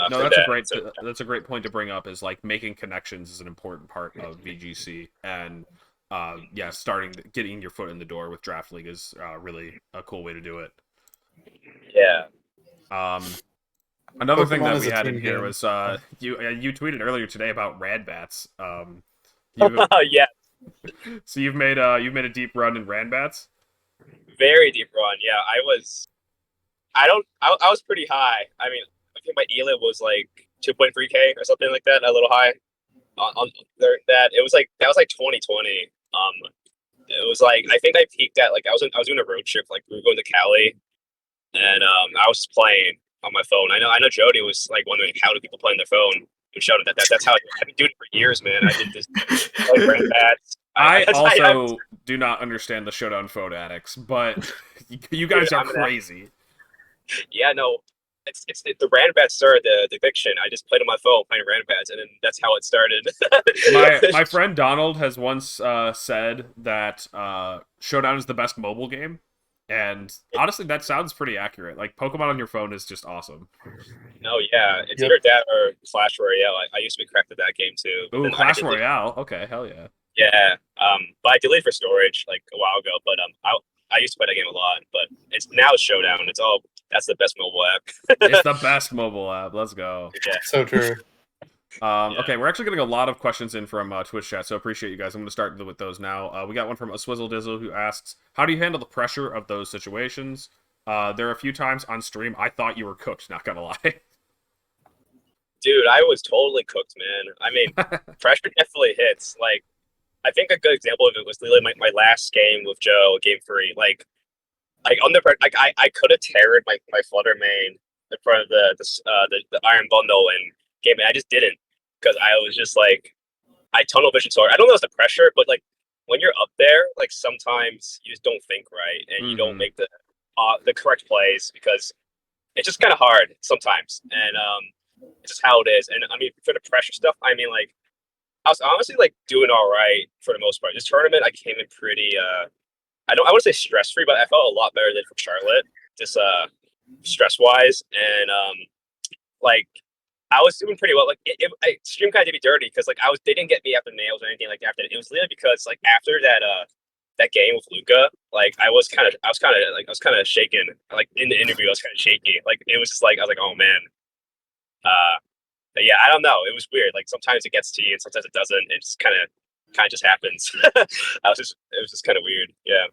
That's a great point to bring up. Is like making connections is an important part of VGC, and getting your foot in the door with Draft League is really a cool way to do it. Yeah. Another thing that we had in here was you tweeted earlier today about Radbats. Yeah. So you've made a deep run in Radbats. Very deep run. Yeah, I was pretty high. I mean, I think my ELIT was like 2.3K or something like that, a little high. On that, it was like 2020. It was like, I think I peaked at, like, I was doing a road trip, like we were going to Cali, and I was just playing on my phone. I know Jeudy was like wondering how do people play on their phone. We showed that that's how I've been doing it for years, man. I did this like Radbats. I also do not understand the Showdown phone addicts, but you guys are crazy. Yeah, no. It's the Radbats started the addiction. I just played on my phone playing Radbats, and then that's how it started. my friend Donald has once said that Showdown is the best mobile game, and honestly, that sounds pretty accurate. Like, Pokemon on your phone is just awesome. No, yeah, it's either that or Clash Royale. I used to be cracked at that game too. Ooh, Clash Royale. Okay, hell yeah. Yeah, but I deleted for storage like a while ago. But I used to play that game a lot. But it's Showdown. That's the best mobile app. It's the best mobile app. Let's go. Yeah. So true. Okay, we're actually getting a lot of questions in from Twitch chat, so appreciate you guys. I'm going to start with those now. We got one from a Swizzle Dizzle who asks, how do you handle the pressure of those situations? There are a few times on stream I thought you were cooked, not going to lie. Dude, I was totally cooked, man. I mean, pressure definitely hits. Like, I think a good example of it was literally my last game with Joe, game 3. Like under, like I could have teared my Flutter main in front of the Iron Bundle and game it. I just didn't, because I was just like, I tunnel vision so hard. I don't know if it's the pressure, but like when you're up there, like sometimes you just don't think right, and you don't make the correct plays, because it's just kind of hard sometimes, and it's just how it is. And I mean, for the pressure stuff, I mean, like, I was honestly like doing all right for the most part. This tournament, I came in pretty. I want to say stress free, but I felt a lot better than from Charlotte. Just stress wise, and like I was doing pretty well. Like stream kind of did me dirty because like they didn't get me after nails or anything like that. It was literally because like after that game with Luca, like I was kind of shaken. Like in the interview, I was kind of shaky. Like it was just like I was like, oh man. Yeah, I don't know. It was weird. Like sometimes it gets to you, and sometimes it doesn't. It just kind of just happens. It was just kind of weird. Yeah.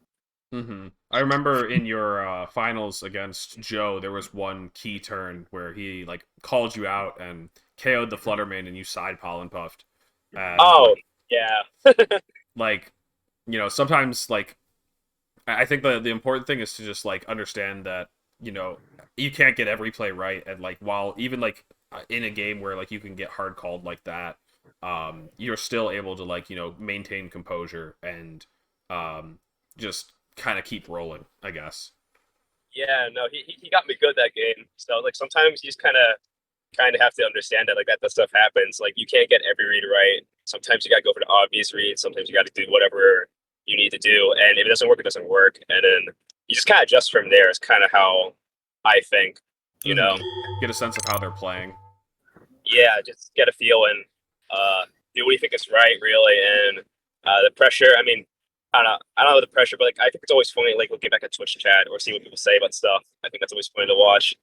Mm-hmm. I remember in your finals against Joe, there was one key turn where he like called you out and KO'd the Flutterman, and you side pollen puffed. And, oh yeah. Like, you know, sometimes like I think the important thing is to just like understand that, you know, you can't get every play right, and like while even like in a game where like you can get hard called like that, you're still able to like, you know, maintain composure and just kind of keep rolling, I guess. Yeah, no, he got me good that game. So like sometimes you just kind of have to understand that like that stuff happens. Like you can't get every read right. Sometimes you gotta go for the obvious read. Sometimes you got to do whatever you need to do, and if it doesn't work, it doesn't work. And then you just kind of adjust from there. Is kind of how I think. You know, get a sense of how they're playing. Yeah, just get a feel and do what you think is right, really. And the pressure. I mean, I don't know the pressure, but like I think it's always funny. Like we'll get back at Twitch chat or see what people say about stuff. I think that's always funny to watch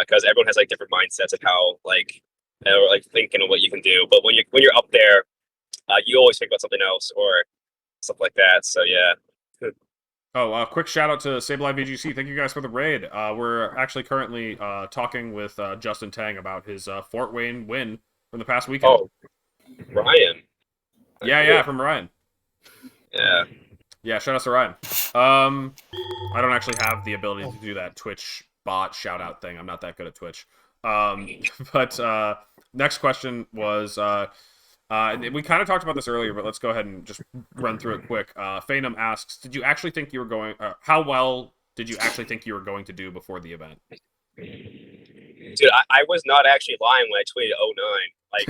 because everyone has like different mindsets of how like or like thinking of what you can do. But when you're up there, you always think about something else or stuff like that. So yeah. Oh, quick shout out to Sableye VGC. Thank you guys for the raid. We're actually currently talking with Justin Tang about his Fort Wayne win from the past weekend. Oh, Ryan. Yeah, from Ryan. Yeah, shout out to Ryan. I don't actually have the ability to do that Twitch bot shout out thing. I'm not that good at Twitch. But next question was we kind of talked about this earlier, but let's go ahead and just run through it quick. Phantom asks, did you actually think you were going how well did you actually think you were going to do before the event? Dude, I was not actually lying when I tweeted 09. Like,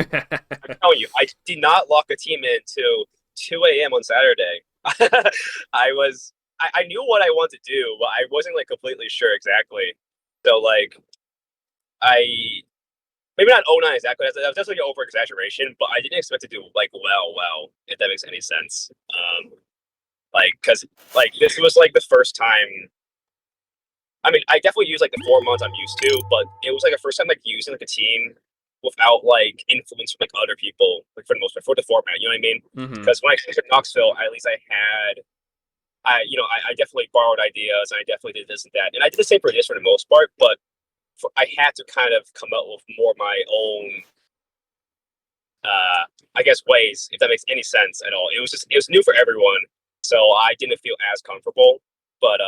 I'm telling you, I did not lock a team in till 2 a.m. on Saturday. I knew what I wanted to do, but I wasn't like completely sure exactly. So like, maybe not 09 exactly. That was definitely an over exaggeration, but I didn't expect to do like well, if that makes any sense. Like, cause like this was like the first time. I mean, I definitely use like the 4 months I'm used to, but it was like the first time like using like a team without like influence from like other people, like for the most part, for the format. You know what I mean? Because when I came to Knoxville, at least I definitely borrowed ideas, and I definitely did this and that, and I did the same for this for the most part. But I had to kind of come up with more of my own, I guess, ways, if that makes any sense at all. It was new for everyone, so I didn't feel as comfortable. But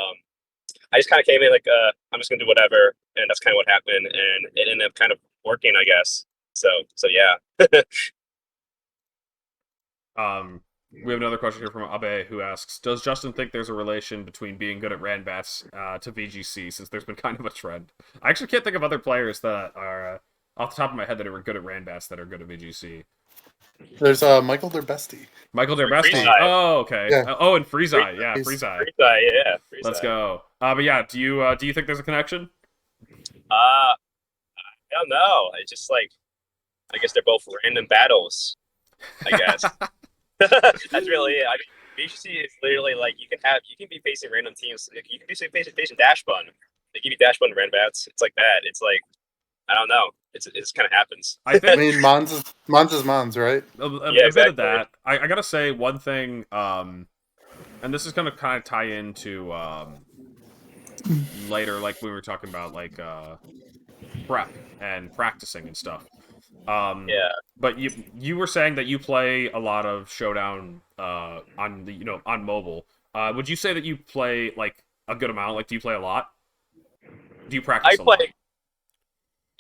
I just kind of came in like, I'm just gonna do whatever, and that's kind of what happened, and it ended up kind of working, I guess. So yeah. We have another question here from Abe who asks, does Justin think there's a relation between being good at Ranbats to VGC, since there's been kind of a trend? I actually can't think of other players that are off the top of my head that are good at Ranbats that are good at VGC. There's Michael Derbesti. Michael Derbesti. Oh, okay. Yeah. Oh, and Freezeye. Yeah, Freezeye. Yeah. Let's go. But yeah, do you think there's a connection? I don't know. It's just like, I guess they're both random battles, I guess. That's really it. I mean, VGC is literally like you can be facing random teams. Like, you can be facing Dash Bun. They give you Dash Bun Ranbats. It's like that. It's like, I don't know. It just kind of happens. I think. I mean, Mons is Mons, right? A Yeah, bit of that. I gotta say one thing. And this is gonna kind of tie into later, like we were talking about, like prep and practicing and stuff. Yeah. But you were saying that you play a lot of Showdown on the on mobile. Would you say that you play like a good amount? Like, do you play a lot? Do you practice a lot?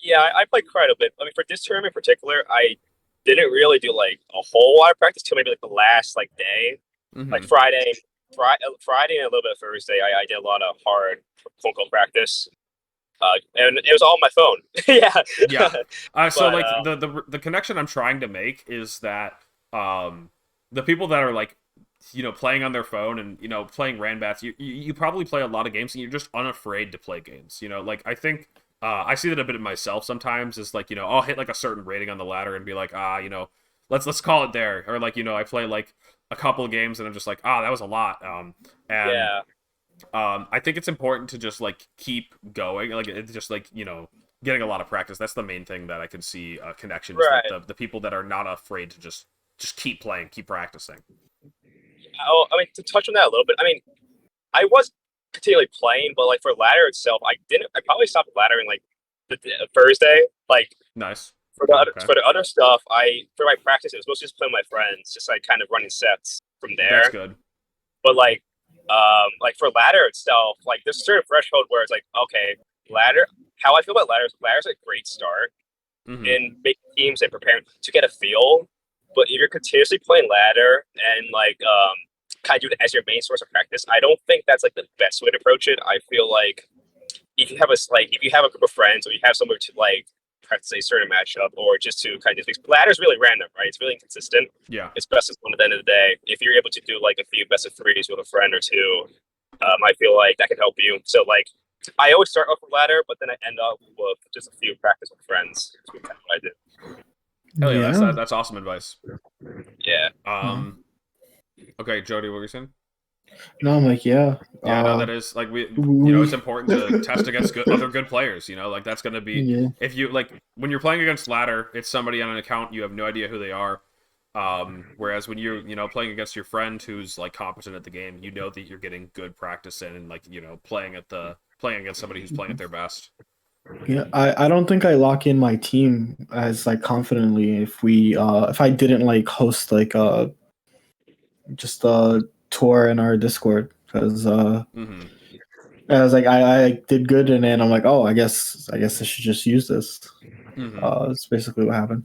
Yeah, I play quite a bit. I mean, for this tournament in particular, I didn't really do like a whole lot of practice till maybe like the last like day, like Friday and a little bit of Thursday. I did a lot of hard phone call practice. And it was all on my phone. Yeah. Yeah. So like the connection I'm trying to make is that the people that are like, playing on their phone and playing Ranbats, you probably play a lot of games and you're just unafraid to play games. Like I think I see that a bit in myself sometimes. Is like I'll hit like a certain rating on the ladder and be like let's call it there, or like I play like a couple of games and I'm just like that was a lot. And Yeah. I think it's important to just like keep going, like it's just like getting a lot of practice. That's the main thing that I can see connections. Right. With the people that are not afraid to just keep playing, keep practicing. Oh, I mean, to touch on that a little bit, I mean, I was continually playing, but like for ladder itself, I didn't. I probably stopped laddering like the Thursday. Like Nice. for the other stuff, for my practice, it was mostly just playing with my friends, just like kind of running sets from there. That's good. But like for ladder itself, like there's a certain threshold where it's like, okay, ladder. How I feel about ladder's a great start in making teams and preparing to get a feel. But if you're continuously playing ladder and like kind of do it as your main source of practice, I don't think that's like the best way to approach it. I feel like if you have a group of friends or you have somewhere to like practice a certain matchup or just to kind of ladder's really random, right? It's really inconsistent. Yeah. It's best of one at the end of the day. If you're able to do like a few best of threes with a friend or two, I feel like that can help you. So like I always start off with ladder, but then I end up with just a few practice with friends. That's kind of what I do. Hell yeah, that's awesome advice. Yeah. Okay, Jeudy, what were you saying? No, I'm like, yeah. No, that is like it's important to test against other good players. Like that's gonna be if you like when you're playing against ladder, it's somebody on an account you have no idea who they are. Whereas when you're playing against your friend who's like competent at the game, you know that you're getting good practice in and like playing against somebody who's playing at their best. Yeah, I don't think I lock in my team as like confidently if I didn't like host like just a tour in our Discord, because I was like I did good and then I'm like, oh, I guess I should just use this. That's basically what happened.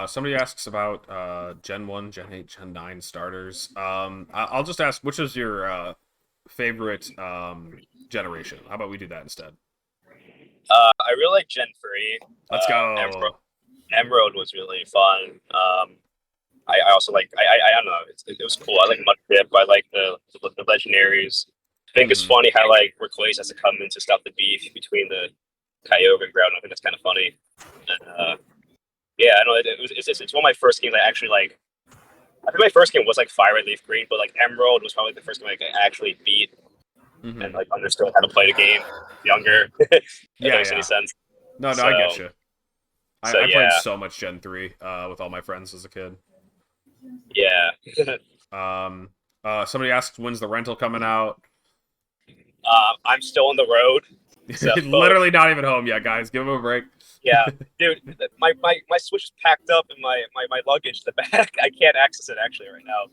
Somebody asks about Gen 1, Gen 8, Gen 9 starters. I'll just ask, which is your favorite generation? How about we do that instead? I really like Gen 3. Let's go. Emerald was really fun. I also like I don't know, it was cool. I like Mudkip. I like the legendaries. I think it's funny how like Recluse has to come in to stop the beef between the Kyogre and Groudon. I think that's kind of funny. And yeah, I know it's one of my first games I actually like. I think my first game was like Fire Red Leaf Green, but like Emerald was probably the first game I actually beat and like understood how to play the game younger. If that makes any sense. No, I get you. I played so much Gen 3 with all my friends as a kid. Yeah. Somebody asks, when's the rental coming out? I'm still on the road. So, literally not even home yet, guys. Give him a break. Yeah, dude, my Switch is packed up in my luggage in the back. I can't access it actually right now.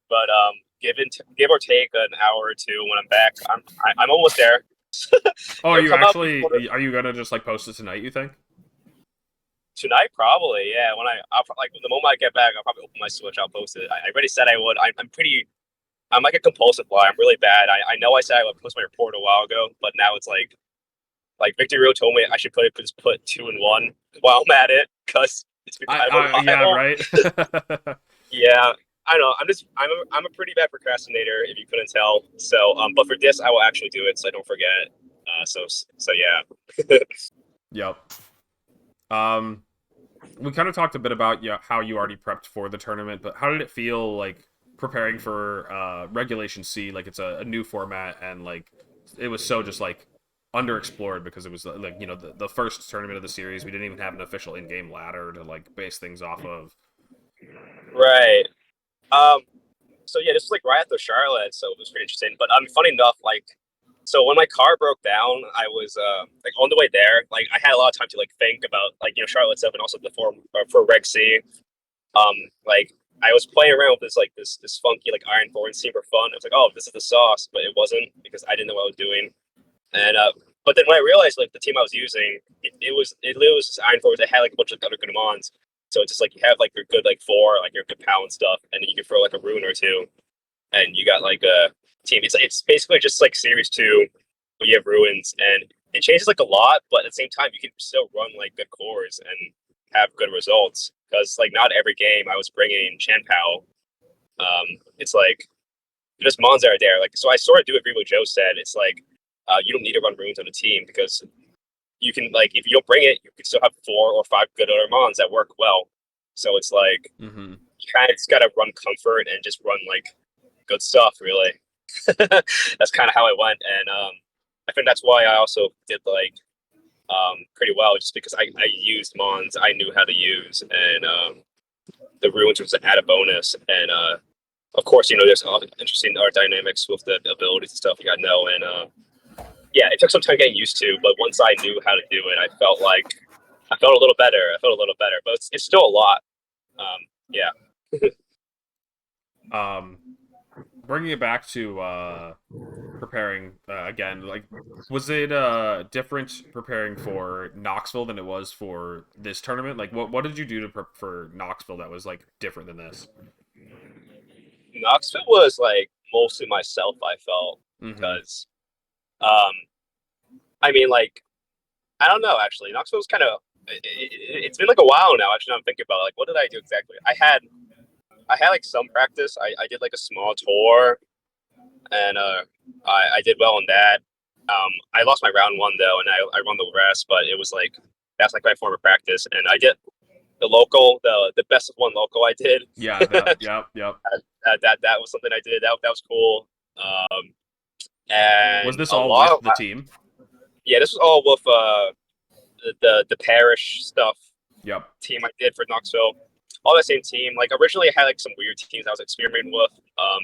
But give or take an hour or two when I'm back, I'm almost there. Oh, are you gonna just like post it tonight, you think? Tonight, probably, yeah. I'll like the moment I get back, I'll probably open my Switch. I'll post it. I already said I would. I'm like a compulsive liar. I'm really bad. I know I said I would post my report a while ago, but now it's like Victor Rio told me I should put 2 and 1 while I'm at it because it's been kind of a while. Yeah, right. Yeah, I know. I'm a pretty bad procrastinator, if you couldn't tell. So, but for this, I will actually do it, so I don't forget. So yeah. Yep. We kind of talked a bit about how you already prepped for the tournament, but how did it feel like preparing for Regulation C? Like it's a new format, and like it was so just like underexplored because it was like the first tournament of the series. We didn't even have an official in-game ladder to like base things off of. Right. So yeah, this was like right after Charlotte, so it was pretty interesting. But funny enough, like, so when my car broke down, I was like on the way there. Like I had a lot of time to like think about like Charlotte stuff and also the for Reg C. Like I was playing around with this funky like Iron Thorn scene for fun. I was like, oh, this is the sauce, but it wasn't because I didn't know what I was doing. And but then when I realized like the team I was using, it literally was just Iron Thorns. They had like a bunch of other good mons. So it's just like you have like your good like 4, like your good pound stuff, and then you can throw like a rune or two, and you got like a team. It's basically just like Series 2, where you have ruins, and it changes like a lot, but at the same time you can still run like good cores, and have good results, because like not every game I was bringing Chan Pao. It's like just mons that are there. Like, so I sort of do agree with Joe said. It's like you don't need to run runes on a team, because you can, like, if you don't bring it, you can still have 4 or 5 good other mons that work well. So it's like you kind of just gotta run comfort and just run like good stuff, really. That's kind of how I went, and I think that's why I also did like pretty well, just because I used mons I knew how to use, and the runes was an added bonus, and of course, there's all interesting art dynamics with the abilities and stuff you gotta know, and yeah, it took some time getting used to, but once I knew how to do it, I felt a little better. But it's still a lot. Yeah. Bringing it back to preparing again, like, was it different preparing for Knoxville than it was for this tournament? Like, what did you do to for Knoxville that was like different than this? Knoxville was like mostly myself, I felt, because I mean, like, I don't know, actually. Knoxville was kind of it's been like a while now, actually. I'm thinking about, like, what did I do exactly? I had like some practice. I did like a small tour, and I did well on that. I lost my round 1 though, and I won the rest, but it was like, that's like my form of practice. And I did the local, the best of 1 local I did. Yeah, yep. That was something I did. That was cool. And was this all with the team? Yeah, this was all with the parish stuff. Yep. Team I did for Knoxville. All the same team. Like, originally I had like some weird teams I was experimenting with,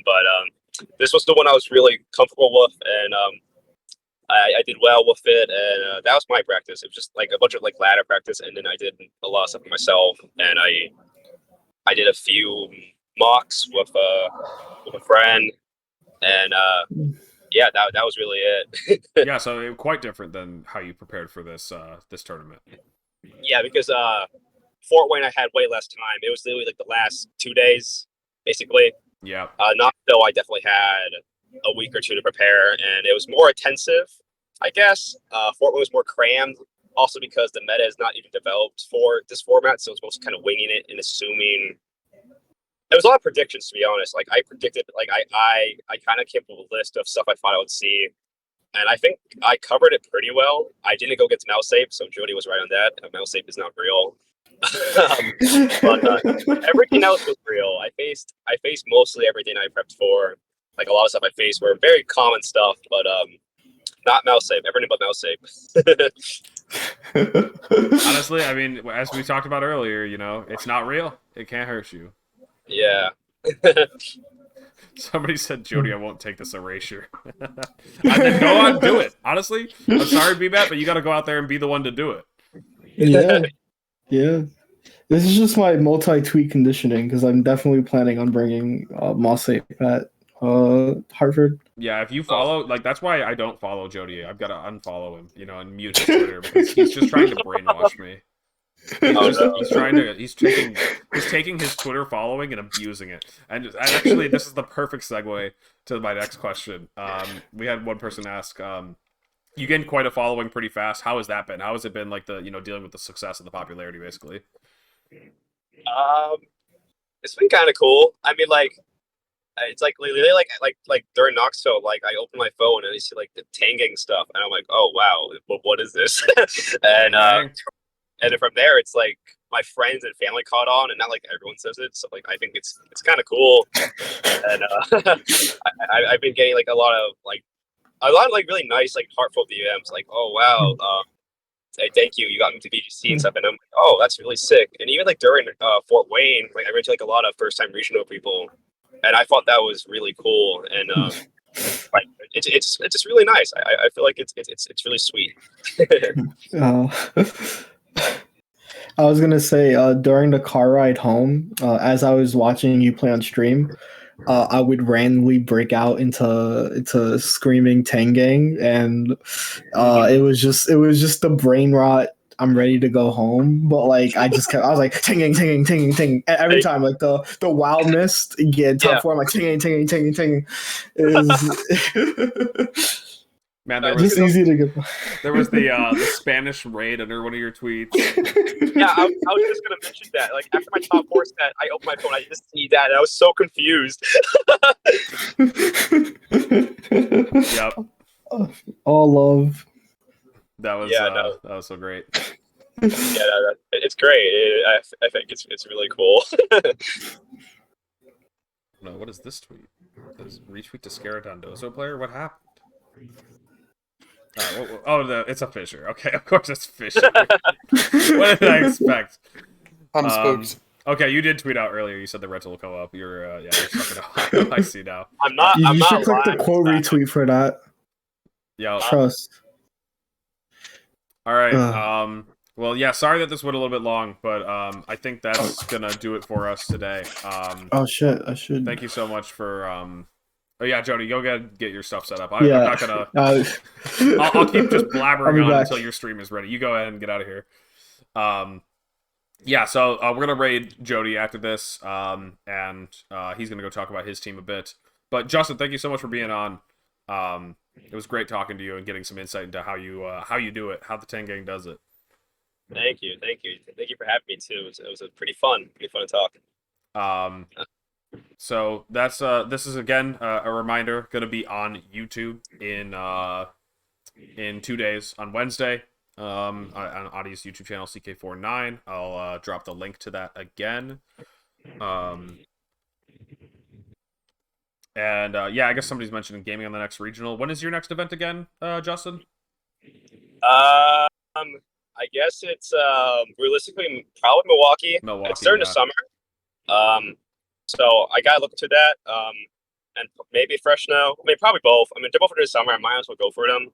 but this was the one I was really comfortable with, and I did well with it, and that was my practice. It was just like a bunch of like ladder practice, and then I did a lot of stuff myself, and I did a few mocks with a friend, and yeah, that was really it. Yeah, so it was quite different than how you prepared for this this tournament. Yeah, because Fort Wayne I had way less time. It was literally like the last 2 days, basically. Yeah. Knoxville I definitely had a week or 2 to prepare, and it was more intensive, I guess. Fort Wayne was more crammed, also because the meta is not even developed for this format, so it's mostly kind of winging it and assuming. There was a lot of predictions, to be honest. Like, I predicted, like, I kind of came up with a list of stuff I thought I would see, and I think I covered it pretty well. I didn't go get to Mouse-Ape, so Jeudy was right on that. Mouse-Ape is not real. But everything else was real. I faced mostly everything I prepped for. Like, a lot of stuff I faced were very common stuff, but not Mouse-Ape. Everything but Mouse-Ape. Honestly, I mean, as we talked about earlier, it's not real. It can't hurt you. Yeah. Somebody said, Jeudy, I won't take this erasure. And then go on, do it. Honestly, I'm sorry, B-Bat, but you got to go out there and be the one to do it. Yeah. This is just my multi-tweet conditioning, because I'm definitely planning on bringing Moss-Ape at Hartford. Yeah, if you follow, like, that's why I don't follow Jeudy. I've got to unfollow him, and mute his Twitter, because he's just trying to brainwash me. He's taking his Twitter following and abusing it. And actually, this is the perfect segue to my next question. We had one person ask, you gained quite a following pretty fast. How has that been? How has it been, like, the dealing with the success and the popularity, basically? It's been kind of cool. I mean, like, it's like literally like during Knoxville, like, I open my phone and I see like the Tanging stuff, and I'm like, oh wow, what is this? And then from there, it's like my friends and family caught on, and not like everyone says it. So, like, I think it's kind of cool. And I've been getting like a lot of really nice like heartfelt DMs, like, oh wow, say thank you, you got me to BGC and stuff, and I'm like, oh, that's really sick. And even like during Fort Wayne, like, I ran to like a lot of first time regional people, and I thought that was really cool. And like, it's just really nice. I feel like it's really sweet. I was gonna say, during the car ride home, as I was watching you play on stream, I would randomly break out into screaming Tanging, and it was just the brain rot. I'm ready to go home, but like I was like Tanging every time, like the wild mist get top 4, I'm like Tanging. Man, there Just was easy to get. there was the Spanish raid under one of your tweets. Yeah, I was just gonna mention that. Like after my top 4 set, I opened my phone, I just see that, and I was so confused. Yep. All love. That was no. that was so great. Yeah, it's great. I think it's really cool. No, what is this tweet? This retweet to Scaradondozo player? What happened? It's a Fissure. Okay, of course it's Fissure. What did I expect? I'm spooked. Okay, you did tweet out earlier. You said the rental will come up. You're stuck in Ohio. I see now. I'm not. You I'm should not click the lying. quote retweet for that. Yeah. Trust. All right. Well, yeah. Sorry that this went a little bit long, but I think that's gonna do it for us today. Oh shit! I should. Thank you so much for Oh yeah, Jeudy, go get your stuff set up. I'm not gonna. I'll keep just blabbering on until your stream is ready. You go ahead and get out of here. Yeah, so we're gonna raid Jeudy after this, and he's gonna go talk about his team a bit. But Justin, thank you so much for being on. It was great talking to you and getting some insight into how you do it, how the Tang gang does it. Thank you for having me too. It was a pretty fun to talk. So that's this is again a reminder, gonna be on YouTube in 2 days on Wednesday. On Audie's YouTube channel CK49. I'll drop the link to that again. And yeah, I guess somebody's mentioning gaming on the next regional. When is your next event again, Justin? I guess it's realistically probably Milwaukee. It's during the summer. So I gotta look into that. And maybe Fresh now. I mean, probably both. I mean, they're both during the summer. I might as well go for them.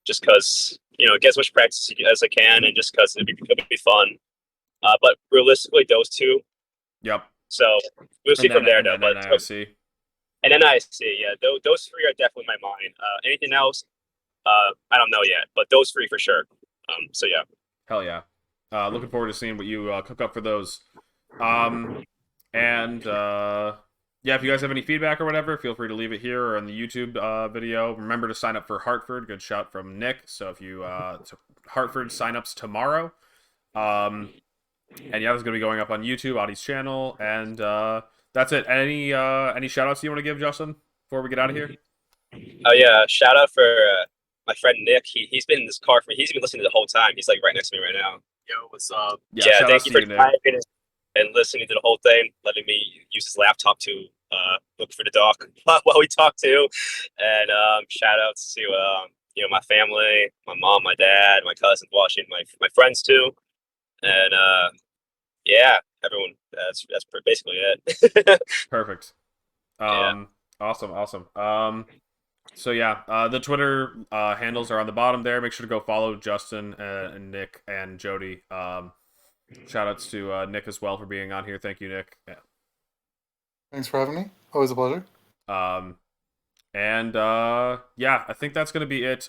Just because get as much practice as I can, and just because it'd be fun. But realistically, those two. Yep. So we'll see from there, though. And then I see. Yeah, those 3 are definitely my mind. Anything else? I don't know yet, but those 3 for sure. So yeah. Hell yeah. Looking forward to seeing what you cook up for those. Yeah, if you guys have any feedback or whatever, feel free to leave it here or in the YouTube video. Remember to sign up for Hartford. Good shout from Nick. So if you Hartford signups tomorrow. And yeah, this is gonna be going up on YouTube, Audie's channel, and that's it. Any shout outs you want to give, Justin, before we get out of here? Oh yeah, shout out for my friend Nick. He's been in this car for me. He's been listening the whole time. He's like right next to me right now. Yo, what's up? Yeah, thank you for driving and listening to the whole thing, letting me use his laptop to look for the doc while we talk too. And shout outs to my family, my mom, my dad, my cousins watching, my friends too. And yeah, everyone. That's basically it. Perfect. Yeah. Awesome. So yeah, the Twitter handles are on the bottom there. Make sure to go follow Justin and Nick and Jeudy. Shout outs to Nick as well for being on here. Thank you, Nick. Yeah. Thanks for having me. Always a pleasure. Yeah, I think that's gonna be it.